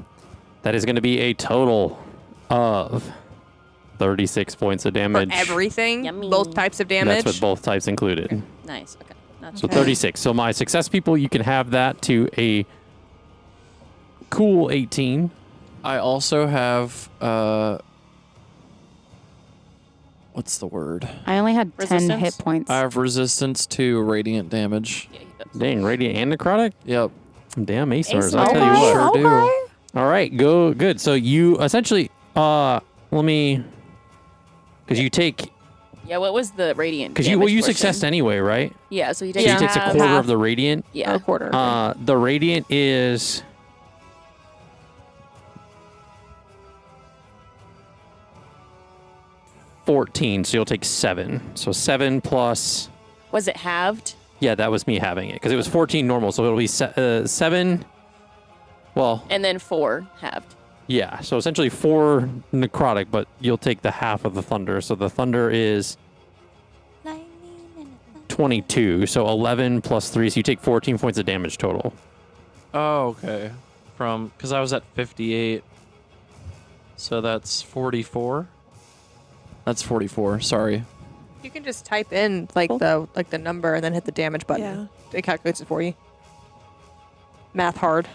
that is going to be a total of 36 points of For damage. everything, Yummy. both types of damage. That's with both types included. Nice. Okay. Not So too 36. So my success people, you can have that to a cool 18. I also have what's the word? I only had 10 Resistance? hit points. I have resistance to radiant damage. Yeah, he does. Dang, radiant and necrotic? Yep. Damn, ASARs. ASAR. I'll tell you what. Sure do. All right, go. Good. So you essentially, let me, because you take, Yeah, what was the radiant? because you damage you portion? successed anyway, right? Yeah, so he So takes he takes a half. quarter of the radiant. Yeah. A quarter. The radiant is 14, so you'll take 7. So 7 plus. Was it halved? Yeah, that was me having it because it was 14 normal, so it'll be 7. Well, And then 4 halved. yeah, so essentially 4 necrotic, but you'll take the half of the thunder. So the thunder is 22, so 11 plus 3, so you take 14 points of damage total. Oh, okay. Because I was at 58. So that's 44. That's 44. Sorry. You can just type in the number and then hit the damage button. Yeah. It calculates it for you. Math hard.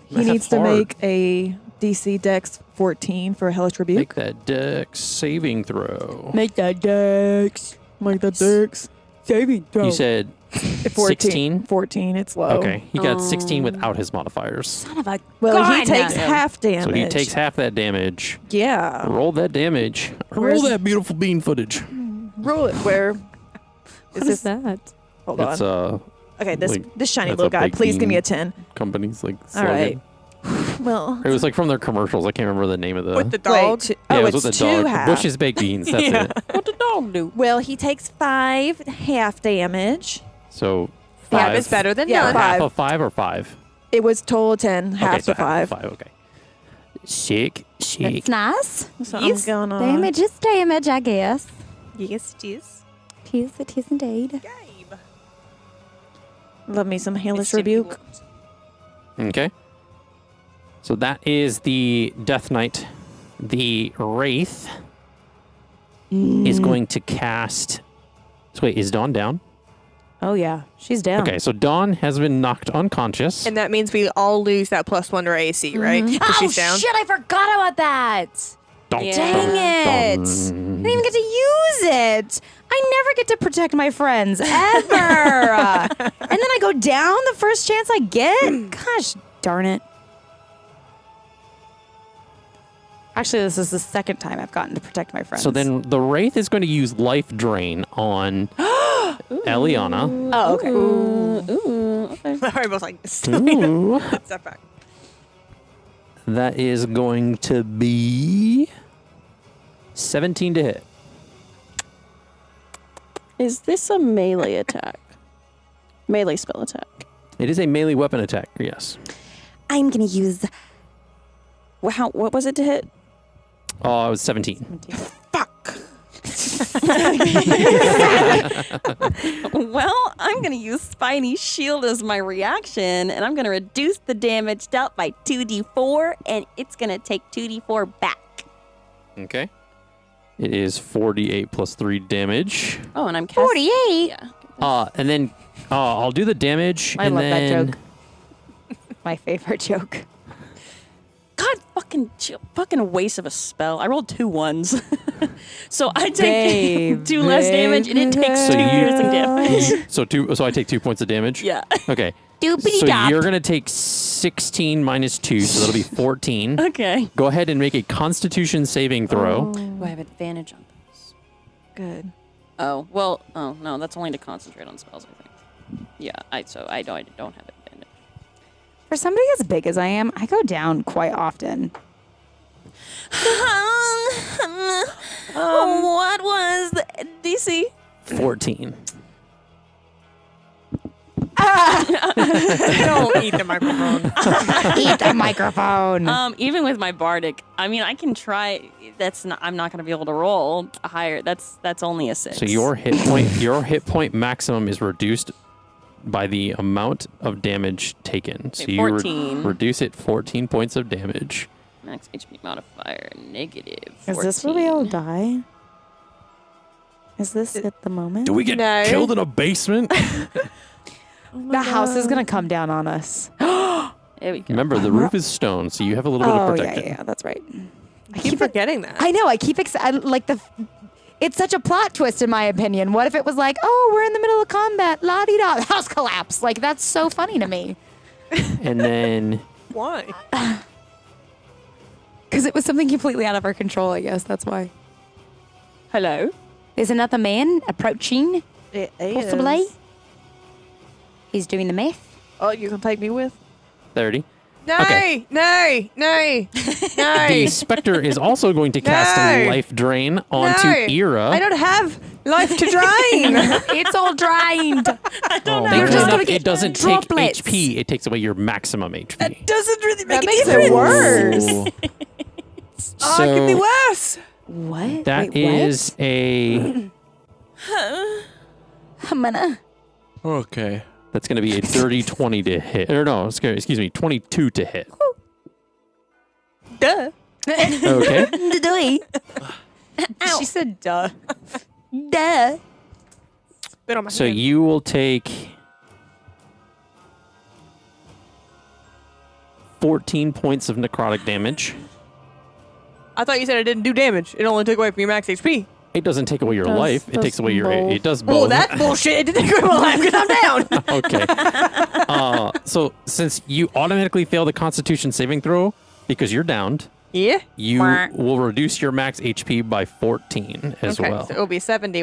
He needs to hard. make a DC Dex 14 for a Hellish Rebuke. Make that dex saving throw. Make that Dex. Make that Dex. Saving throw. You said 16? 14, it's low. Okay, he got 16 without his modifiers. Son of a Well, he gun. takes Yeah. half damage. So he takes half that damage. Yeah. Roll that damage. Where's- Roll that beautiful bean footage. Roll it. Where? What is that? Hold It's on. Okay, this like, this shiny that's little a guy. big Please give me bean. a 10. company's like All slogan. right. Well, It was like from their commercials. I can't remember the name of the. With the wait. dog. Two, yeah, oh, it was it's with the two dog. half. Bush's baked beans. That's Yeah. it. What did dog do? Well, he takes 5 half damage. So Half 5 is better than Yeah, none. five. Half of 5 or 5. It was total 10, half okay, so to 5. Half of 5. Okay. Sick. It's nice. So Yes. I'm gonna. Damage is damage, I guess. Yes, it is. It is indeed. Gabe. Love me some Hellish It's simply Rebuke. Okay. So that is the Death Knight. The Wraith is going to cast. So wait, is Dawn down? Oh, yeah. She's down. Okay, so Dawn has been knocked unconscious. And that means we all lose that +1 to our AC, right? 'Cause she's down. shit, I forgot about that. Dun, Yeah. Dang it. dun. I didn't even get to use it. I never get to protect my friends, ever. And then I go down the first chance I get? Gosh darn it. Actually, this is the second time I've gotten to protect my friends. So then the Wraith is going to use Life Drain on Eliana. Oh, okay. Ooh, okay. I was like, Ooh. step back. That is going to be 17 to hit. Is this a melee attack? Melee spell attack. It is a melee weapon attack, yes. I'm going to use. What was it to hit? Oh, it was 17. Well, I'm going to use Spiny Shield as my reaction, and I'm going to reduce the damage dealt by 2d4, and it's going to take 2d4 back. Okay. It is 48 plus 3 damage. Oh, and I'm casting. 48? Yeah. And then I'll do the damage. I and love that then joke. My favorite joke. God, fucking waste of a spell. I rolled 2 1s. So I take 2 less damage, and it takes So 2 you- piercing damage. So I take 2 points of damage? Yeah. Okay. Doopity So dop. you're going to take 16 minus 2, so that'll be 14. Okay. Go ahead and make a Constitution saving throw. Do I have advantage on those? Good. Oh, well, no, that's only to concentrate on spells, I think. Yeah, I don't have advantage. For somebody as big as I am, I go down quite often. What was the DC? 14. Don't eat the microphone. Eat the microphone. Even with my bardic, I mean, I can try. I'm not going to be able to roll higher. That's only a 6. So your hit point maximum is reduced by the amount of damage taken. So Okay, you 14. reduce it 14 points of damage. Max HP modifier negative. Is this where we all die? Is this at the moment? Do we get No. killed in a basement? The house is going to come down on us. There we go. Remember, the roof is stone, so you have a little bit of protection. yeah, that's right. I keep forgetting that. I know. I keep it's such a plot twist in my opinion. What if it was like, oh, we're in the middle of combat, la di da, house collapse. Like that's so funny to me. And then Why? Because it was something completely out of our control. I guess that's why. Hello. There's another man approaching. It Possibly. is. He's doing the math. Oh, you can take me with? 30. Nay, Okay. nay, nay, The nay. specter is also going to cast a No. life drain onto No. Ira. I don't have life to drain. It's all drained. You're just gonna get it doesn't droplets. take HP. It takes away your maximum HP. Doesn't really make That a makes difference. it worse. Oh, it could be worse. What? That Wait, what? is a I'm gonna. Okay. that's going to be a 30-20 to hit. Or no, excuse me, 22 to hit. Duh. Okay. She said, "Duh, duh." Spit on my So hand. you will take 14 points of necrotic damage. I thought you said it didn't do damage. It only took away from your max HP. It doesn't take away your Does- life. It does takes away your. both. It does both. Oh, that bullshit. It didn't take away my life because I'm down. Okay. So since you automatically fail the Constitution saving throw because you're downed, Yeah. you will reduce your max HP by 14 as Okay, well. so it'll be 70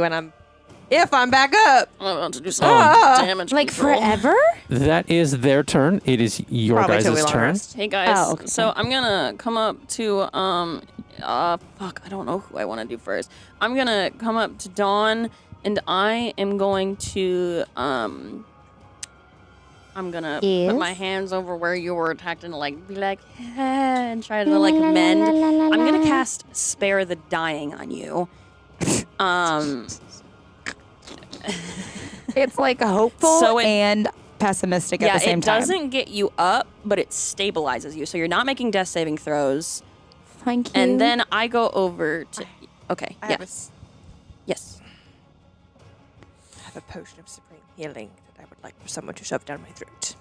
if I'm back up. I'm about to do some Ah. damage. Like control. forever? That is their turn. It is your Probably till we guys' long turn. rest. Hey guys, Oh, okay. so I'm gonna come up to fuck, I don't know who I want to do first. I'm gonna come up to Dawn, and I am going to I'm gonna Yes? put my hands over where you were attacked and like be like and try to like mend. I'm gonna cast Spare the Dying on you. It's like hopeful So it- and pessimistic Yeah, at the same it time. doesn't get you up, but it stabilizes you, so you're not making death saving throws. Thank you. And then I go over to. Okay. I Yeah. Yes. have a potion of supreme healing that I would like for someone to shove down my throat.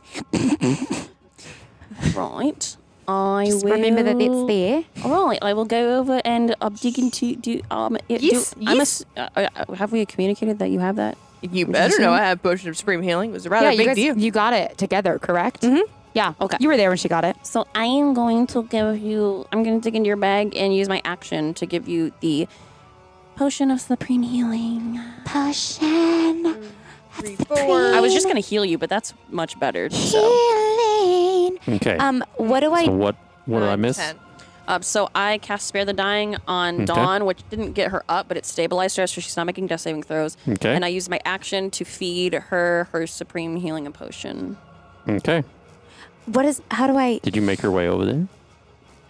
Right. I Just will. remember that it's there. All right. I will go over and dig into Yes, have we communicated that you have that? You better know I have potion of supreme healing. It was a rather you big guys, deal. you got it together, correct? Mhm. Yeah. Okay. You were there when she got it. So I am going to give you. I'm going to dig into your bag and use my action to give you the potion of supreme healing. Potion. 3, 4. I was just going to heal you, but that's much better. So. Healing. Okay. What do I So what did I miss? 10. So I cast Spare the Dying on Okay. Dawn, which didn't get her up, but it stabilized her, so she's not making death saving throws. Okay. And I used my action to feed her supreme healing and potion. Okay. how do I Did you make your way over there?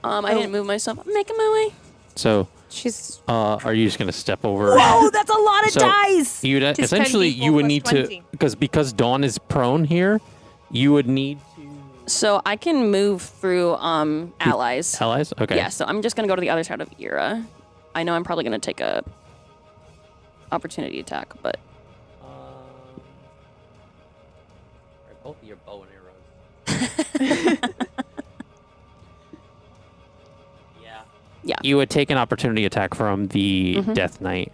I didn't move myself. I'm making my way. So, she's are you just gonna step over? Whoa, that's a lot of So- dice. You'd Just essentially 10d4 you would plus need 20. to because Dawn is prone here. You would need So I can move through allies. allies. Okay. Yeah, so I'm just going to go to the other side of Ira. I know I'm probably going to take a opportunity attack, but Both of your bow and arrows. Yeah. You would take an opportunity attack from the Mhm. Death Knight.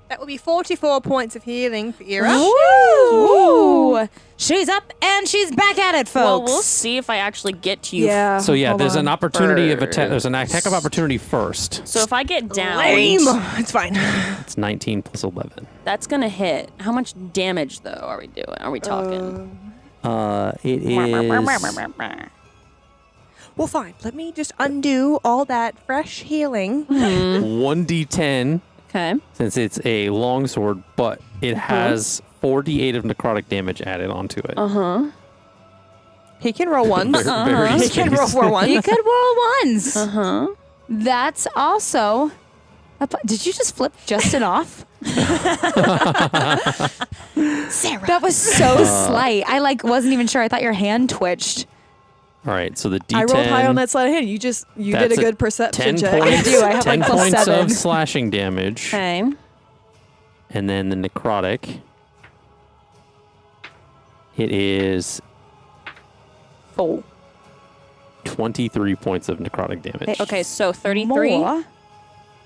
That would be 44 points of healing for Ira. Woo! She's up and she's back at it, folks. well, we'll see if I actually get to you. Yeah. So yeah, hold there's an on. opportunity of attack. There's an attack of opportunity first. So if I get down, Lame. It's fine. It's 19 plus 11. that's going to hit. How much damage though are we doing? Are we talking? It is. Well, fine. Let me just undo all that fresh healing. 1d10 Okay. since it's a longsword, but it has 4d8 of necrotic damage added onto it. Uh-huh. He can roll ones. Very He can roll space. 4 ones. You could roll ones. Uh-huh. That's also. Did you just flip Justin off? Sarah. That was so slight. I wasn't even sure. I thought your hand twitched. All right, so the d10. I rolled high on that sleight of hand. You did a good 10 perception check. points. I do. I have 10 like plus points 7. of slashing damage, Okay. and then the necrotic. It is Oh. 23 points of necrotic damage. Okay, so 33 More.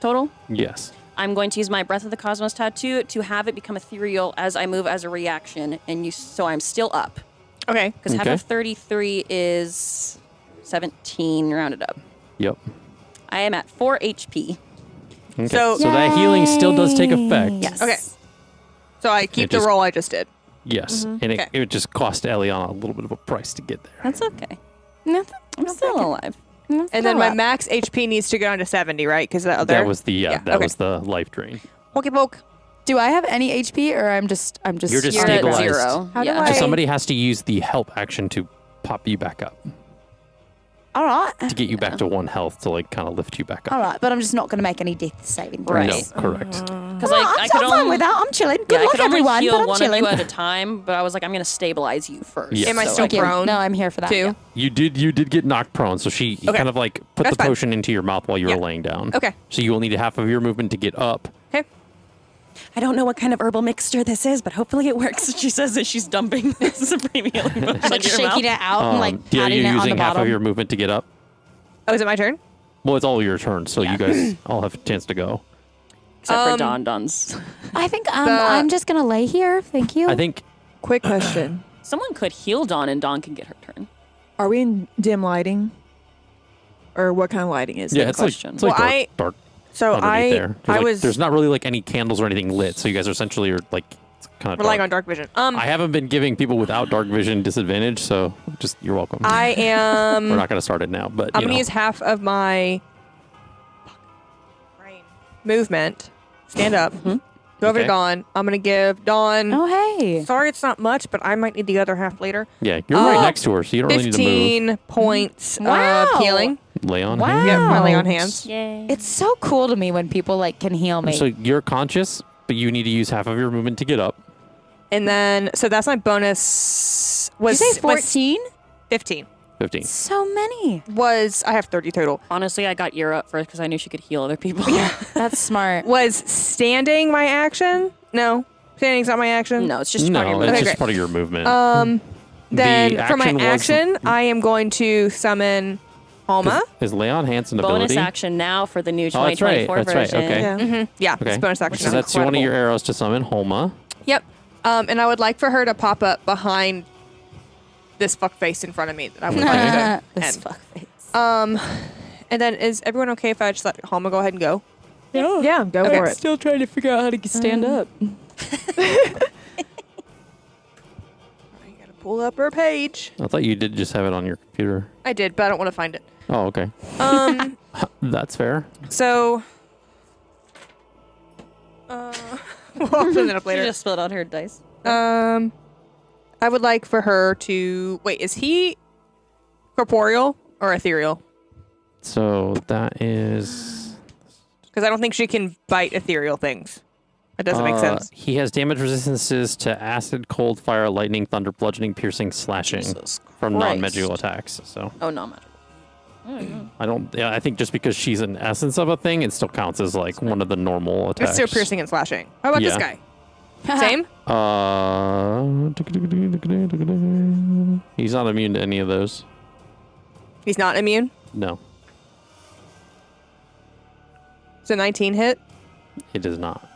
total. Yes. I'm going to use my Breath of the Cosmos tattoo to have it become ethereal as I move as a reaction, so I'm still up. Okay. Because half of 33 is 17, rounded up. Yep. I am at 4 HP. Okay. So- So that healing still does take effect. Yes. Okay. So I keep It the just- roll I just did. Yes. And Okay. it just cost Eliana a little bit of a price to get there. That's okay. No, I'm still alive. And then my max HP needs to go down to 70, right? Because the other. That was the that okay. was the life drain. Pokey poke. Do I have any HP, or I'm just You're just You're at stabilized. 0. How do yeah. I- So somebody has to use the help action to pop you back up, all right, to get you back to 1 health, to like kind of lift you back up. all right, but I'm just not going to make any death saving throws. Right. No, correct. Because All right, I I'm could so fine only with that. I'm chilling. Good yeah, I luck, could only everyone. heal But I'm one chilling. of you at a time, but I was like, I'm going to stabilize you first. Yeah. Am I So- still Thank you. prone? No, I'm here for that. Too? Yeah. You did get knocked prone, so she Okay. kind of like put That's the fine. potion into your mouth while you Yeah. were laying down. Okay. So you will need half of your movement to get up. Okay. I don't know what kind of herbal mixture this is, but hopefully it works. She says that she's dumping the supreme healing potion Like into your shaking mouth. it out and like Are patting you it on the using half bottom. of your movement to get up? Oh, is it my turn? Well, it's all your turn, so you guys all have a chance to go. Except for Don Don's. I think I'm just going to lay here. Thank you. I think Quick question. Someone could heal Dawn and Dawn can get her turn. Are we in dim lighting? Or what kind of lighting is yeah, it? it's like question. it's like Well, dark So underneath there. There's there's not really like any candles or anything lit, so you guys are essentially like kind of relying on dark vision. I haven't been giving people without dark vision disadvantage, so just you're welcome. I am. We're not going to start it now, but I'm you gonna know. use half of my movement. Stand up. Go over to Okay. Dawn. I'm gonna give Dawn. oh, hey. Sorry, it's not much, but I might need the other half later. Yeah, you're right next to her, so you don't really need to 15 points Wow. of healing. move. Lay on Wow. hands. Yep, my lay on hands. Yay. It's so cool to me when people like can heal me. So you're conscious, but you need to use half of your movement to get up. And then, so that's my bonus. Was Did you say was 14? 15. 15. So many. I have 30 total. Honestly, I got Yura up first because I knew she could heal other people. That's smart. Was standing my action? No. Standing's not my action? No, it's just part of No, your it's Okay, just great. part of your movement. Then The for my action was- action, I am going to summon Homa. Is lay on hands an bonus ability? action now for the new Oh, that's right. 2024 That's right. version. Okay. Yeah. Yeah, Okay. it's bonus So action. that's one of incredible. your arrows to summon Homa. Yep. And I would like for her to pop up behind this fuck face in front of me that I would like to This end. fuckface. And then is everyone okay if I just let Homa go ahead and go? Yeah, go Okay. for it. Still trying to figure out how to stand up. I gotta pull up her page. I thought you did just have it on your computer. I did, but I don't want to find it. Oh, okay. That's fair. So we'll open it up She later. just spilled out her dice. I would like for her to wait. Is he corporeal or ethereal? So that is. Because I don't think she can bite ethereal things. That doesn't make sense. He has damage resistances to acid, cold, fire, lightning, thunder, bludgeoning, piercing, slashing Jesus from Christ. non-magical attacks. So Oh, no, magic. I don't. Yeah, I think just because she's an essence of a thing, it still counts as like one of the normal attacks. It's still piercing and slashing. How about this Yeah. guy? Same? He's not immune to any of those. He's not immune. No, So 19 hit. it is not.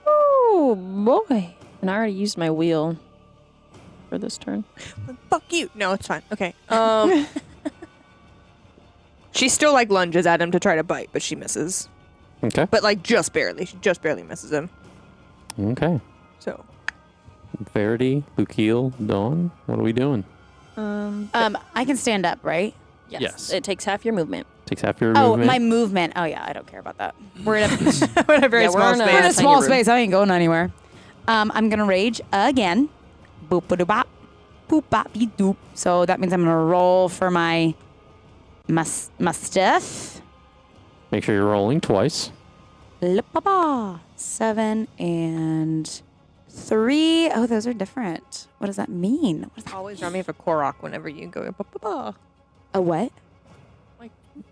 Oh, boy. And I already used my wheel for this turn. Fuck you. No, it's fine. Okay. She still like lunges at him to try to bite, but she misses. Okay. But like just barely. She just barely misses him. Okay. So Verity, Lukiel, Dawn. What are we doing? I can stand up, right? Yes. It takes half your movement. Takes half your Oh, movement. my movement. Oh yeah, I don't care about that. We're in a, we're in a very Yeah, we're small in a- space. we're in a tiny small room. space. I ain't going anywhere. I'm gonna rage again. Boop ba bop. Boop bop be doop. So that means I'm gonna roll for my stuff. Make sure you're rolling twice. 7 and 3. Oh, those are different. What does that mean? What does that Always remind me of a Korok whenever you go. Ba, ba, ba. A what?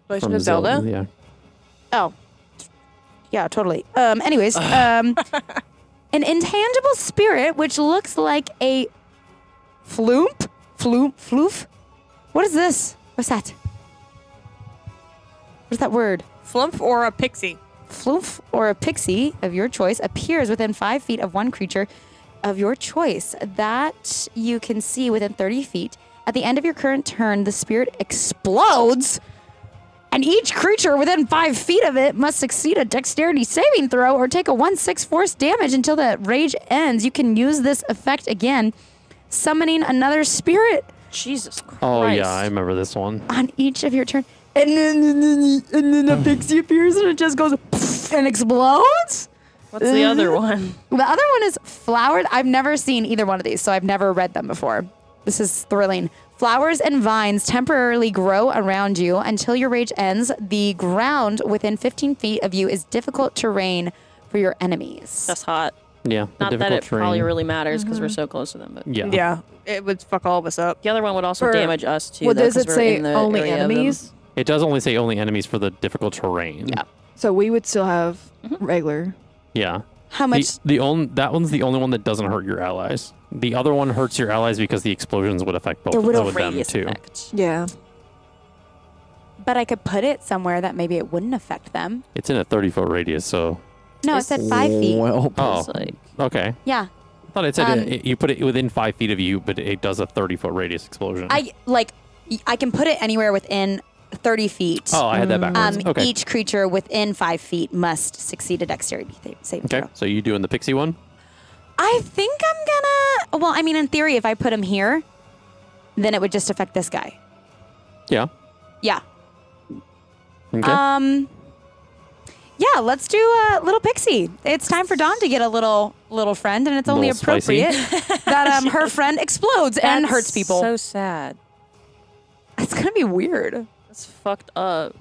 Legend From of Zelda. Yeah. Oh. Yeah, totally. Anyways, an intangible spirit which looks like a floof. What is this? What's that? What's that word? Flump or a pixie? Floof or a pixie of your choice appears within 5 feet of one creature of your choice that you can see within 30 feet. At the end of your current turn, the spirit explodes, and each creature within 5 feet of it must succeed a dexterity saving throw or take a 1/6 force damage until the rage ends. You can use this effect again, summoning another spirit Jesus Christ. Oh, yeah, I remember this one. on each of your turn. And then a pixie appears and it just goes and explodes. What's the other one? The other one is flowered. I've never seen either one of these, so I've never read them before. This is thrilling. Flowers and vines temporarily grow around you until your rage ends. The ground within 15 feet of you is difficult terrain for your enemies. That's hot. Yeah. the Not that difficult it probably terrain. really matters because we're so close to them. But Yeah. Yeah. It would fuck all of us up. the other one would also For- damage us too. Well, though, does 'cause it we're say in the only area of them. enemies? It does only say only enemies for the difficult terrain. Yeah. So we would still have regular. Yeah. How much? That one's the only one that doesn't hurt your allies. The other one hurts your allies because the explosions would affect both It would of them Radius too. effect. Yeah. But I could put it somewhere that maybe it wouldn't affect them. It's in a 30-foot radius, so No, it said 5 feet. Well, oh, It's like, okay. Yeah. I thought it said Um, you put it within 5 feet of you, but it does a 30-foot radius explosion. I can put it anywhere within 30 feet. Oh, I had that backwards. Okay. Each creature within 5 feet must succeed a dexterity saving Okay. throw. So you doing the pixie one? I think I'm gonna. Well, I mean, in theory, if I put him here, then it would just affect this guy. Yeah. Yeah. Okay. Yeah. Let's do a little pixie. It's time for Dawn to get a little friend, and it's only Little spicy. appropriate that her friend explodes and that's hurts people. So sad. It's gonna be weird. That's fucked up.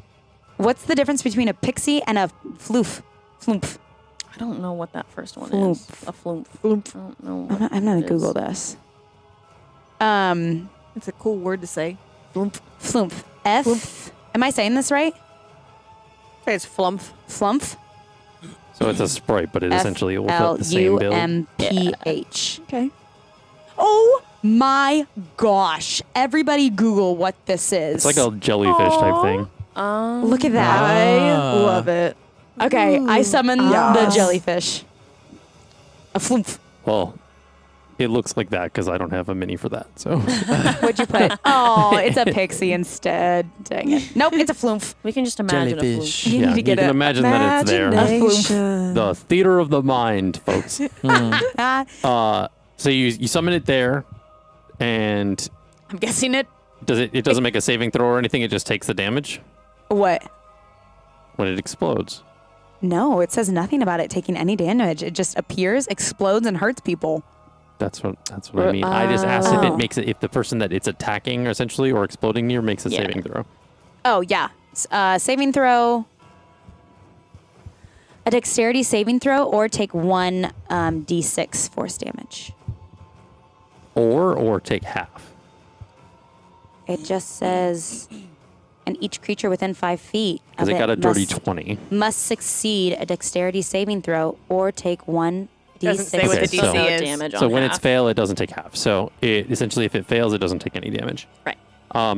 What's the difference between a pixie and a floof? Floomp. I don't know what that first one Floomp. is. A floomp. Floomp. I don't know. I'm what gonna it is. Google this. It's a cool word to say. Floomp. Floomp. F. Am I saying this right? Say it's flump. Flump. So it's a sprite, but it essentially will fit the same build. FLUMPH. Okay. Oh my gosh! Everybody, Google what this is. It's like a jellyfish type thing. Look at that. I love it. Okay, I summoned the Yes. jellyfish. A floomp. Well, it looks like that because I don't have a mini for that. So What'd you put? Oh, it's a pixie instead. Dang it. Nope, it's a floomp. We can just imagine Jellyfish. a You yeah, need to you get can it. imagine that it's there. Imagination. The theater of the mind, folks. Ah, So you summon it there, and I'm guessing it. it doesn't make a saving throw or anything. It just takes the damage What? when it explodes. No, it says nothing about it taking any damage. It just appears, explodes, and hurts people. That's what I mean. I just asked if Oh. it makes it if the person that it's attacking essentially or exploding near makes a Yeah. saving throw. Oh, yeah. Saving throw. A dexterity saving throw or take 1 d6 force damage. Or take half. It just says, and each creature within 5 feet Because of it got a dirty must, 20. must succeed a dexterity saving throw or take 1 Doesn't say d6. what the Okay, DC so- is. damage So on when half. it's fail, it doesn't take half. So it essentially, if it fails, it doesn't take any damage. Right.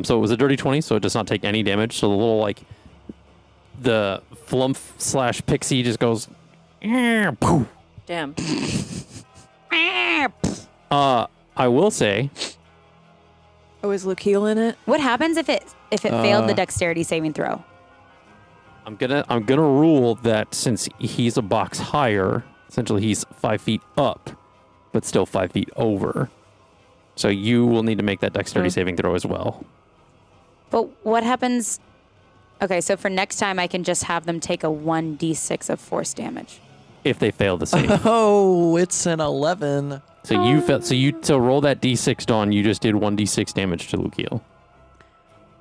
So it was a dirty 20, so it does not take any damage. So the little the flump / pixie just goes. Poof. Damn. I will say, Oh, is Lukeal in it? What happens if it failed the dexterity saving throw? I'm gonna rule that since he's a box higher, essentially he's 5 feet up, but still 5 feet over. So you will need to make that dexterity saving throw as well. But what happens? Okay, so for next time, I can just have them take a 1d6 of force damage. If they fail the save. Oh, it's an 11. So you fail. So roll that d6, Dawn. You just did 1d6 damage to Lukeal.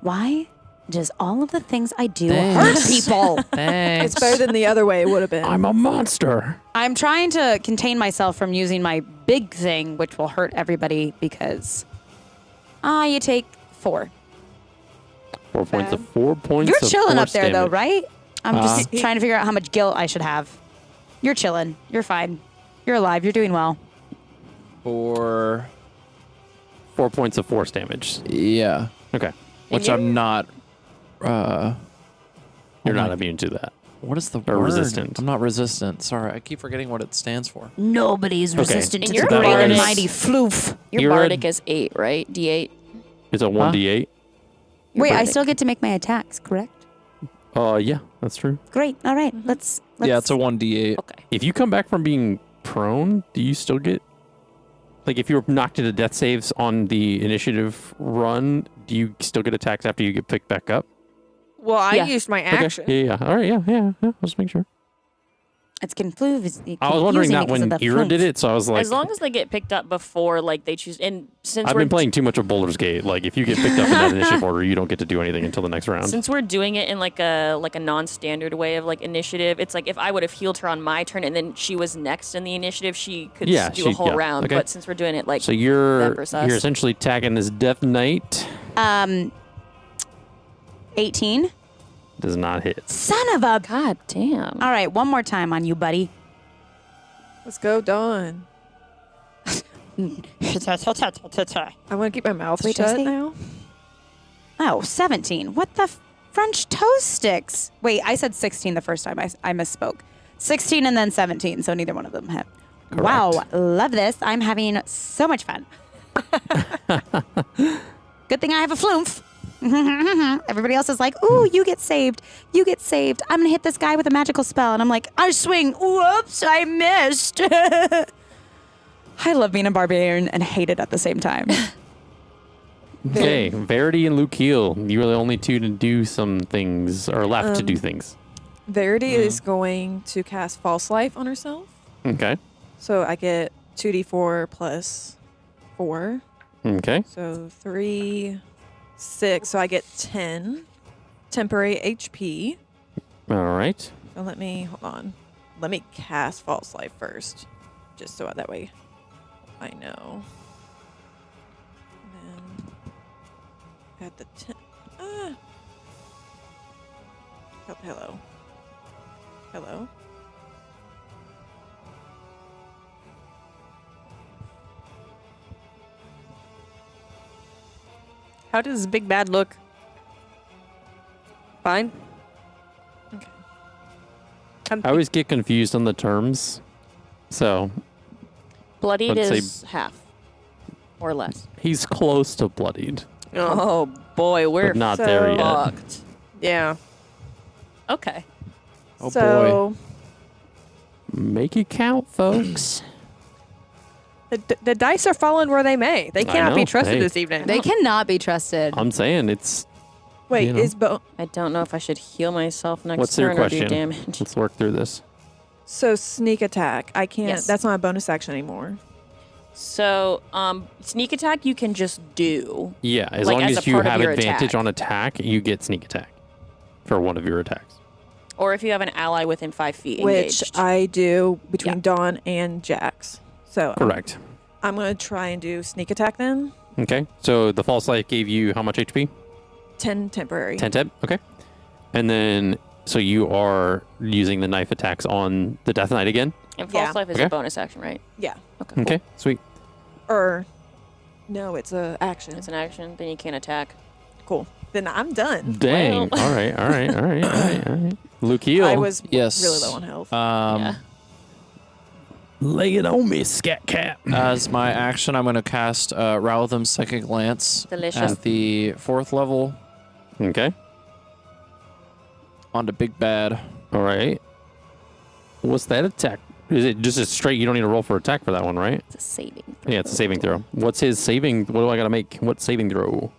Why does all of the things I do Thanks. hurt people? Thanks. It's better than the other way it would have been. I'm a monster. I'm trying to contain myself from using my big thing, which will hurt everybody because you take 4. 4 points of 4 points. You're of chilling up force there, though, damage. right? I'm just trying to figure out how much guilt I should have. You're chilling. You're fine. You're alive. You're doing well. For 4 points of force damage. yeah. Okay. which I'm not. You're not immune to that. What is the Or word? resistant. I'm not resistant. Sorry, I keep forgetting what it stands for. Nobody's resistant And to your the great and bardic- mighty floof. Your You're a- bardic is 8, right? D8. It's a 1d8. Wait, I bardic. still get to make my attacks, correct? Yeah, that's true. Great. All right. Let's Yeah, it's a 1d8. Okay. If you come back from being prone, do you still get... Like, if you were knocked into death saves on the initiative run, do you still get attacks after you get picked back up? Well, I Yeah. used my action. Okay. Yeah. All right. Yeah. Let's make sure. It's confused. I was wondering that when Ira did it, so I was like... As long as they get picked up before, like, they choose. And since I've we're been playing too much of Baldur's Gate. Like, if you get picked up in that initiative order, you don't get to do anything until the next round. Since we're doing it in like a non-standard way of like initiative, it's like if I would have healed her on my turn and then she was next in the initiative, she could Yeah, do a whole round. okay. But since we're doing it like So you're that versus us. essentially tagging this Death Knight. 18. Does not hit. Son of a. God damn. All right, one more time on you, buddy. Let's go, Dawn. I want to keep my mouth Wait, shut does he? now. Oh, 17. What the French toast sticks? Wait, I said 16 the first time. I misspoke. 16 and then 17, so neither one of them hit. Correct. Wow, love this. I'm having so much fun. Good thing I have a floomph. Everybody else is like, ooh, you get saved. You get saved. I'm going to hit this guy with a magical spell. And I'm like, I swing. Whoops, I missed. I love being a barbarian and hate it at the same time. Okay, Verity and Lukiel, you are the only two to do some things, or left to do things. Verity is going to cast False Life on herself. Okay. So I get 2d4 plus 4. Okay. So 3, 6. So I get 10 temporary HP. All right. So hold on. Let me cast False Life first. Just so that way I know. And then at the 10. Oh, hello. Hello. How does Big Bad look? Fine. Okay. I always get confused on the terms. So Bloodied Let's say- is half or less. he's close to bloodied, Oh boy, we're but not there yet. fucked. Yeah. Okay. Oh, so Make it count, folks. The dice are falling where they may. They cannot know. be trusted Hey. this evening. They cannot be trusted. I'm saying it's... wait, you know. is I don't know if I should heal myself next What's your turn or do question? damage. Let's work through this. so sneak attack? I can't. Yes. That's not a bonus action anymore. So, sneak attack you can just do. Yeah, as Like, long as as a you part of have your advantage attack. on attack, you get sneak attack for one of your attacks. Or if you have an ally within 5 feet Which engaged. I do between Yeah. Dawn and Jax. So Correct. I'm going to try and do sneak attack then. Okay, so the false life gave you how much HP? 10 temporary. 10 temp? Okay. And then, so you are using the knife attacks on the Death Knight again? and false Yeah. life is Okay. a bonus action, right? Yeah. Okay. Okay, sweet. Or no, it's a action. It's an action, then you can't attack. Cool. Then I'm done. Dang. Well. All right. Lukiel. I was Yes. really low on health. Yeah. Lay it on me, Scat Cat. As my action, I'm going to cast Rowtham's Psychic Lance Delicious. at the 4th level Okay. onto Big Bad. All right. What's that attack? Is it just a straight? You don't need to roll for attack for that one, right? It's a saving. Yeah, it's a saving throw. What's his saving? What do I got to make? What saving throw?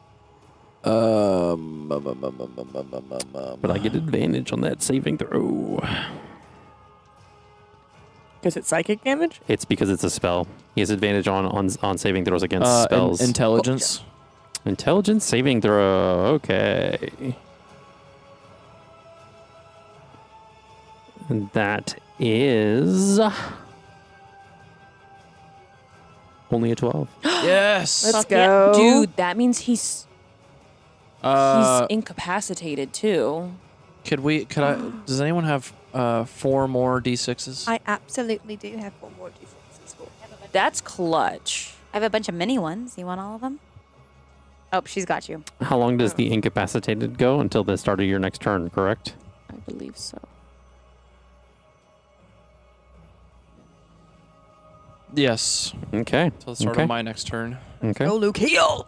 But I get advantage on that saving throw. Is it psychic damage? It's because it's a spell. He has advantage on saving throws against spells. Intelligence. Intelligence saving throw. Okay. And that is only a 12. Yes. Let's Fuck yeah. go. Dude, that means he's Uh, incapacitated too. does anyone have 4 more D6s? I absolutely do have 4 more d6s. That's clutch. I have a bunch of mini ones. You want all of them? Oh, she's got you. How long does the incapacitated go? Until the start of your next turn, correct? I believe so. Yes. Okay. Till the start Okay. of my next turn. Okay. Go, Luke, heal!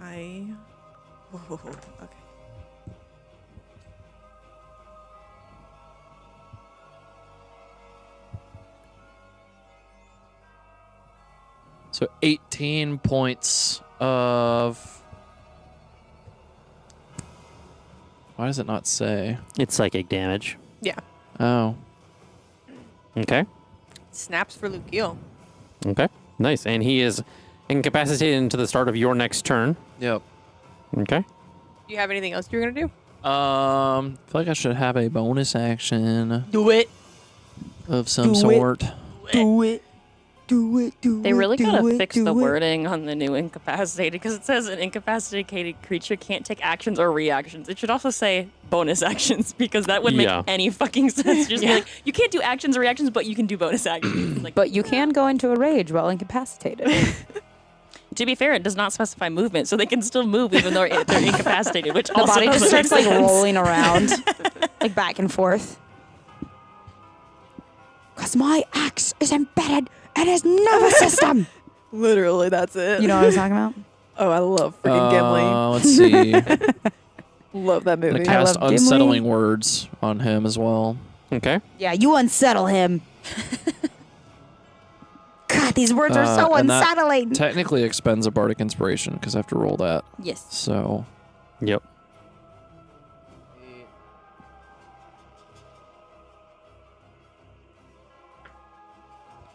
Okay. So 18 points of... Why does it not say? It's psychic damage. Yeah. Oh. Okay. Snaps for Luke, heal. Okay. Nice. And he is incapacitated until the start of your next turn. Yep. Okay. Do you have anything else you're going to do? I feel like I should have a bonus action Do it. of some Do it. sort. Do it. Do it. Do They it. really do gotta it, fix do the it. wording on the new incapacitated because it says an incapacitated creature can't take actions or reactions. It should also say bonus actions because that would make Yeah. any fucking sense. Just be like, you can't do actions or reactions, but you can do bonus actions. Like, But you can go into a rage while incapacitated. to be fair, it does not specify movement, so they can still move even though they're incapacitated, which The also body just doesn't make starts like sense. rolling around, like back and forth. Cause my axe is embedded in his nervous system. Literally, that's it. You know what I'm talking about? Oh, I love freaking Gimli. Let's see. Love that I'm movie. gonna cast love Gimli. unsettling words on him as well. Okay. Yeah, you unsettle him. God, these words are so And that unsettling. technically expends a bardic inspiration because I have to roll that. Yes. So Yep.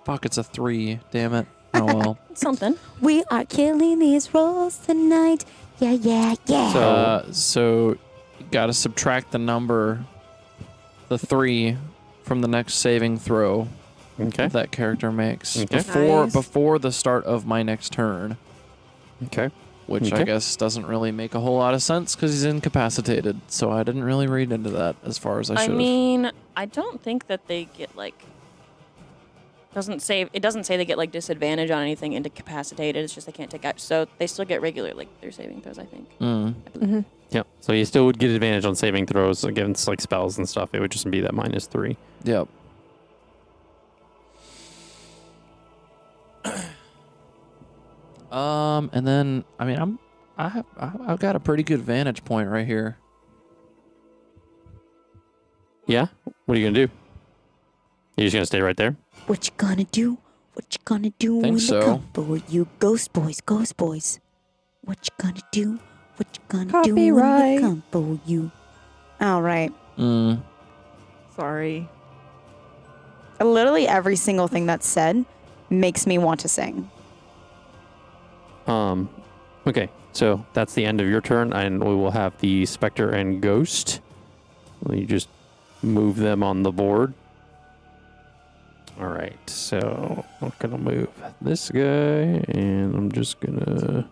fuck, it's a 3. Damn it. Oh well. Something. We are killing these rolls tonight. Yeah, yeah, yeah. So you gotta subtract the number, the 3, from the next saving throw Okay. that character makes Okay. Nice. before the start of my next turn, Okay. which I Okay. guess doesn't really make a whole lot of sense because he's incapacitated. So I didn't really read into that as far as I I should have. mean, I don't think that they get like. It doesn't say they get like disadvantage on anything incapacitated. It's just they can't take action. So they still get regular like their saving throws, I think. Yep. So you still would get advantage on saving throws against like spells and stuff. It would just be that -3. Yep. And then I mean I've got a pretty good vantage point right here. Yeah. What are you gonna do? You're just gonna stay right there? What you gonna do? What you gonna do Think when so. they come for you? Ghost boys, ghost boys. What you gonna do? What you gonna do when they Copyright. come for you? All right. Sorry. Literally every single thing that's said makes me want to sing. Okay. So that's the end of your turn, and we will have the Spectre and Ghost. Will you just move them on the board? All right. So I'm gonna move this guy, and I'm just gonna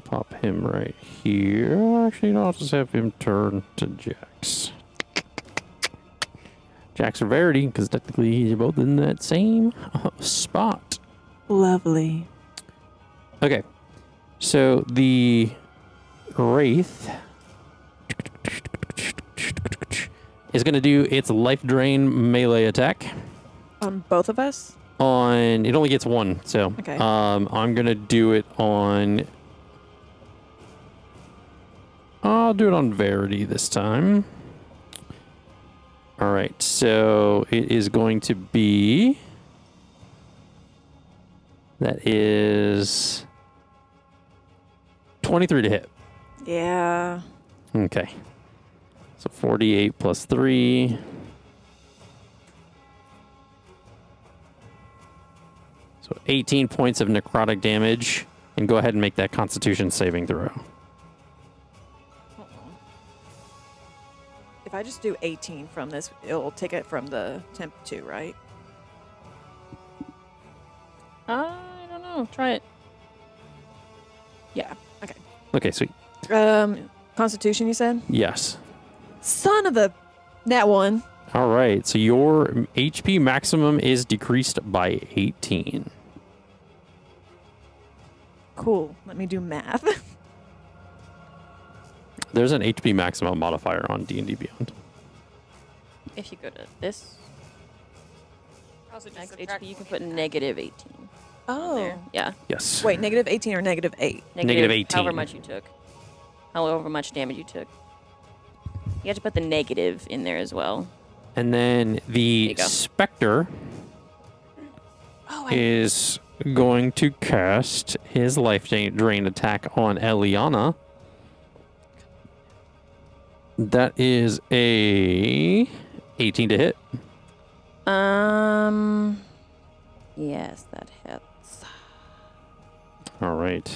pop him right here. Actually, no, I'll just have him turn to Jax. Jax or Verity, because technically you're both in that same spot. Lovely. Okay. So the Wraith is going to do its life drain melee attack On both of us? on. It only gets one, so Okay. I'm going to do it on. I'll do it on Verity this time. All right, so it is going to be. That is 23 to hit. Yeah. Okay. So 48 plus 3. So 18 points of necrotic damage. And go ahead and make that Constitution saving throw. If I just do 18 from this, it'll take it from the temp 2, right? I don't know. Try it. Yeah. Okay. Okay, sweet. Constitution, you said? Yes. Son of a... That one. All right. So your HP maximum is decreased by 18. Cool. Let me do math. There's an HP maximum modifier on D&D Beyond. If you go to this Also just max subtract HP, you can 20. put negative 18. Oh. There. Yeah. Yes. Wait, negative 18 or negative 8? Negative 18. However much you took. However much damage you took. You have to put the negative in there as well. And then the you go. Spectre is going to cast his life drain attack on Eliana. That is a 18 to hit. Yes, that hits. All right.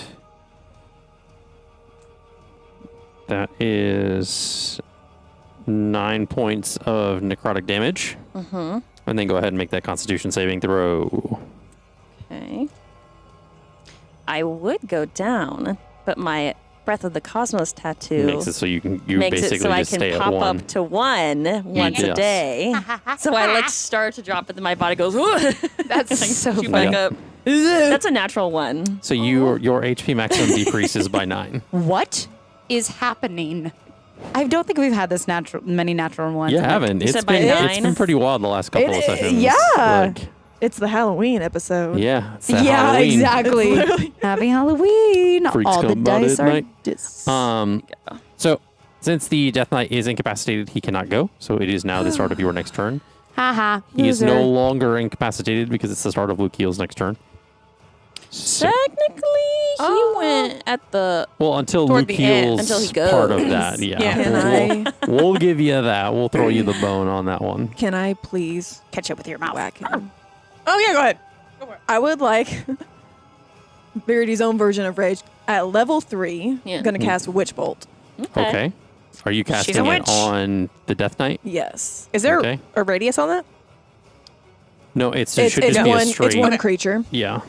That is 9 points of necrotic damage. Mm-hmm. And then go ahead and make that Constitution saving throw. Okay. I would go down, but my Breath of the Cosmos tattoo Makes it so you makes basically it so I just can stay at pop 1. up to 1 once Yes. a day. So I like start to drop, but then my body goes. That's and I so shoot funny. back up. That's a natural 1. So your HP maximum decreases by 9. What is happening? I don't think we've had this many natural ones. You haven't. You It's said by been nine? pretty wild the last couple of sessions. yeah. Like, It's the Halloween episode. yeah. It's that Yeah, Halloween. exactly. Happy Halloween. Freaks All the come out dice at are night. dis- So since the Death Knight is incapacitated, he cannot go. So it is now the start of your next turn. Haha. He is no loser. longer incapacitated because it's the start of Luke Keel's next turn. So, Technically, he went at the. well, until Toward Luke the end, Keel's until he part of goes. that, yeah. Yeah. Can I We'll give you that. We'll throw you the bone on that one. can I please Catch up with your mouth. whack him? Oh yeah, go ahead. I would like Verity's own version of Rage at level 3. Yeah. I'm gonna cast Witch Bolt. Okay. Are you casting a it witch. on the Death Knight? Yes. Is there Okay. a radius on that? No, it It's, should it's just be a one. straight. It's one creature. Yeah.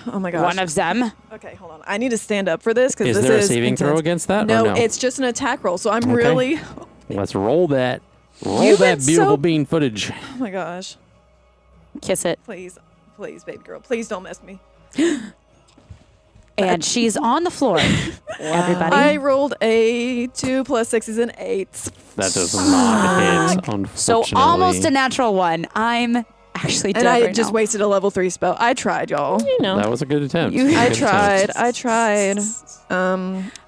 Oh my gosh. One of them. Okay, hold on. I need to stand up for this because Is this there a is saving throw intense. against that? No, or no, it's just an attack roll. So I'm Okay. really. Let's roll that. Roll You've that been beautiful so- bean footage. Oh my gosh. Kiss it. Please, please, baby girl. Please don't mess me. And she's on the floor. Everybody. I rolled a 2 + 6 is an 8. That does not hit, so unfortunately. almost a natural 1. I'm actually dead And I right just now. wasted a level 3 spell. I tried, y'all. You know. That was a good attempt. You- Good I attempt. tried.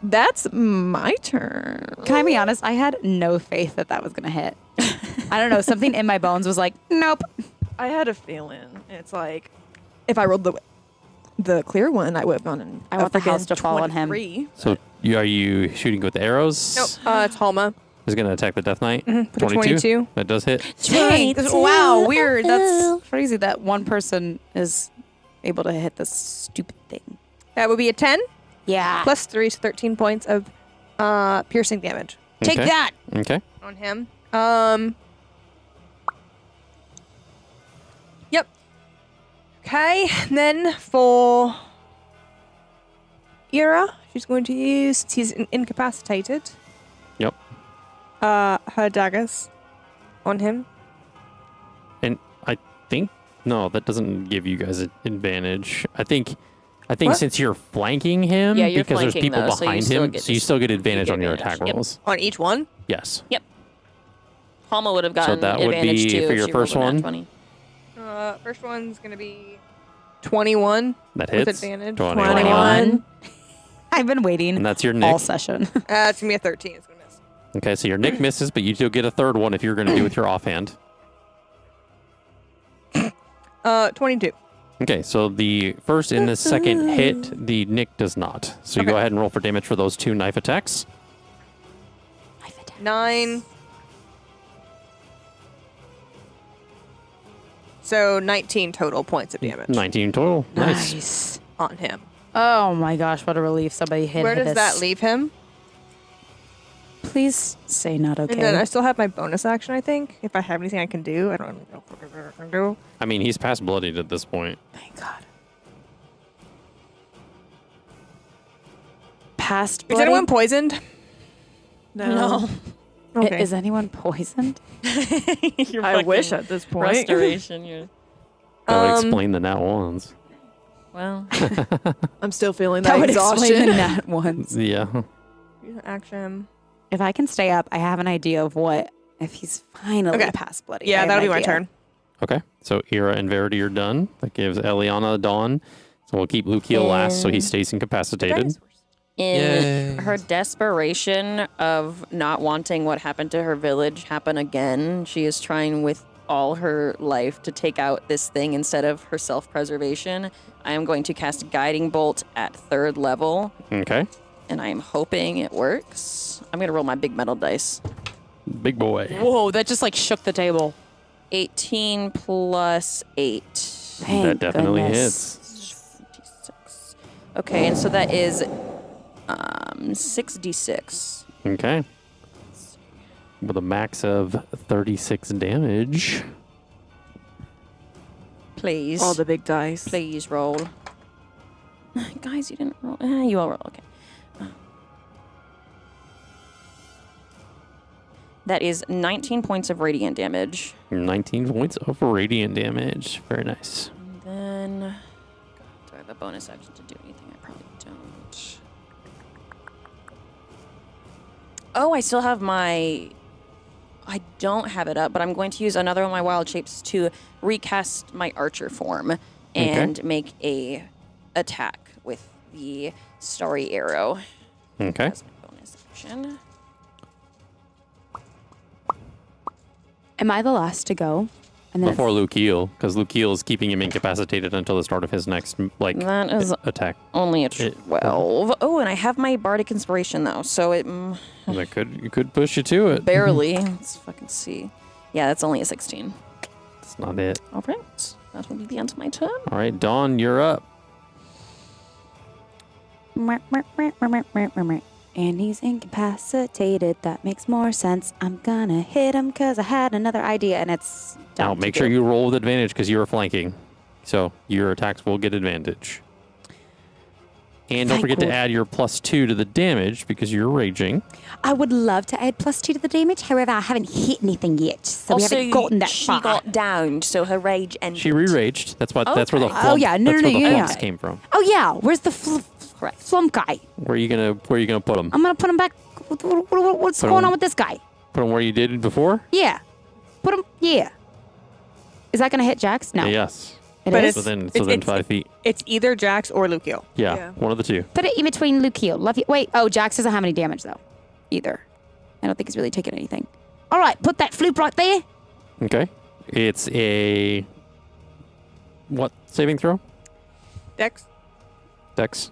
That's my turn. Can I be honest? I had no faith that that was going to hit. I don't know. Something in my bones was like, nope. I had a feeling. It's like if I rolled the clear one, I would have gone in. I want the house to fall on him. 23. So are you shooting with the arrows? Nope. It's Halma. Is going to attack the Death Knight? Put a 22. That does hit. Dang. Wow. Weird. That's crazy that one person is able to hit this stupid thing. That would be a 10 Yeah. plus 3 is 13 points of piercing damage Take Okay. that. Okay. on him. Yep. Okay, and then for Ira, she's going to use, since he's incapacitated, Yep. her daggers on him. And I think no, that doesn't give you guys an advantage. I think since you're flanking him, Yeah, you're because there's flanking, people though, so you behind still him, get so you this- still get advantage get on your advantage, attack yep. rolls. On each one? Yes. Palma would have gotten that would advantage be too for if your she rolled first a nat one? 20. First one's going to be 21 That with hits. advantage. 21. I've been waiting And that's your all nick. session. It's going to be a 13. It's going to miss. Okay, so your nick misses, but you still get a third one if you're going to do with your offhand. 22. Okay, so the first and the second hit, the nick does not. So you go ahead and roll for damage for those 2 knife attacks. 9. So 19 total points of damage 19 total. Nice. Nice. on him. Oh my gosh, what a relief somebody hit Where does this. that leave him? Please say not okay. And then I still have my bonus action, I think. If I have anything I can do. I don't know what I can do. I mean, he's past bloodied at this point. Thank God. Past Is bloody? anyone poisoned? No. Okay. Is anyone poisoned? You're I fucking wish at this point. restoration. You're That would Um, explain the nat ones. Well, I'm still feeling That that would exhaustion. explain the nat ones. Yeah. Use action. If I can stay up, I have an idea of what if he's finally Okay. past bloody. I Yeah, have that'll an be my idea. turn. Okay. So Ira and Verity are done. That gives Eliana Dawn. So we'll keep Lukiel last so he And- stays incapacitated. in her desperation of not wanting what happened to her village happen again, she is trying with all her life to take out this thing instead of her self-preservation. I am going to cast Guiding Bolt at 3rd level, Okay. and I am hoping it works. I'm going to roll my big metal dice. Big boy. Whoa, that just like shook the table. 18 plus 8. Thank That definitely goodness. hits. 56. Okay, and so that is 6d6. Okay. With a max of 36 damage. Please. All the big dice. Please roll. Guys, you didn't roll. You all roll. Okay. That is 19 points of radiant damage. 19 points of radiant damage. Very nice. And then, God, do I have a bonus action to do anything? I probably don't. Oh, I still have my... I don't have it up, but I'm going to use another one of my wild shapes to recast my archer form and make a attack with the starry arrow. Okay. That's my bonus action. Am I the last to go? And then Before Lukiel, because Lukiel is keeping him incapacitated until the start of his next, That is attack. only a It- 12. Oh, and I have my bardic inspiration though, so it That could push you to it. barely. Let's fucking see. Yeah, that's only a 16. That's not it. All right, that will be the end of my turn. All right, Dawn, you're up. And he's incapacitated. That makes more sense. I'm gonna hit him because I had another idea, and it's Now, dumb to make sure do. you roll with advantage because you are flanking. So your attacks will get advantage. And don't Thank forget to God. add your +2 to the damage because you're raging. I would love to add +2 to the damage. However, I haven't hit anything yet, so we Also, haven't gotten that she far. got downed, so her rage ended. She re-raged. That's why. That's where the Okay. flump, Oh, yeah. No, that's no, where the yeah, flumps yeah. came from. Oh yeah, where's the Correct. flump guy? Where are you gonna put him? I'm gonna put him back. What's Put going him- on with this guy? Put him where you did before? Yeah, put him. Yeah. Is that gonna hit Jax? No. Yes. It But is? it's- Within it's- 5 feet. It's either Jax or Lukiel. Yeah, Yeah. one of the two. Put it in between Lukiel. Love you. Wait. Oh, Jax doesn't have any damage though, either. I don't think he's really taking anything. All right, put that flute right there. Okay. It's a what saving throw? Dex. Dex.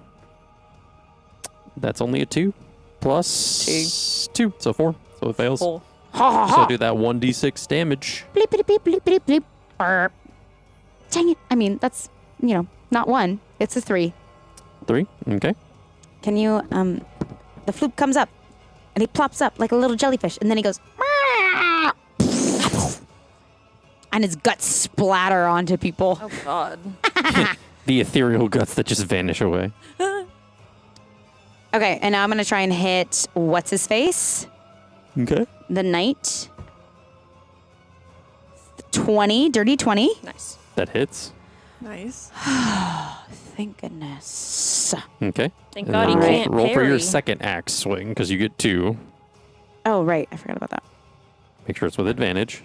That's only a 2 plus 2, so 4. So it fails. Cool. Ha ha So ha. do that 1d6 damage. Bleep bleep bleep bleep bleep bleep. Burp. Dang it. I mean, that's not 1. It's a 3. 3. Okay. Can you the flute comes up and he plops up like a little jellyfish and then he goes "Meow." And his guts splatter onto people. Oh God. The ethereal guts that just vanish away. Okay, and now I'm gonna try and hit what's his face? Okay. The knight. 20, dirty 20. Nice. That hits. Nice. Thank goodness. Okay. Thank And God he then can't roll for your parry. second axe swing because you get 2. Oh, right. I forgot about that. Make sure it's with advantage.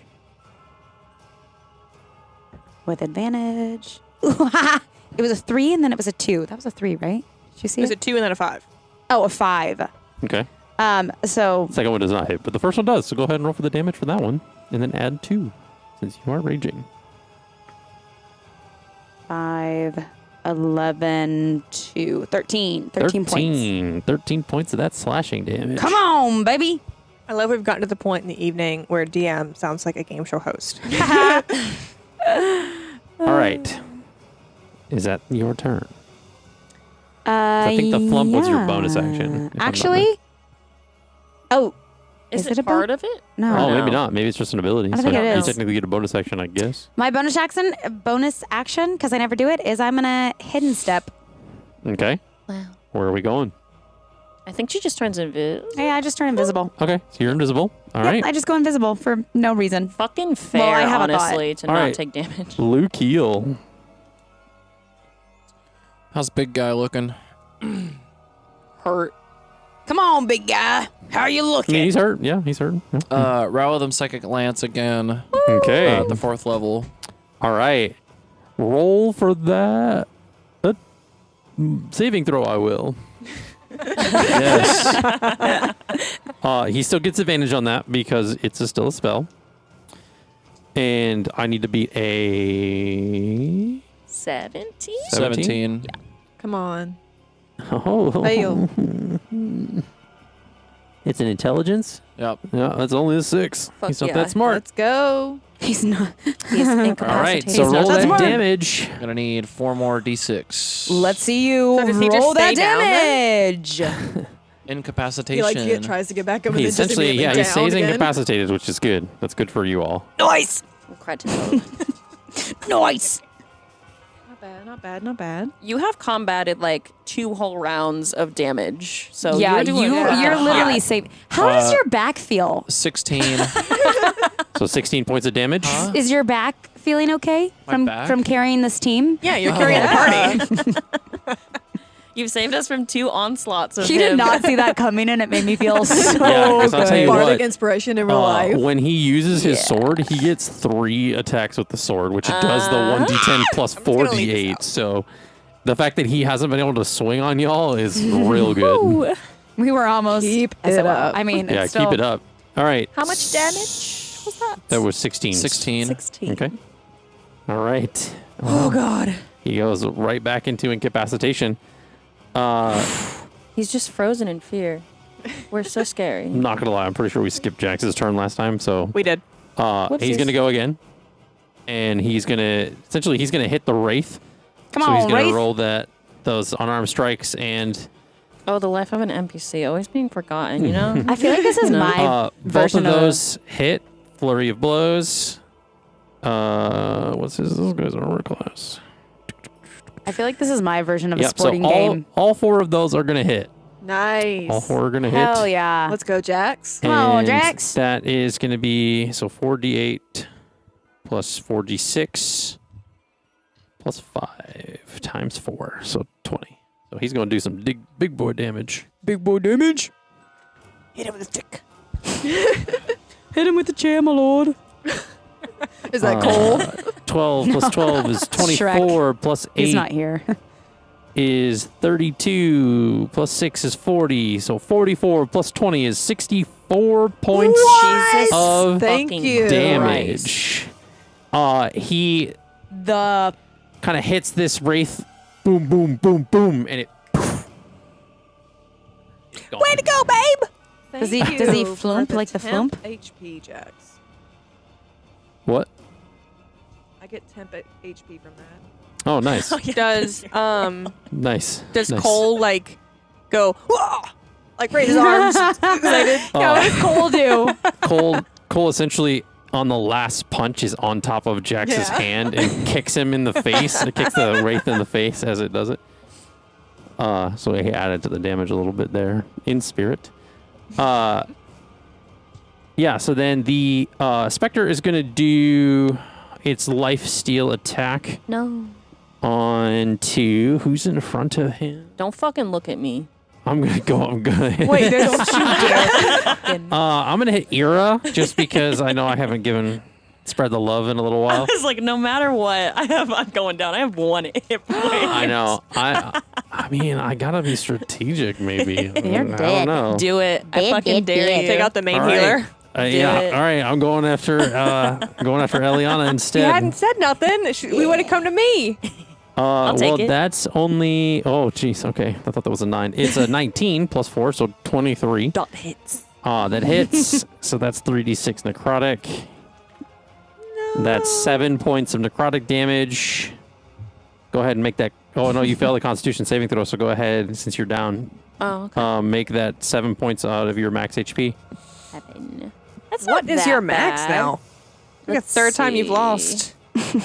With advantage. It was a 3 and then it was a 2. That was a 3, right? Did you see It was it? a 2 and then a 5. Oh, a 5. Okay. So Second one does not hit, but the first one does. So go ahead and roll for the damage for that one, and then add 2 since you are raging. 5, 11, 2, 13. 13 points. 13 points of that slashing damage. Come on, baby. I love we've gotten to the point in the evening where DM sounds like a game show host. All right. Is that your turn? I think the flump was your bonus action, if I'm not Actually, oh, Is it it a part of it? no. Oh, no. maybe not. Maybe it's just an ability. I don't think it you is. technically get a bonus action, I guess. My bonus action, because I never do it, is I'm gonna hidden step. Okay. Wow. Where are we going? I think she just turns invisible. Yeah, I just turn invisible. Okay, so you're invisible. All Yep, right. I just go invisible for no reason. Fucking fair, I have a thought. honestly, to All not right. take damage. Lukiel. How's big guy looking? Hurt. Come on, big guy. How are you I looking? mean, he's hurt. Yeah, he's hurt. Yeah. Row them psychic lance again. Okay. At the 4th level. All right. Roll for that. Saving throw, I will. Yes. He still gets advantage on that because it's still a spell. And I need to beat a 17? 17. Yeah. Come on. Oh. Fail. It's an intelligence? Yep. Yeah, that's only a 6. Fuck He's not yeah. that smart. Let's go. He's not. He's incapacitated. All right, so He's not roll that that smart. damage. Gonna need 4 more d6. Let's see you So does he just roll that stay down then? damage. Incapacitation. He tries to get back up and He then just essentially, immediately he down stays again. incapacitated, which is good. That's good for you all. Nice. Critical. Nice. Not bad, not bad, not bad. You have combated like 2 whole rounds of damage. So yeah, you're doing you're fucking literally hot. safe. How does your back feel? 16. So 16 points of damage. Huh? Is your back feeling okay My back? from carrying this team? Yeah, you're carrying the party. You've saved us from 2 onslaughts of You him. did not see that coming, and it made me feel so Yeah, 'cause I'll tell you good. what, Bardic inspiration in real life. when he uses his sword, he gets 3 attacks with the sword, which does the 1d10 plus just gonna leave this 4d8. out. So the fact that he hasn't been able to swing on y'all is real good. We were almost. Keep I said, it wow. up. I mean, Yeah, it's still, keep it up. All right. How much damage was that? That was 16. 16. 16. Okay. All right. Oh God. He goes right back into incapacitation. He's just frozen in fear. We're so scary. I'm not going to lie. I'm pretty sure we skipped Jax's turn last time. So We did. he's Whoopsies. going to go again. And he's going to, essentially, he's going to hit the Wraith. Come So he's on, going to Wraith. roll those unarmed strikes and Oh, the life of an NPC, always being forgotten, you know? I feel like this is my both of version those hit. Flurry of blows. What's his? Those guys are armor class. I feel like this is my version of a Yep. So sporting all game. 4 of those are gonna hit. Nice. All 4 are gonna hit. Hell yeah! Let's go, Jax. Come on, And Jax. That is gonna be 4d8 plus 4d6 plus 5 times 4, so 20. So he's gonna do some big boy damage. Big boy damage. Hit him with a stick. Hit him with the chair, my lord. Is that Cole? 12 plus 12 is 24 plus 8 He's not here. is 32 plus 6 is 40. So 44 plus 20 is 64 points Jesus of Thank fucking you. damage. He The kind of hits this wraith. Boom, boom, boom, boom, and it. Gone. Way to go, babe! Does he- Thank does he you for flump like the temp flump? HP, Jax. What? I get temp HP from that. Oh, nice. Does Nice. does nice. Cole like go "Whoa!" like raise his arms excited? what does Cole do? Cole essentially on the last punch is on top of Jax's Yeah. hand and kicks him in the face. It kicks the wraith in the face as it does it. So he added to the damage a little bit there in spirit. Yeah, so then the Spectre is going to do its life steal attack No. on to who's in front of him? Don't fucking look at me. I'm going to go. I'm going to Wait, don't you dare! I'm going to hit Ira just because I know I haven't spread the love in a little while. was like, no matter what, I'm going down. I have 1 hit point. I know. I mean, I gotta be strategitic, maybe. You're I don't dead. know. Do it. I Dead, fucking dead, dare dead. you. Take out the main All right. healer. Yeah. it. All right. I'm going after Eliana You instead. hadn't said nothing. We would have come to me. I'll take well, it. that's only. Oh, jeez. Okay, I thought that was a 9. It's a 19 plus 4, so 23. Dot hits. That hits. So that's 3d6 necrotic. That's 7 points of necrotic damage. Go ahead and make that. Oh no, you failed the Constitution saving throw. So go ahead, since you're down. Oh, okay. Make that 7 points out of your max HP. 7. That's What not is that your max bad. now? Like the Let's third time you've see. lost.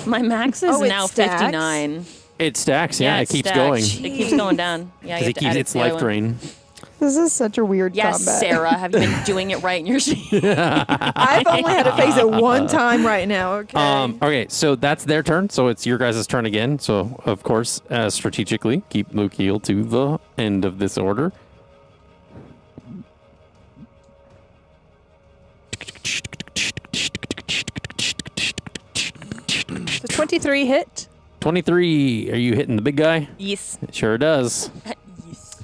My max is Oh, it now stacks? 59. It stacks. Yeah, it keeps stacks. going It keeps going down. Yeah, because it keeps its life drain. This is such a weird Yes, combat. Sarah, have you been doing it right in your I've only had to face it one time right now. Okay. Okay, so that's their turn. So it's your guys' turn again. So, of course, strategically, keep Luke healed to the end of this order. The 23 hit. 23. Are you hitting the big guy? Yes. It sure does.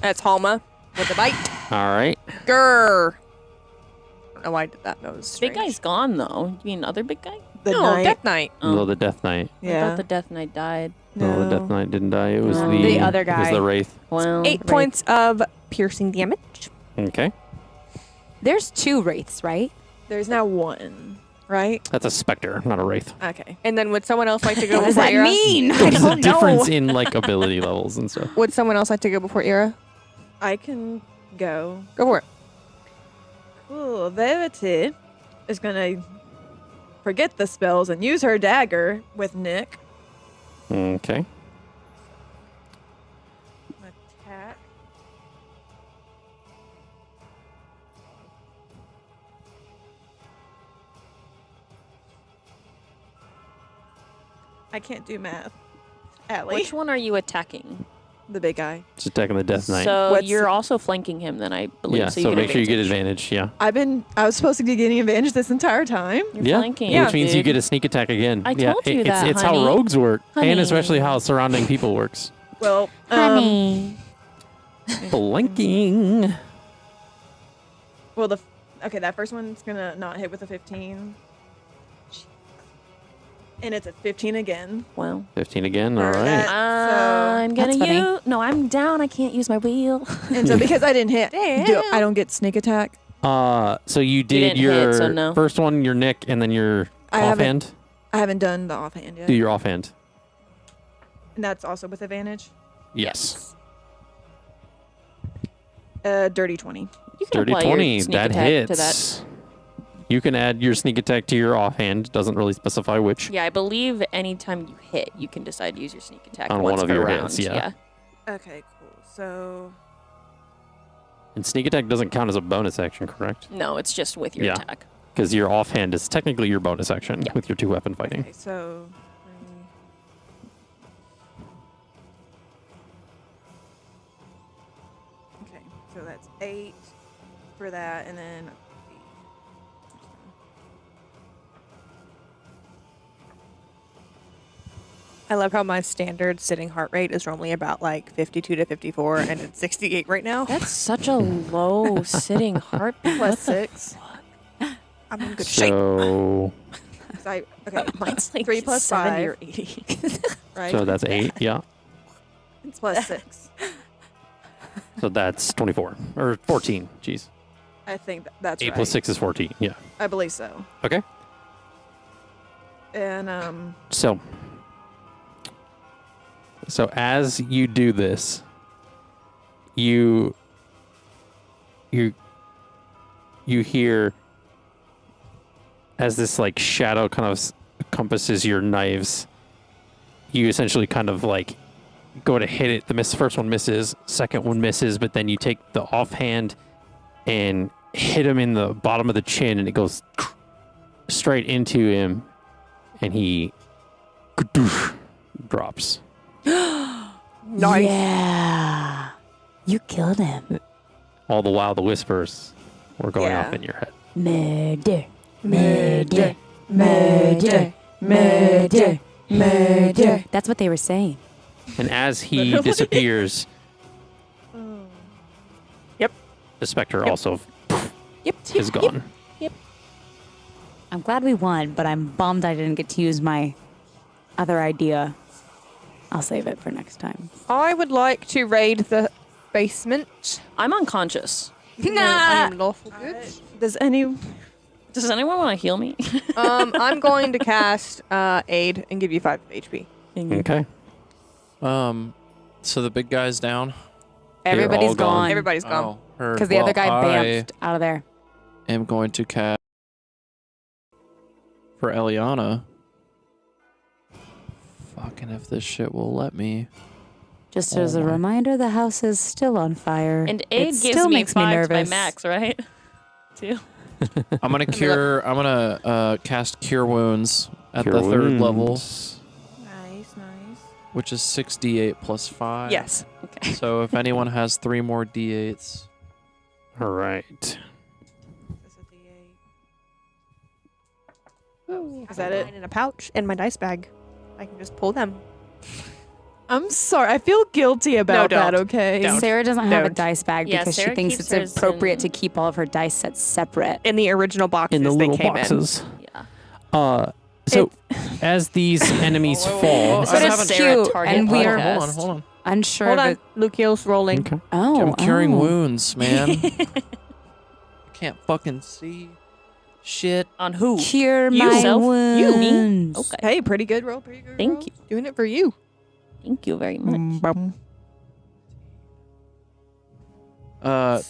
That's Halma with the bite. All right. Grr. I don't know why I did that. That was strange. Big guy's gone, though. You mean other big guy? The no, knight. Death Knight. No, the Death Knight. I Yeah. thought the Death Knight died. No, the Death Knight didn't die. It was No. The other It was guy. the Wraith. Well, 8 points of piercing damage. Okay. There's 2 wraiths, right? There's now one, right? That's a Spectre, not a Wraith. Okay. And then would someone else like to go What does before that Ira? mean? I There's a don't know. difference in like ability levels and stuff. Would someone else like to go before Ira? I can go. Go for it. Cool. Verity is gonna forget the spells and use her dagger with Nick. Okay. Attack. I can't do math. Allie. which one are you attacking? The big guy. Just attacking the Death Knight. So What's- you're also flanking him, then I believe. yeah, so, so you make sure you get advantage. Yeah. I was supposed to be getting advantage this entire time. You're Yeah. flanking. Which means you dude. get a sneak attack again. I yeah, told you it's, that, it's how honey. rogues work, Honey. and especially how surrounding people works. Well, Blinking. well, okay, that first one's gonna not hit with a 15, and it's a 15 again. Well, 15 again. All Or right. that- I'm gonna That's funny. use. No, I'm down. I can't use my wheel. And so because I didn't hit, Damn. I don't get sneak attack. So you did didn't your hit, so no. first one, your Nick, and then your I haven't- offhand. I haven't done the offhand yet, Do your offhand. and that's also with advantage. Yes. Dirty 20. You can Dirty apply your 20. sneak That attack hits. to that. You can add your sneak attack to your offhand. Doesn't really specify which. Yeah, I believe anytime you hit, you can decide to use your sneak attack On once one of per your round. hits, yeah. Okay, cool. So And sneak attack doesn't count as a bonus action, correct? No, it's just with your Yeah. attack. Because your offhand is technically your bonus action Yeah. with your 2-weapon fighting. okay, so okay, so that's 8 for that, and then I love how my standard sitting heart rate is normally about like 52 to 54, and it's 68 right now. That's such a low sitting heartbeat. plus 6. I'm in good shape. So, Okay, Mine's like 3 plus 70 5, or 80. right? so that's 8. Yeah. It's plus 6. So that's 24 or 14. Jeez. I think that's 8 right. plus 6 is 14. Yeah. I believe so. Okay. And So as you do this, you hear as this like shadow kind of encompasses your knives. You essentially kind of like go to hit it. The first one misses, second one misses, but then you take the offhand and hit him in the bottom of the chin, and it goes straight into him, and he drops. Nice. Yeah. You killed him. All the while, the whispers were going Yeah. off in your head. Murder. Murder. Murder. Murder. Murder. That's what they were saying. And as he Literally. disappears, Yep. the specter also Yep. is gone. I'm glad we won, but I'm bummed I didn't get to use my other idea. I'll save it for next time. I would like to raid the basement. I'm unconscious. I'm lawful good. does any Does anyone want to heal me? I'm going to cast aid and give you 5 HP. Okay. So the big guy's down. Everybody's all gone. gone. Everybody's gone. Oh, heard. Because the other guy I bamfed out of there. am going to cast for Eliana. Fucking if this shit will let me. Just as a reminder, the house is still on fire. And it gives still me makes me 5 to my nervous. max, right? Too. I'm gonna cast Cure Wounds at Cure the 3rd level, wounds. Nice. which is 6d8 plus 5. Yes. Okay. So if anyone has 3 more d8s. All right. That's a D8. Is that it? Mine in a pouch in my dice bag. I can just pull them. I'm sorry. I feel guilty about don't. that, okay? Don't. Sarah doesn't have a Don't. dice bag Yeah, because Sarah she thinks keeps it's hers appropriate in- to keep all of her dice sets separate. In the original boxes In the they little came boxes. Yeah. So as these enemies fall, This But is it's Sarah cute, target and we are podcast. Hold on. unsure Hold of on. Luciel's rolling. okay. Oh, I'm curing oh. wounds, man. I can't fucking see shit. On who? Cure You. my Yourself? You. Me? wounds. Okay. Hey, pretty good roll. Pretty good Thank roll. you. Doing it for you. Thank you very much.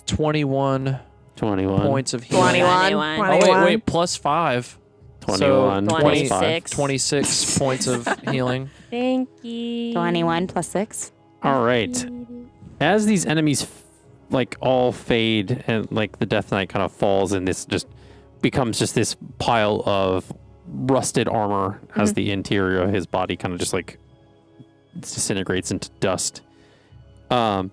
21 21. points of healing. 21. 21. Oh, wait, plus 5. 21 So plus 26. 26 points of healing. Thank you. 21 plus 6. All right. As these enemies all fade and the Death Knight kind of falls and this just becomes just this pile of rusted armor as the interior of his body kind of just disintegrates into dust. The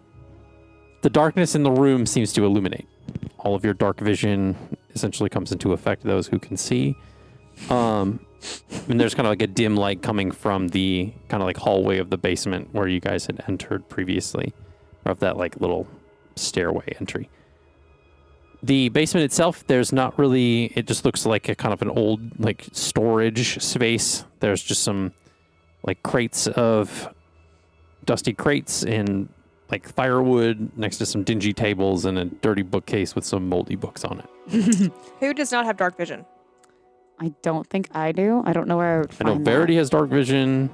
darkness in the room seems to illuminate. All of your dark vision essentially comes into effect, those who can see. And there's kind of a dim light coming from the kind of hallway of the basement where you guys had entered previously, or of that little stairway entry. The basement itself, there's not really, it just looks like a kind of an old storage space. There's just some crates of dusty crates and firewood next to some dingy tables and a dirty bookcase with some moldy books on it. Who does not have dark vision? I don't think I do. I don't know where I would I find know that. Verity has dark vision.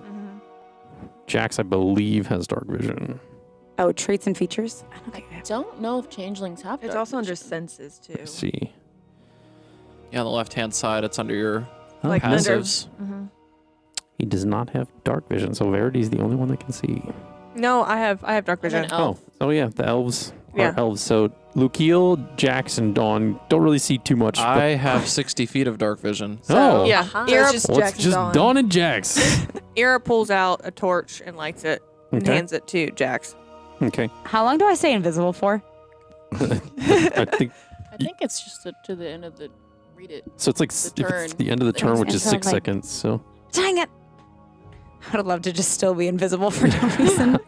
Jax, I believe, has dark vision. Oh, traits and features? I don't think I I have. don't know if changelings have It's dark also under vision. senses, too. Let's see. Yeah, on the left-hand side, it's under your Like under- passives. He does not have dark vision, so Verity's the only one that can see. No, I have dark vision. an elf. Oh yeah, the elves Yeah. are elves. So Lukiel, Jax, and Dawn don't really see too much. I have 60 feet of dark vision. oh, Yeah. Uh-huh. So Ira, it's well, Jax it's and just Dawn. Dawn and Jax. Ira pulls out a torch and lights it and Okay. hands it to Jax. Okay. How long do I stay invisible for? I think I think it's just to the end of the read it. so. It's The if it's turn. the end of the turn, which is Until, 6 like- seconds. So Dang it! I would love to just still be invisible for no reason.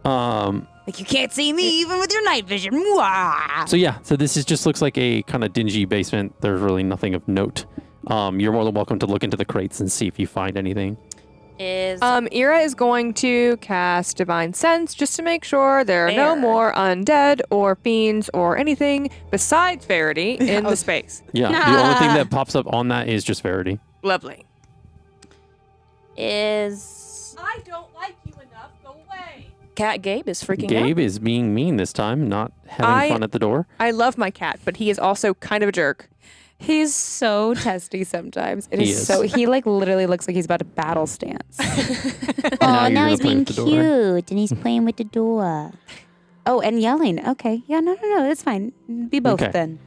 Like, you can't see me even with your night vision. Mwah! So yeah, so this just looks like a kind of dingy basement. There's really nothing of note. You're more than welcome to look into the crates and see if you find anything. Is Ira is going to cast Divine Sense just to make sure there are no Fair. more undead or fiends or anything besides Verity in the space. Yeah, the only thing that pops up on that is just Verity. Lovely. is I don't like you enough. Go away. Cat Gabe is freaking out. Gabe is being mean this time, not having fun at the door. I love my cat, but he is also kind of a jerk. He's so testy sometimes. It He is is. so he literally looks like he's about to battle stance. Now you're gonna play with the door. cute and he's playing with the door. Oh, and yelling. Okay. Yeah, no, that's fine. Be both Okay. then.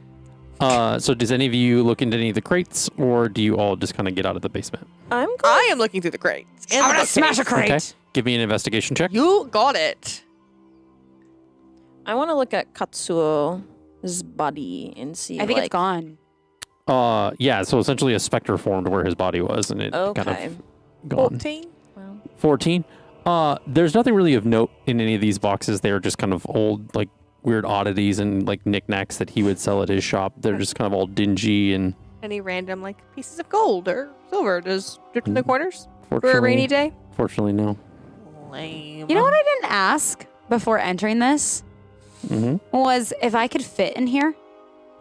So does any of you look into any of the crates, or do you all just kind of get out of the basement? I am looking through the crates. and I'm the gonna smash a bookcase. crate. Okay. Give me an investigation check. You got it. I want to look at Katsuo's body and see. I think it's gone. Yeah. So essentially, a specter formed where his body was, and it kind Okay. of gone. 14. Well, 14. There's nothing really of note in any of these boxes. They're just kind of old, weird oddities and knickknacks that he would sell at his shop. They're just kind of all dingy and. Any random pieces of gold or silver just dripped in the corners for a Fortunately, rainy day? Fortunately, no. Lame. You know what I didn't ask before entering this Mm-hmm. was if I could fit in here,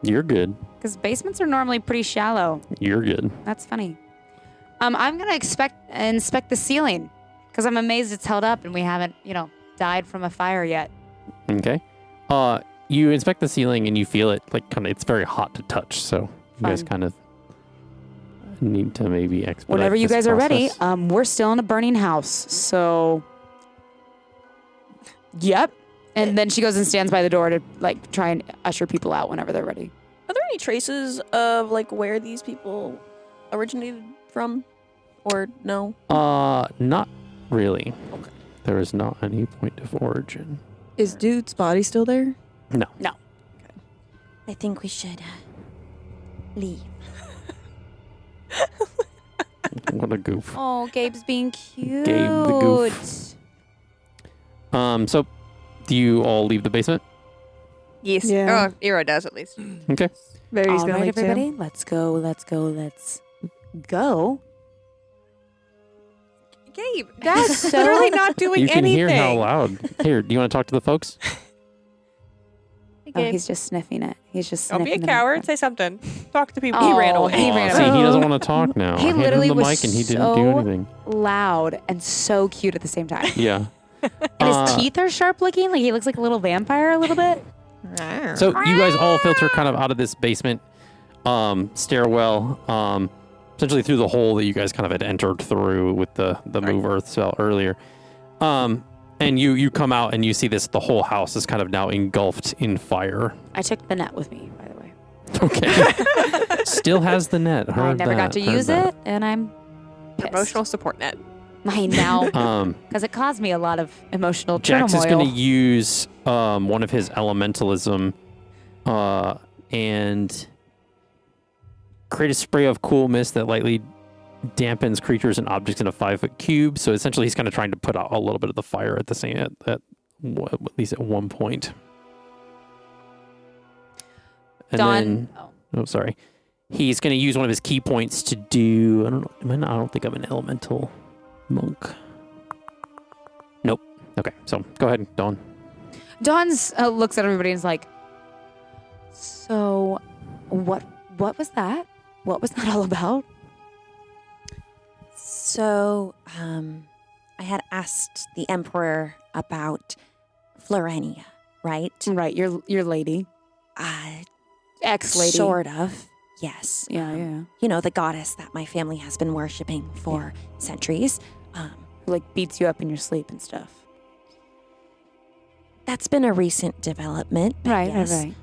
You're good. because basements are normally pretty shallow. You're good. That's funny. I'm gonna inspect the ceiling because I'm amazed it's held up and we haven't, died from a fire yet. Okay. You inspect the ceiling and you feel it it's very hot to touch. So you guys Fun. kind of need to maybe expedite Whenever you this guys are ready, process. we're still in a burning house, so Yep. And then she goes and stands by the door to like try and usher people out whenever they're ready. Are there any traces of like where these people originated from, or no? Not really. Okay. There is not any point of origin. Is dude's body still there? No. I think we should leave. What a goof. Oh, Gabe's being cute. Gabe the goof. So do you all leave the basement? Yes. Yeah. Oh, Ira does at least. Okay. Verity's All gonna right, leave everybody, too. let's go. Gabe, That's so- literally not doing You can anything. hear how loud. Here, do you want to talk to the folks? Oh, he's just sniffing it. He's just Don't sniffing be a the coward. microphone. Say something. Talk to people. Oh, He ran away. He ran See, away. he doesn't want to talk now. He I handed literally him the was mic and he didn't do so- anything. Loud and so cute at the same time. Yeah. And his teeth are sharp looking. Like he looks like a little vampire a little bit. So you guys all filter kind of out of this basement stairwell, essentially through the hole that you guys kind of had entered through with the move earth spell earlier. And you come out and you see this, the whole house is kind of now engulfed in fire. I took the net with me, by the way. Okay. Still has the net. I Heard never got that, to heard use that. it, and I'm pissed. Emotional support net. I know, Um, because it caused me a lot of emotional Jax is turmoil. going to use one of his elementalism and create a spray of cool mist that lightly dampens creatures and objects in a 5-foot cube. So essentially, he's kind of trying to put out a little bit of the fire at the same at least at one point. And then, oh, sorry. He's going to use one of his key points to do. I don't think I'm an elemental monk. Nope. Okay, so go ahead, Dawn. Dawn's looks at everybody and is like, "So, what was that? What was that all about?" So, I had asked the Emperor about Florenia, right? Right, your lady, ex-lady, Sort of, yes. Yeah. You know, the goddess that my family has been worshiping for centuries. Who, like beats you up in your sleep and stuff. That's been a recent development. Right, yes. right.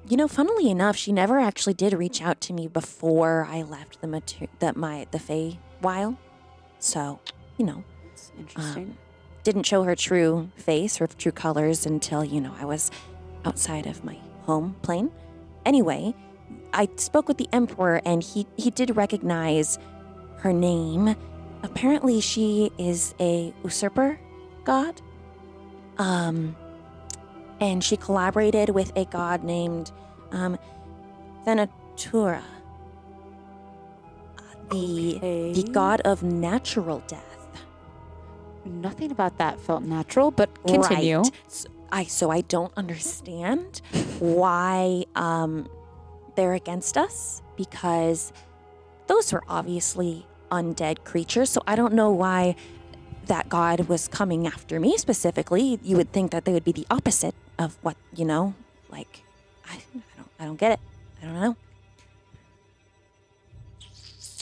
You know, funnily enough, she never actually did reach out to me before I left the Feywild. So, you know, It's interesting. didn't show her true face or true colors until, you know, I was outside of my home plane. Anyway, I spoke with the Emperor and he did recognize her name. Apparently she is a usurper god. And she collaborated with a god named Venatura, the god of natural death. Nothing about that felt natural, but continue. Right. So I don't understand why they're against us, because those were obviously undead creatures. So I don't know why that god was coming after me specifically. You would think that they would be the opposite of what, you know, like I don't get it. I don't know.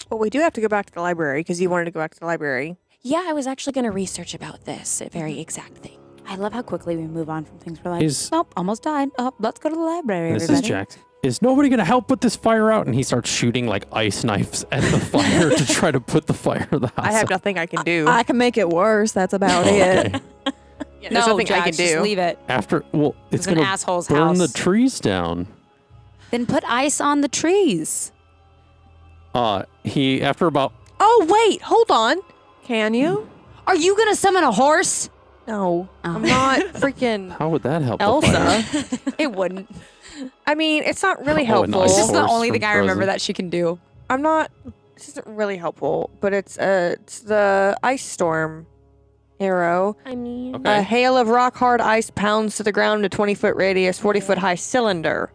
Well, we do have to go back to the library because you wanted to go back to the library. Yeah, I was actually going to research about this very exact thing. I love how quickly we move on from things. We're like, Is- nope, almost died. Oh, let's go to the library, This everybody. is Jax. Is nobody going to help put this fire out? And he starts shooting like ice knives at the fire to try to put the fire of the house I have out. nothing I can do. I can make it worse. That's about it. Okay. Yeah, there's nothing I can Jax, just do. leave it. After, well, it's It's an going to asshole's burn the house. trees down. Then put ice on the trees. He, after about, Oh, wait. Hold on. Can you? Are you gonna summon a horse? No. Oh. I'm not freaking how would that help the fire? Elsa. It wouldn't. I mean, it's not really Oh, an helpful. ice This is the horse only from thing I remember Frozen. that she can do. I'm not. This isn't really helpful, but it's the ice storm arrow. I mean, Okay. A hail of rock hard ice pounds to the ground, a 20-foot radius, 40-foot high cylinder.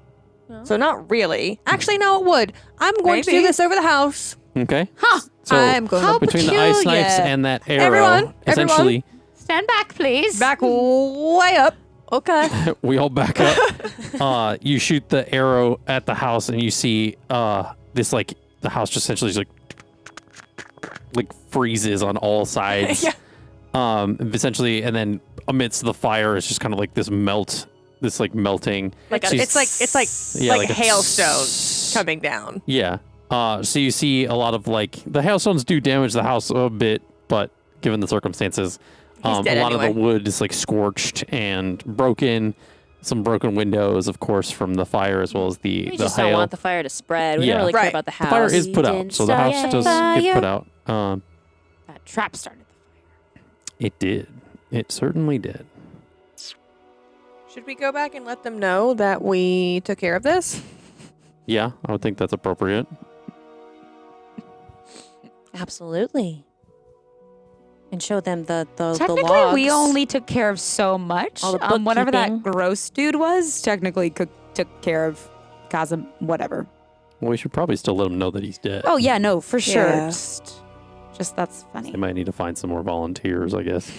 So not really. Actually, no, it would. I'm going to do Maybe. this over the house. Okay. Huh. So I'm going How between the ice peculiar. knives and that arrow, Everyone, essentially, Stand back, please. Back way up. Okay. we all back up. You shoot the arrow at the house, and you see this, like, the house just essentially just like freezes on all sides. Yeah. Essentially, and then amidst the fire is just kind of like this melting. Like So you it's like yeah, like a hailstone coming down. Yeah. So you see a lot of like the hailstones do damage the house a bit, but given the circumstances, a dead lot anyway. of the wood is like scorched and broken. Some broken windows, of course, from the fire as well as the We just hail. don't want the fire to spread. We Yeah. don't really care Right. about the The house. fire is put out, so the house does get put out. That trap started the fire. It did. It certainly did. Should we go back and let them know that we took care of this? Yeah, I would think that's appropriate. Absolutely. And show them the Technically, logs. we only took care of so much. All the Whatever that bookkeeping. gross dude was, technically took care of Kazim, whatever. Well, we should probably still let him know that he's dead. Oh, yeah, no, for sure. Yeah. Just that's funny. They might need to find some more volunteers, I guess.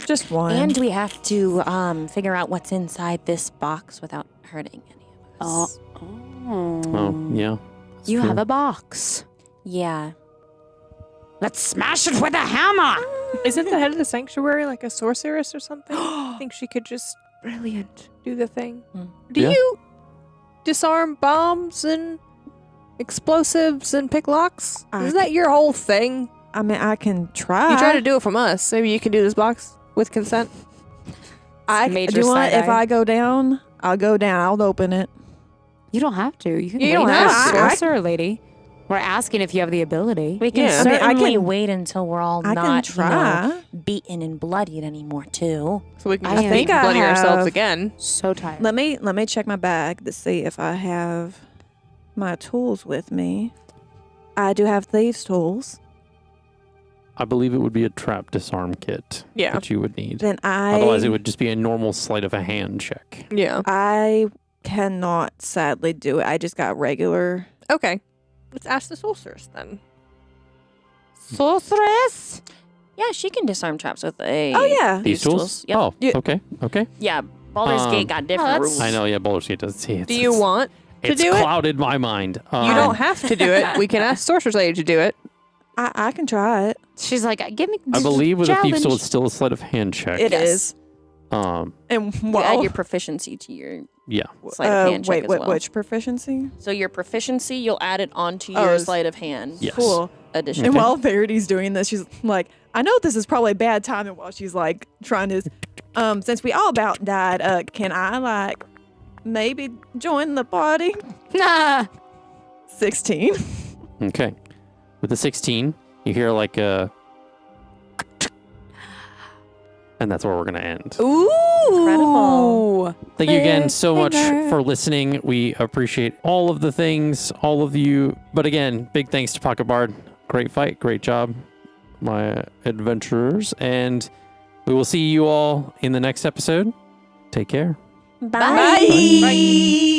Just one. And we have to figure out what's inside this box without hurting any of us. Oh, yeah. that's You true. have a box. Yeah. Let's smash it with a hammer. Isn't the head of the sanctuary like a sorceress or something? I think she could just Brilliant. do the thing. Mm. Do Yeah. you disarm bombs and explosives and pick locks? Isn't that your whole thing? I mean, I can try. You try to do it from us. Maybe you can do this box with consent. Major do you want, side if eye. I go down, I'll go down. I'll open it. You don't have to. You can You wait don't for have a to. sorcerer lady. We're asking if you have the ability. We can Yeah. I mean, I certainly can- wait until we're all I not can try. beaten and bloodied anymore, too. So we can I just think beat and I bloody ourselves have- again. So tired. Let me check my bag to see if I have my tools with me. I do have thieves' tools. I believe it would be a trap disarm kit Yeah. that you would need. Then Otherwise, it would just be a normal sleight of a hand check. Yeah. I cannot sadly do it. I just got regular. Okay. Let's ask the sorceress then. Sorceress? Yeah, she can disarm traps with a... Oh yeah. These tools? Yep. Oh, Yeah. okay. Okay. Yeah, Baldur's Gate got different that's- rules. I know, yeah, Baldur's Gate does. See, Do you want to it's do it? clouded my mind. You don't have to do it. We can ask sorceress lady to do it. I can try it. She's like, give me. I believe with a thief, so challenge. it's still a sleight of hand check. It Yes. is. Um, And You well, add your proficiency to your yeah. sleight of hand check wait, as what? well. Which proficiency? So your proficiency, you'll add it onto Oh, your it's- sleight of hand Yes. Cool. addition. And Okay. while Verity's doing this, she's like, I know this is probably bad timing while she's like trying to, since we all about died, can I like maybe join the party? Nah. 16. Okay. With the 16, you hear like a. And that's where we're going to end. Ooh. Incredible. Thank you again so much for listening. We appreciate all of the things, all of you. But again, big thanks to Pocket Bard. Great fight, great job, my adventurers. And we will see you all in the next episode. Take care. Bye. Bye.